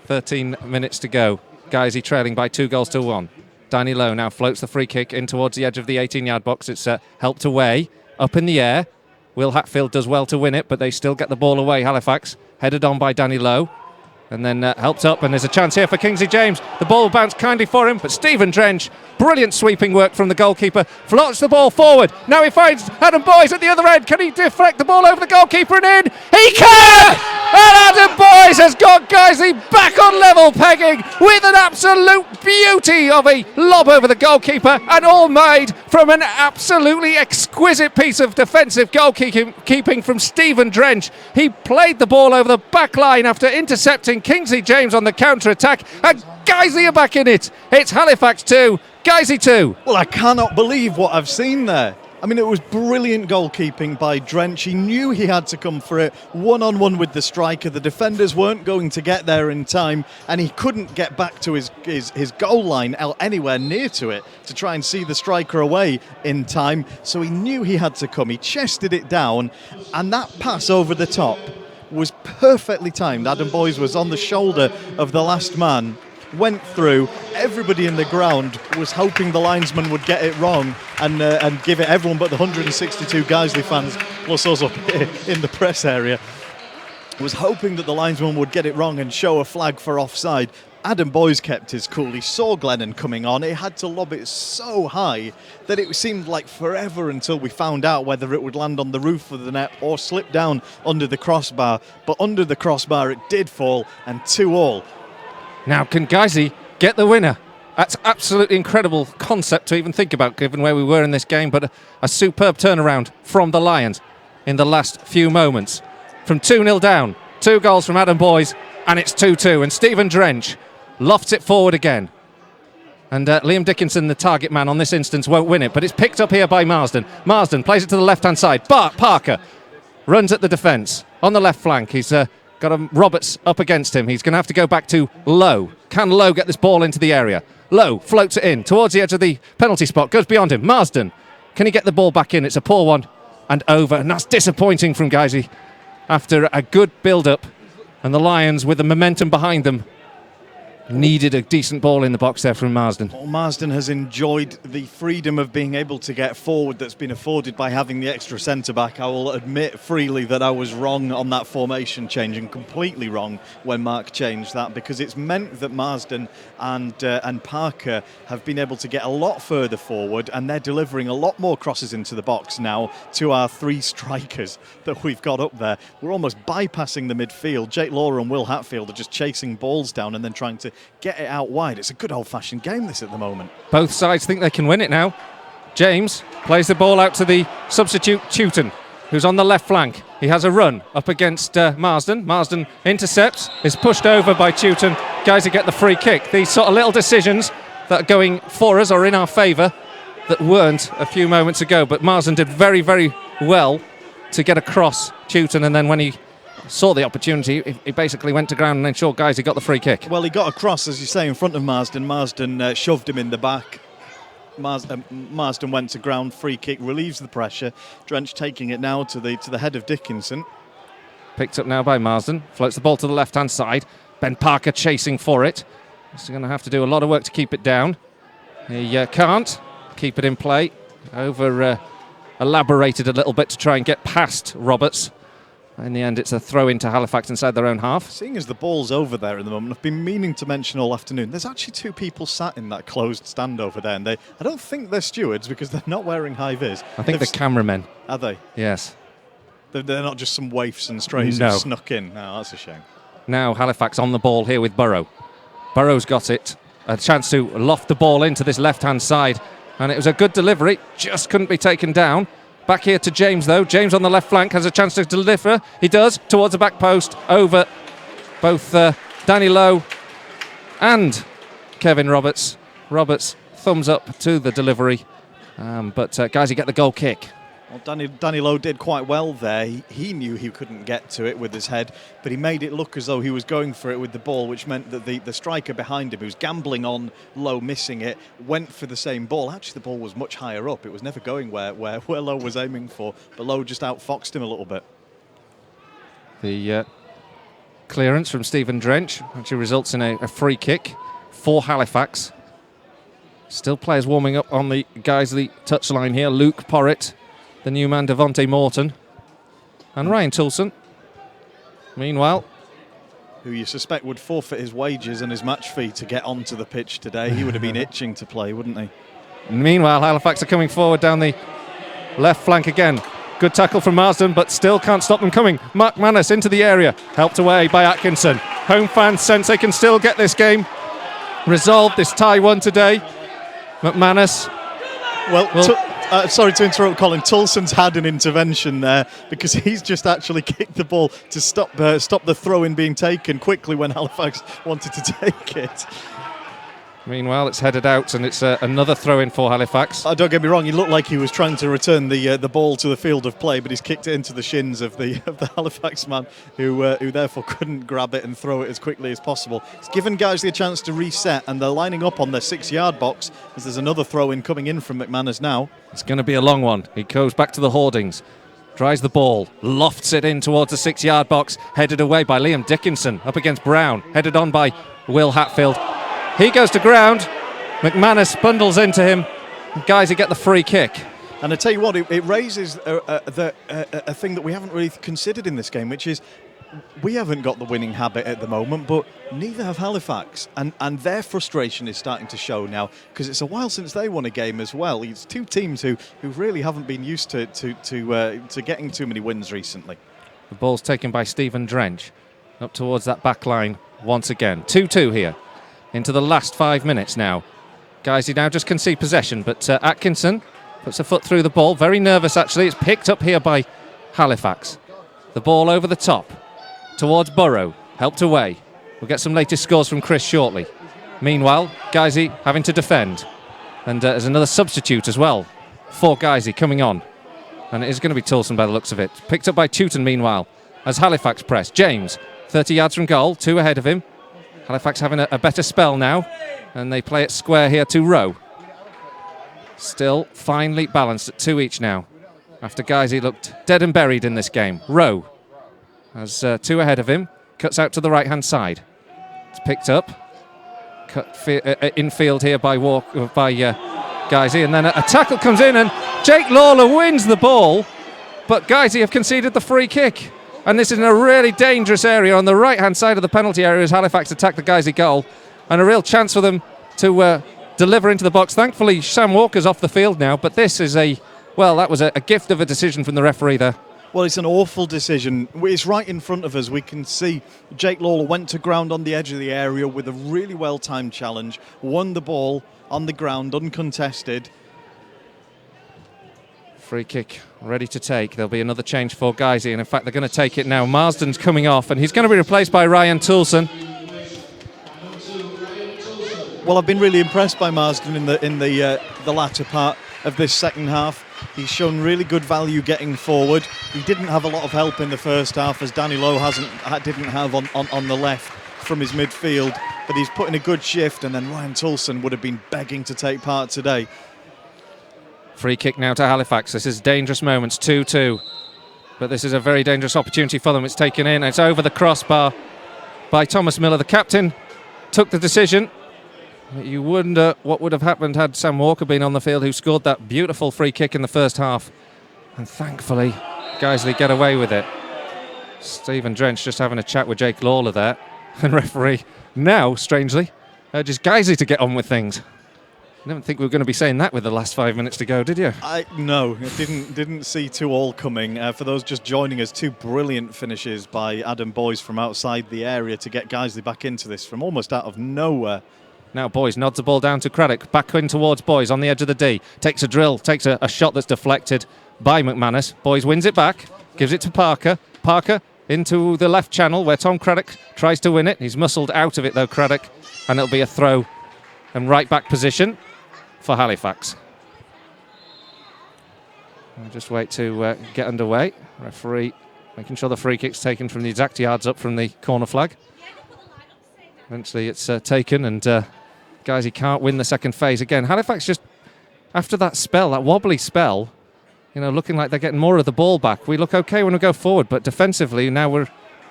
13 minutes to go. Guiseley trailing by 2-1. Danny Lowe now floats the free kick in towards the edge of the 18-yard box. It's helped away, up in the air. Will Hatfield does well to win it, but they still get the ball away, Halifax. Headed on by Danny Lowe. And then helped up, and there's a chance here for Kingsley James. The ball will bounce kindly for him, but Stephen Drench, brilliant sweeping work from the goalkeeper, floats the ball forward. Now he finds Adam Boys at the other end. Can he deflect the ball over the goalkeeper and in? He can! And Adam Boys has got Guiseley back on level pegging with an absolute beauty of a lob over the goalkeeper, and all made from an absolutely exquisite piece of defensive goalkeeping from Stephen Drench. He played the ball over the back line after intercepting Kingsley James on the counter-attack, and Guiseley are back in it. It's Halifax 2, Guiseley 2. Well, I cannot believe what I've seen there. I mean, it was brilliant goalkeeping by Drench. He knew he had to come for it, one-on-one with the striker. The defenders weren't going to get there in time, and he couldn't get back to his goal line anywhere near to it to try and see the striker away in time. So he knew he had to come. He chested it down, and that pass over the top was perfectly timed. Adam Boys was on the shoulder of the last man, went through. Everybody in the ground was hoping the linesman would get it wrong and give it, everyone but the 162 Guiseley fans, plus us up here in the press area, was hoping that the linesman would get it wrong and show a flag for offside. Adam Boyes kept his cool. He saw Glennon coming on. He had to lob it so high that it seemed like forever until we found out whether it would land on the roof of the net or slip down under the crossbar. But under the crossbar it did fall, and 2-2. Now, can Guiseley get the winner? That's absolutely incredible concept to even think about, given where we were in this game, but a superb turnaround from the Lions in the last few moments. From 2-0 down, 2 goals from Adam Boyes, and it's 2-2, and Stephen Drench lofts it forward again. And Liam Dickinson, the target man on this instance, won't win it, but it's picked up here by Marsden. Marsden plays it to the left-hand side. Parker runs at the defence on the left flank. He's got Roberts up against him. He's going to have to go back to Lowe. Can Lowe get this ball into the area? Lowe floats it in towards the edge of the penalty spot, goes beyond him. Marsden, can he get the ball back in? It's a poor one and over, and that's disappointing from Guiseley after a good build-up, and the Lions, with the momentum behind them, needed a decent ball in the box there from Marsden. Well, Marsden has enjoyed the freedom of being able to get forward that's been afforded by having the extra centre-back. I will admit freely that I was wrong on that formation change, and completely wrong when Mark changed that, because it's meant that Marsden and Parker have been able to get a lot further forward, and they're delivering a lot more crosses into the box now to our 3 strikers that we've got up there. We're almost bypassing the midfield. Jake Law and Will Hatfield are just chasing balls down and then trying to get it out wide. It's a good old-fashioned game, this, at the moment. Both sides think they can win it now. James plays the ball out to the substitute Tewton, who's on the left flank. He has a run up against Marsden. Marsden intercepts, is pushed over by Tewton. Guys, get the free kick. These sort of little decisions that are going for us or in our favour that weren't a few moments ago. But Marsden did very, very well to get across Tewton, and then when he saw the opportunity, he basically went to ground and ensured Guiseley got the free kick. Well, he got across, as you say, in front of Marsden. Marsden shoved him in the back. Marsden went to ground, free kick, relieves the pressure. Drench taking it now to the head of Dickinson. Picked up now by Marsden, floats the ball to the left-hand side. Ben Parker chasing for it. He's going to have to do a lot of work to keep it down. He can't keep it in play. Elaborated a little bit to try and get past Roberts. In the end, it's a throw into Halifax inside their own half. Seeing as the ball's over there at the moment, I've been meaning to mention all afternoon, there's actually 2 people sat in that closed stand over there, and I don't think they're stewards because they're not wearing high vis. I think they're cameramen. Are they? Yes. They're not just some waifs and strays who snuck in. No, that's a shame. Now Halifax on the ball here with Burrow. Burrow's got it. A chance to loft the ball into this left-hand side, and it was a good delivery, just couldn't be taken down. Back here to James, though. James on the left flank has a chance to deliver. He does, towards the back post, over both Danny Lowe and Kevin Roberts. Roberts, thumbs up to the delivery. But guys, you get the goal kick. Well, Danny Lowe did quite well there. He knew he couldn't get to it with his head, but he made it look as though he was going for it with the ball, which meant that the striker behind him, who was gambling on Lowe missing it, went for the same ball. Actually, the ball was much higher up. It was never going where Lowe was aiming for, but Lowe just outfoxed him a little bit. The clearance from Stephen Drench actually results in a free kick for Halifax. Still players warming up on the Guiseley touchline here. Luke Porritt, the new man Devontae Morton, and Ryan Toulson. Meanwhile, who you suspect would forfeit his wages and his match fee to get onto the pitch today. He would have been itching to play, wouldn't he? Meanwhile, Halifax are coming forward down the left flank again. Good tackle from Marsden, but still can't stop them coming. Mark Manus into the area, helped away by Atkinson. Home fans sense they can still get this game resolved, this tie won today. McManus. Sorry to interrupt, Colin. Toulson's had an intervention there because he's just actually kicked the ball to stop the throw-in being taken quickly when Halifax wanted to take it. Meanwhile, it's headed out, and it's another throw-in for Halifax. Don't get me wrong, he looked like he was trying to return the ball to the field of play, but he's kicked it into the shins of the Halifax man, who therefore couldn't grab it and throw it as quickly as possible. It's given Guiseley a chance to reset, and they're lining up on their 6-yard box as there's another throw-in coming in from McManus now. It's going to be a long one. He goes back to the hoardings, drives the ball, lofts it in towards the 6-yard box, headed away by Liam Dickinson, up against Brown, headed on by Will Hatfield. He goes to ground. McManus bundles into him. Guys, get the free kick. And I tell you what, it raises a thing that we haven't really considered in this game, which is we haven't got the winning habit at the moment, but neither have Halifax, and their frustration is starting to show now because it's a while since they won a game as well. It's two teams who really haven't been used to getting too many wins recently. The ball's taken by Stephen Drench up towards that back line once again. 2-2 here into the last 5 minutes now. Guys, he now just concede possession, but Atkinson puts a foot through the ball. Very nervous, actually. It's picked up here by Halifax. The ball over the top towards Burrow. Helped away. We'll get some latest scores from Chris shortly. Meanwhile, Guiseley having to defend. And there's another substitute as well for Guiseley coming on. And it is going to be Toulson by the looks of it. Picked up by Tewton, meanwhile, as Halifax press. James, 30 yards from goal, 2 ahead of him. Halifax having a better spell now. And they play it square here to Rowe. Still finely balanced at 2 each now. After Guiseley looked dead and buried in this game. Rowe has 2 ahead of him. Cuts out to the right-hand side. It's picked up. Infield here by Guiseley. And then a tackle comes in and Jake Lawler wins the ball. But Guiseley have conceded the free kick. And this is in a really dangerous area on the right-hand side of the penalty area as Halifax attack the Guiseley goal. And a real chance for them to deliver into the box. Thankfully, Sam Walker's off the field now, but this is that was a gift of a decision from the referee there. Well, it's an awful decision. It's right in front of us. We can see Jake Lawler went to ground on the edge of the area with a really well-timed challenge, won the ball on the ground, uncontested. Free kick ready to take. There'll be another change for Guiseley, and in fact, they're going to take it now. Marsden's coming off, and he's going to be replaced by Ryan Toulson. Well, I've been really impressed by Marsden in the latter part of this second half. He's shown really good value getting forward. He didn't have a lot of help in the first half, as Danny Lowe didn't have on the left from his midfield. But he's put in a good shift, and then Ryan Toulson would have been begging to take part today. Free kick now to Halifax. This is dangerous moments, 2-2. But this is a very dangerous opportunity for them. It's taken in. It's over the crossbar by Thomas Miller. The captain took the decision. You wonder what would have happened had Sam Walker been on the field, who scored that beautiful free kick in the first half. And thankfully, Guiseley get away with it. Stephen Drench just having a chat with Jake Lawler there. And referee now, strangely, urges Guiseley to get on with things. I didn't think we were going to be saying that with the last 5 minutes to go, did you? No, I didn't see 2 all coming. For those just joining us, 2 brilliant finishes by Adam Boyes from outside the area to get Guiseley back into this from almost out of nowhere. Now Boyes nods the ball down to Craddock, back in towards Boyes on the edge of the D. Takes a drill, takes a shot that's deflected by McManus. Boyes wins it back, gives it to Parker. Parker into the left channel where Tom Craddock tries to win it. He's muscled out of it though, Craddock, and it'll be a throw and right back position for Halifax. We'll just wait to get underway. Referee making sure the free kick's taken from the exact yards up from the corner flag. Eventually it's taken, and guys, he can't win the second phase again. Halifax just, after that spell, that wobbly spell, looking like they're getting more of the ball back. We look okay when we go forward, but defensively now we're,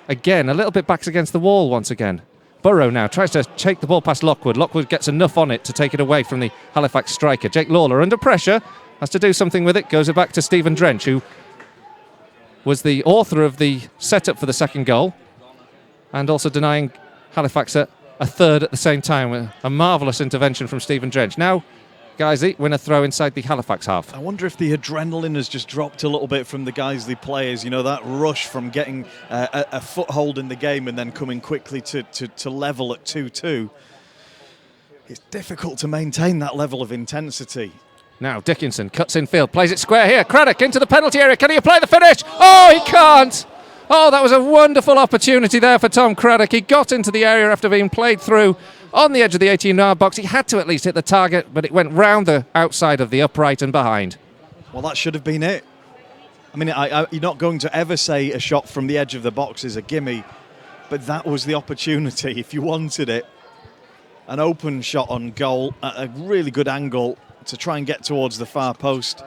again, a little bit backs against the wall once again. Burrow now tries to take the ball past Lockwood. Lockwood gets enough on it to take it away from the Halifax striker. Jake Lawler under pressure, has to do something with it, goes it back to Stephen Drench, who was the author of the setup for the second goal, and also denying Halifax a third at the same time. A marvellous intervention from Stephen Drench. Now, Guiseley win a throw inside the Halifax half. I wonder if the adrenaline has just dropped a little bit from the Guiseley players. That rush from getting a foothold in the game and then coming quickly to level at 2-2. It's difficult to maintain that level of intensity. Now Dickinson cuts in field, plays it square here. Craddock into the penalty area. Can he apply the finish? Oh, he can't! Oh, that was a wonderful opportunity there for Tom Craddock. He got into the area after being played through on the edge of the 18-yard box. He had to at least hit the target, but it went round the outside of the upright and behind. Well, that should have been it. I mean, you're not going to ever say a shot from the edge of the box is a gimme, but that was the opportunity if you wanted it. An open shot on goal at a really good angle to try and get towards the far post.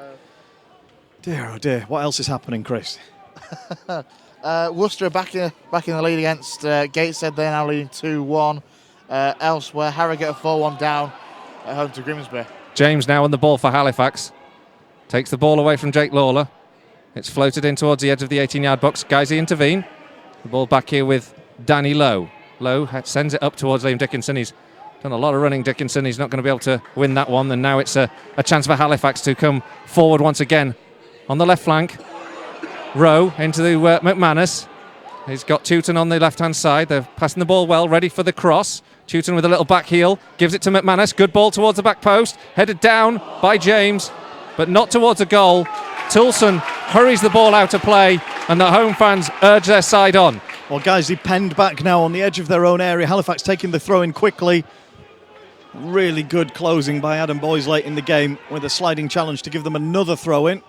Dear, oh dear, what else is happening, Chris? Worcester back in the lead against Gateshead. They're now leading 2-1. elsewhere. Harrogate are 4-1 down at home to Grimsby. James now on the ball for Halifax. Takes the ball away from Jake Lawler. It's floated in towards the edge of the 18-yard box. Guiseley intervene. The ball back here with Danny Lowe. Lowe sends it up towards Liam Dickinson. He's done a lot of running, Dickinson. He's not going to be able to win that one. And now it's a chance for Halifax to come forward once again. On the left flank, Rowe into the McManus. He's got Tewton on the left-hand side. They're passing the ball well, ready for the cross. Tewton with a little back heel, gives it to McManus. Good ball towards the back post. Headed down by James, but not towards a goal. Toulson hurries the ball out of play, and the home fans urge their side on. Well, Guiseley penned back now on the edge of their own area. Halifax taking the throw in quickly. Really good closing by Adam Boys late in the game with a sliding challenge to give them another throw in.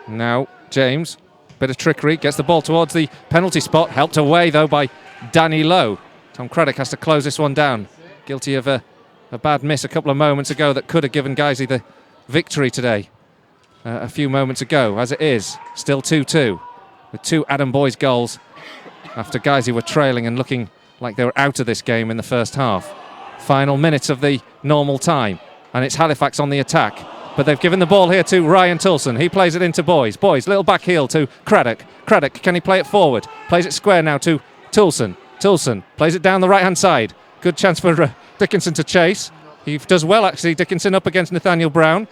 Now James, bit of trickery, gets the ball towards the penalty spot. Helped away though by Danny Lowe. Tom Craddock has to close this one down. Guilty of a bad miss a couple of moments ago that could have given Guiseley the victory today. A few moments ago. As it is, still 2-2 with 2 Adam Boys goals after Guiseley were trailing and looking like they were out of this game in the first half. Final minutes of the normal time, and it's Halifax on the attack, but they've given the ball here to Ryan Toulson. He plays it into Boys. Little back heel to Craddock. Craddock, can he play it forward? Plays it square now to Toulson. Toulson plays it down the right hand side. Good chance for Dickinson to chase. He does well actually, Dickinson up against Nathaniel Brown.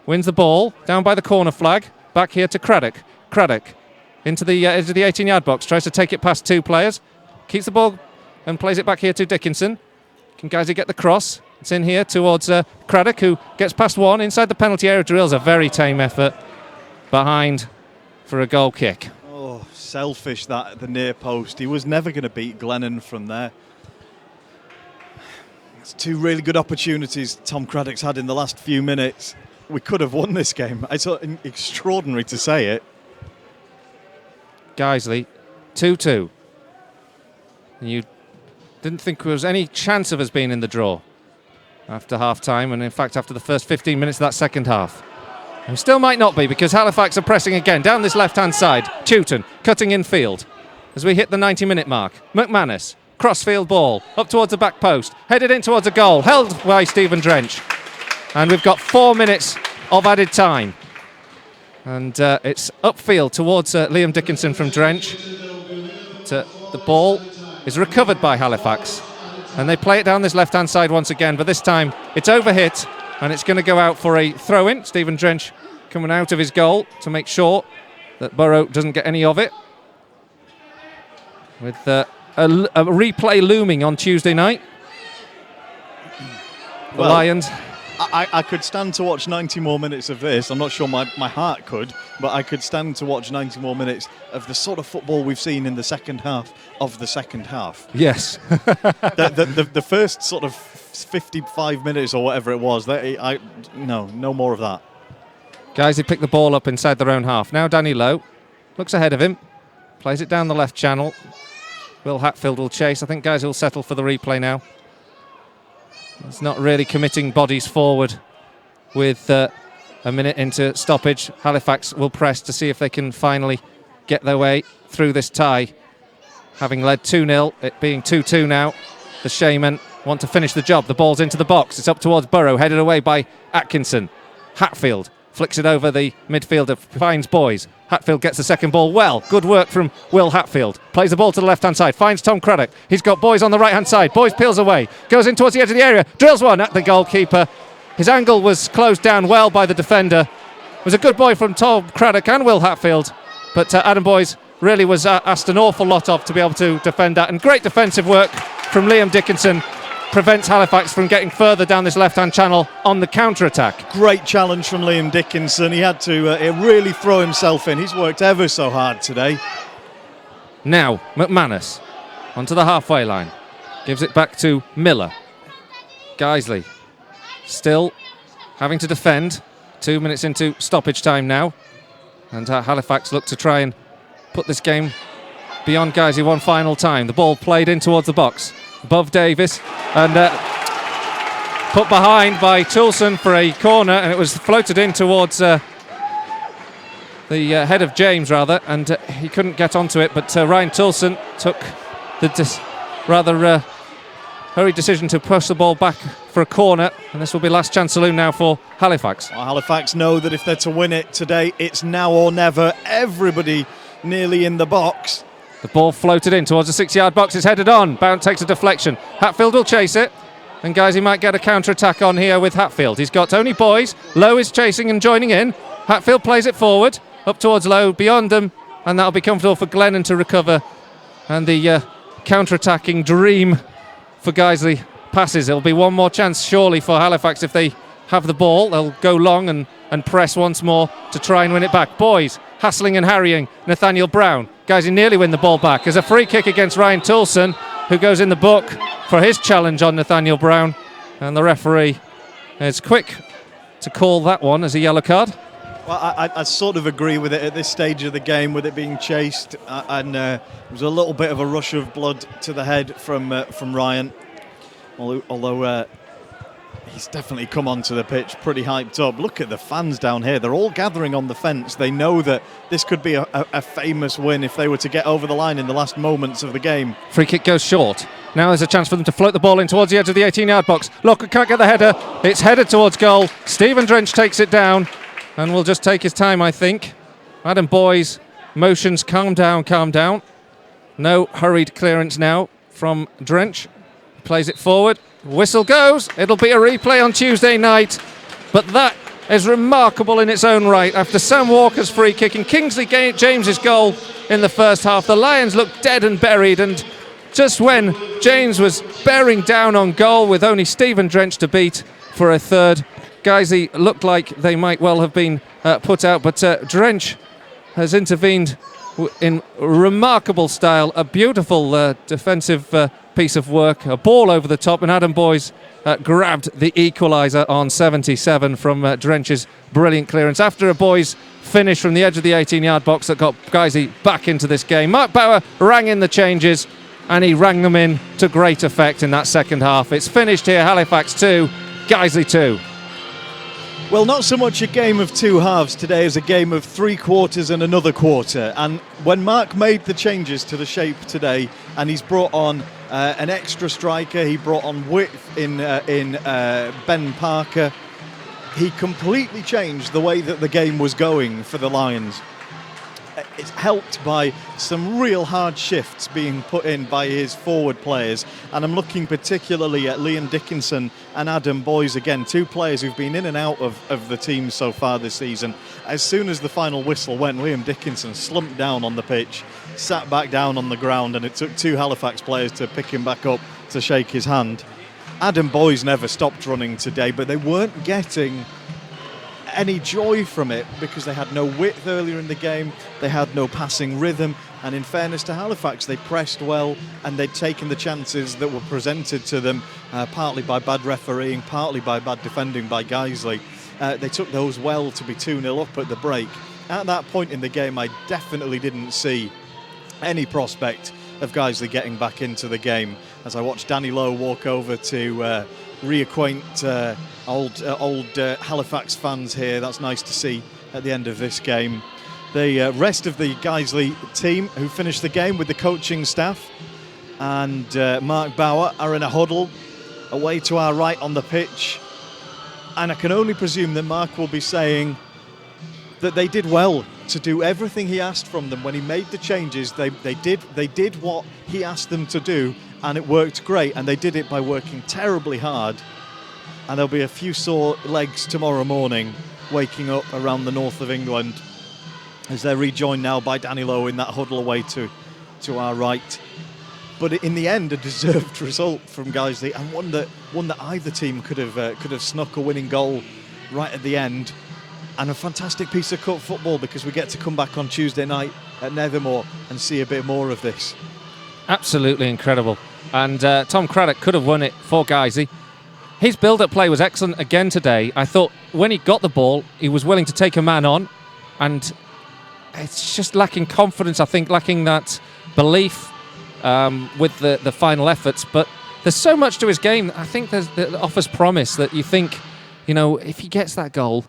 Wins the ball, down by the corner flag. Back here to Craddock. Craddock into the edge of the 18-yard box. Tries to take it past 2 players. Keeps the ball and plays it back here to Dickinson. Can Guiseley get the cross? It's in here towards Craddock, who gets past 1. Inside the penalty area, drills a very tame effort. Behind for a goal kick. Oh, selfish that at the near post. He was never going to beat Glennon from there. It's 2 really good opportunities Tom Craddock's had in the last few minutes. We could have won this game. It's extraordinary to say it. Guiseley, 2-2. You didn't think there was any chance of us being in the draw after half-time, and in fact after the first 15 minutes of that second half. And still might not be, because Halifax are pressing again down this left-hand side. Tewton cutting in field as we hit the 90-minute mark. McManus, crossfield ball, up towards the back post, headed in towards a goal, held by Stephen Drench. And we've got 4 minutes of added time. And it's upfield towards Liam Dickinson from Drench. The ball is recovered by Halifax. And they play it down this left-hand side once again, but this time it's overhit and it's going to go out for a throw-in. Stephen Drench coming out of his goal to make sure that Burrow doesn't get any of it. With a replay looming on Tuesday night. The Lions... I could stand to watch 90 more minutes of this. I'm not sure my heart could, but I could stand to watch 90 more minutes of the sort of football we've seen in the second half of the second half. Yes. the first sort of 55 minutes or whatever it was, no more of that. Guys, he picked the ball up inside their own half. Now Danny Lowe looks ahead of him, plays it down the left channel. Will Hatfield will chase. I think guys will settle for the replay now. He's not really committing bodies forward with a minute into stoppage. Halifax will press to see if they can finally get their way through this tie. Having led 2-0, it being 2-2 now, the Shaymen want to finish the job. The ball's into the box. It's up towards Burrow, headed away by Atkinson. Hatfield flicks it over the midfielder, finds Boys. Hatfield gets the second ball well. Good work from Will Hatfield. Plays the ball to the left-hand side, finds Tom Craddock. He's got Boys on the right-hand side. Boys peels away, goes in towards the edge of the area, drills one at the goalkeeper. His angle was closed down well by the defender. It was a good boy from Tom Craddock and Will Hatfield, but Adam Boys really was asked an awful lot of to be able to defend that. And great defensive work from Liam Dickinson prevents Halifax from getting further down this left-hand channel on the counter-attack. Great challenge from Liam Dickinson. He had to really throw himself in. He's worked ever so hard today. Now, McManus onto the halfway line. Gives it back to Miller. Guiseley still having to defend. 2 minutes into stoppage time now. And Halifax look to try and put this game beyond Guiseley one final time. The ball played in towards the box. Above Davis and put behind by Toulson for a corner, and it was floated in towards the head of James rather, and he couldn't get onto it, but Ryan Toulson took the rather hurried decision to push the ball back for a corner, and this will be last chance saloon now for Halifax. Well, Halifax know that if they're to win it today, it's now or never. Everybody nearly in the box. The ball floated in towards the 6-yard box. It's headed on. Bount takes a deflection. Hatfield will chase it. And guys, he might get a counter-attack on here with Hatfield. He's got Tony Boys. Lowe is chasing and joining in. Hatfield plays it forward, up towards Lowe, beyond them. And that'll be comfortable for Glennon to recover. And the counter-attacking dream for Guiseley passes. It'll be one more chance, surely, for Halifax if they have the ball. They'll go long and press once more to try and win it back. Boys hassling and harrying Nathaniel Brown. Guys, he nearly win the ball back. There's a free kick against Ryan Toulson, who goes in the book for his challenge on Nathaniel Brown. And the referee is quick to call that one as a yellow card. Well, I sort of agree with it at this stage of the game, with it being chased, and there was a little bit of a rush of blood to the head from Ryan, although he's definitely come onto the pitch pretty hyped up. Look at the fans down here. They're all gathering on the fence. They know that this could be a famous win if they were to get over the line in the last moments of the game. Free kick goes short. Now there's a chance for them to float the ball in towards the edge of the 18-yard box. Look, can't get the header. It's headed towards goal. Stephen Drench takes it down and will just take his time, I think. Adam Boys motions, calm down, calm down. No hurried clearance now from Drench. Plays it forward. Whistle goes. It'll be a replay on Tuesday night, but that is remarkable in its own right. After Sam Walker's free kick and Kingsley James's goal in the first half, the Lions looked dead and buried, and just when James was bearing down on goal with only Stephen Drench to beat for a third, Guiseley looked like they might well have been put out, but Drench has intervened in remarkable style. A beautiful defensive piece of work, a ball over the top, and Adam Boys grabbed the equaliser on 77 from Drench's brilliant clearance after a Boys finish from the edge of the 18-yard box that got Guiseley back into this game. Mark Bauer rang in the changes, and he rang them in to great effect in that second half. It's finished here, Halifax 2, Guiseley 2. Well, not so much a game of two halves today as a game of 3 quarters and another quarter. And when Mark made the changes to the shape today, and he's brought on an extra striker, he brought on width in Ben Parker, he completely changed the way that the game was going for the Lions. It's helped by some real hard shifts being put in by his forward players, and I'm looking particularly at Liam Dickinson and Adam Boys again, 2 players who've been in and out of the team so far this season. As soon as the final whistle went, Liam Dickinson slumped down on the pitch, sat back down on the ground, and it took 2 Halifax players to pick him back up to shake his hand. Adam Boys never stopped running today, but they weren't getting any joy from it because they had no width earlier in the game, they had no passing rhythm, and in fairness to Halifax, they pressed well and they'd taken the chances that were presented to them, partly by bad refereeing, partly by bad defending by Guiseley. They took those well to be 2-0 up at the break. At that point in the game, I definitely didn't see any prospect of Guiseley getting back into the game. As I watched Danny Lowe walk over to reacquaint old Halifax fans here. That's nice to see at the end of this game. The rest of the Guiseley team who finished the game with the coaching staff and Mark Bauer are in a huddle away to our right on the pitch, and I can only presume that Mark will be saying that they did well to do everything he asked from them when he made the changes. They did what he asked them to do, and it worked great, and they did it by working terribly hard. And there'll be a few sore legs tomorrow morning waking up around the north of England as they're rejoined now by Danny Lowe in that huddle away to our right. But in the end, a deserved result from Guiseley, and one that either team could have snuck a winning goal right at the end. And a fantastic piece of cup football, because we get to come back on Tuesday night at Nethermore and see a bit more of this. Absolutely incredible. And Tom Craddock could have won it for Guiseley. His build-up play was excellent again today. I thought when he got the ball, he was willing to take a man on, and it's just lacking confidence, I think, lacking that belief with the final efforts. But there's so much to his game, I think that offers promise, that you think, if he gets that goal,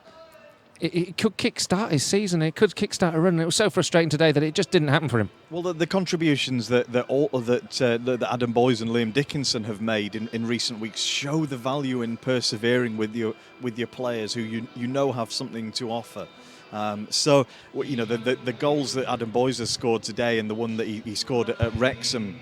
it could kick-start his season. It could kick-start a run. And it was so frustrating today that it just didn't happen for him. Well, the contributions that Adam Boyes and Liam Dickinson have made in recent weeks show the value in persevering with your players who you know have something to offer. So, you know, the goals that Adam Boyes has scored today and the one that he scored at Wrexham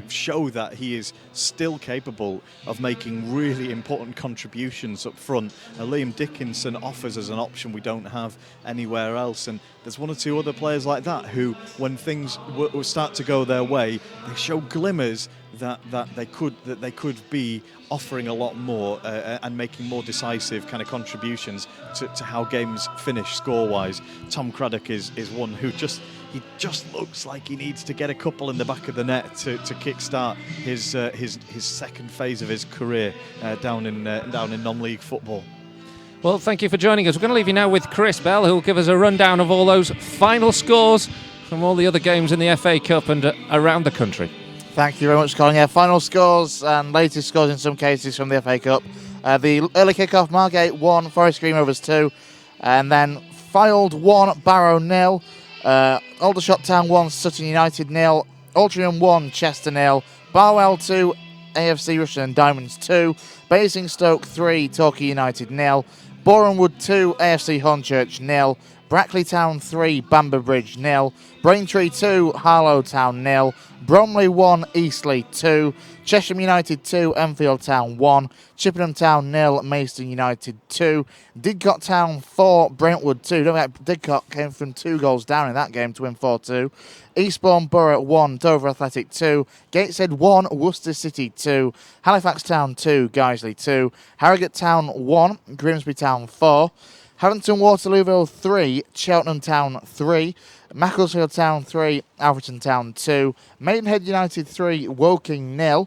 show that he is still capable of making really important contributions up front. Liam Dickinson offers us an option we don't have anywhere else, and there's one or two other players like that who, when things start to go their way, they show glimmers that they could be offering a lot more and making more decisive kind of contributions to how games finish score-wise. Tom Craddock is one who just looks like he needs to get a couple in the back of the net to kick-start his second phase of his career down in non-league football. Well, thank you for joining us. We're going to leave you now with Chris Bell, who will give us a rundown of all those final scores from all the other games in the FA Cup and around the country. Thank you very much, Colin. Yeah, final scores and latest scores in some cases from the FA Cup. The early kick-off, Margate 1, Forest Green Rovers 2, and then Fylde 1, Barrow 0, Aldershot Town 1, Sutton United 0, Altrincham 1, Chester 0, Barwell 2, A.F.C Rushden and Diamonds 2, Basingstoke 3, Torquay United 0, Boreham Wood 2, A.F.C Hornchurch 0, Brackley Town 3, Bamber Bridge 0, Braintree 2, Harlow Town 0, Bromley 1, Eastleigh 2, Chesham United 2, Enfield Town 1, Chippenham Town 0, Maidstone United 2, Didcot Town 4, Brentwood 2. Don't forget, Didcot came from 2 goals down in that game to win 4-2. Eastbourne Borough 1, Dover Athletic 2, Gateshead 1, Worcester City 2, Halifax Town 2, Guiseley 2, Harrogate Town 1, Grimsby Town 4, Hampton Waterlooville 3, Cheltenham Town 3, Macclesfield Town 3, Alfreton Town 2, Maidenhead United 3, Woking 0,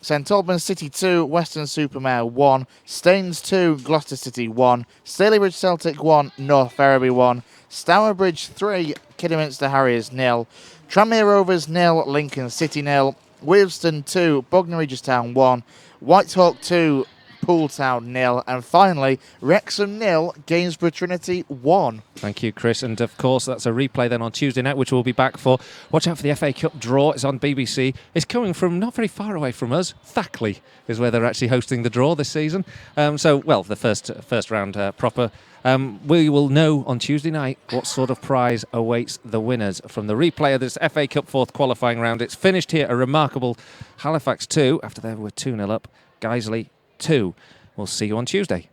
St Albans City 2, Western Supermare 1, Staines 2, Gloucester City 1, Stalybridge Celtic 1, North Ferriby 1, Stourbridge 3, Kidderminster Harriers 0, Tranmere Rovers 0, Lincoln City 0, Wealdstone 2, Bognor Regis Town 1, Whitehawk 2, Poole Town 0, and finally Wrexham 0, Gainsborough Trinity 1. Thank you, Chris. And of course, that's a replay then on Tuesday night, which we'll be back for. Watch out for the FA Cup draw. It's on BBC. It's coming from not very far away from us. Thackley is where they're actually hosting the draw this season. The first round proper. We will know on Tuesday night what sort of prize awaits the winners from the replay of this FA Cup fourth qualifying round. It's finished here a remarkable Halifax 2 after they were 2-0 up. Guiseley 2. We'll see you on Tuesday.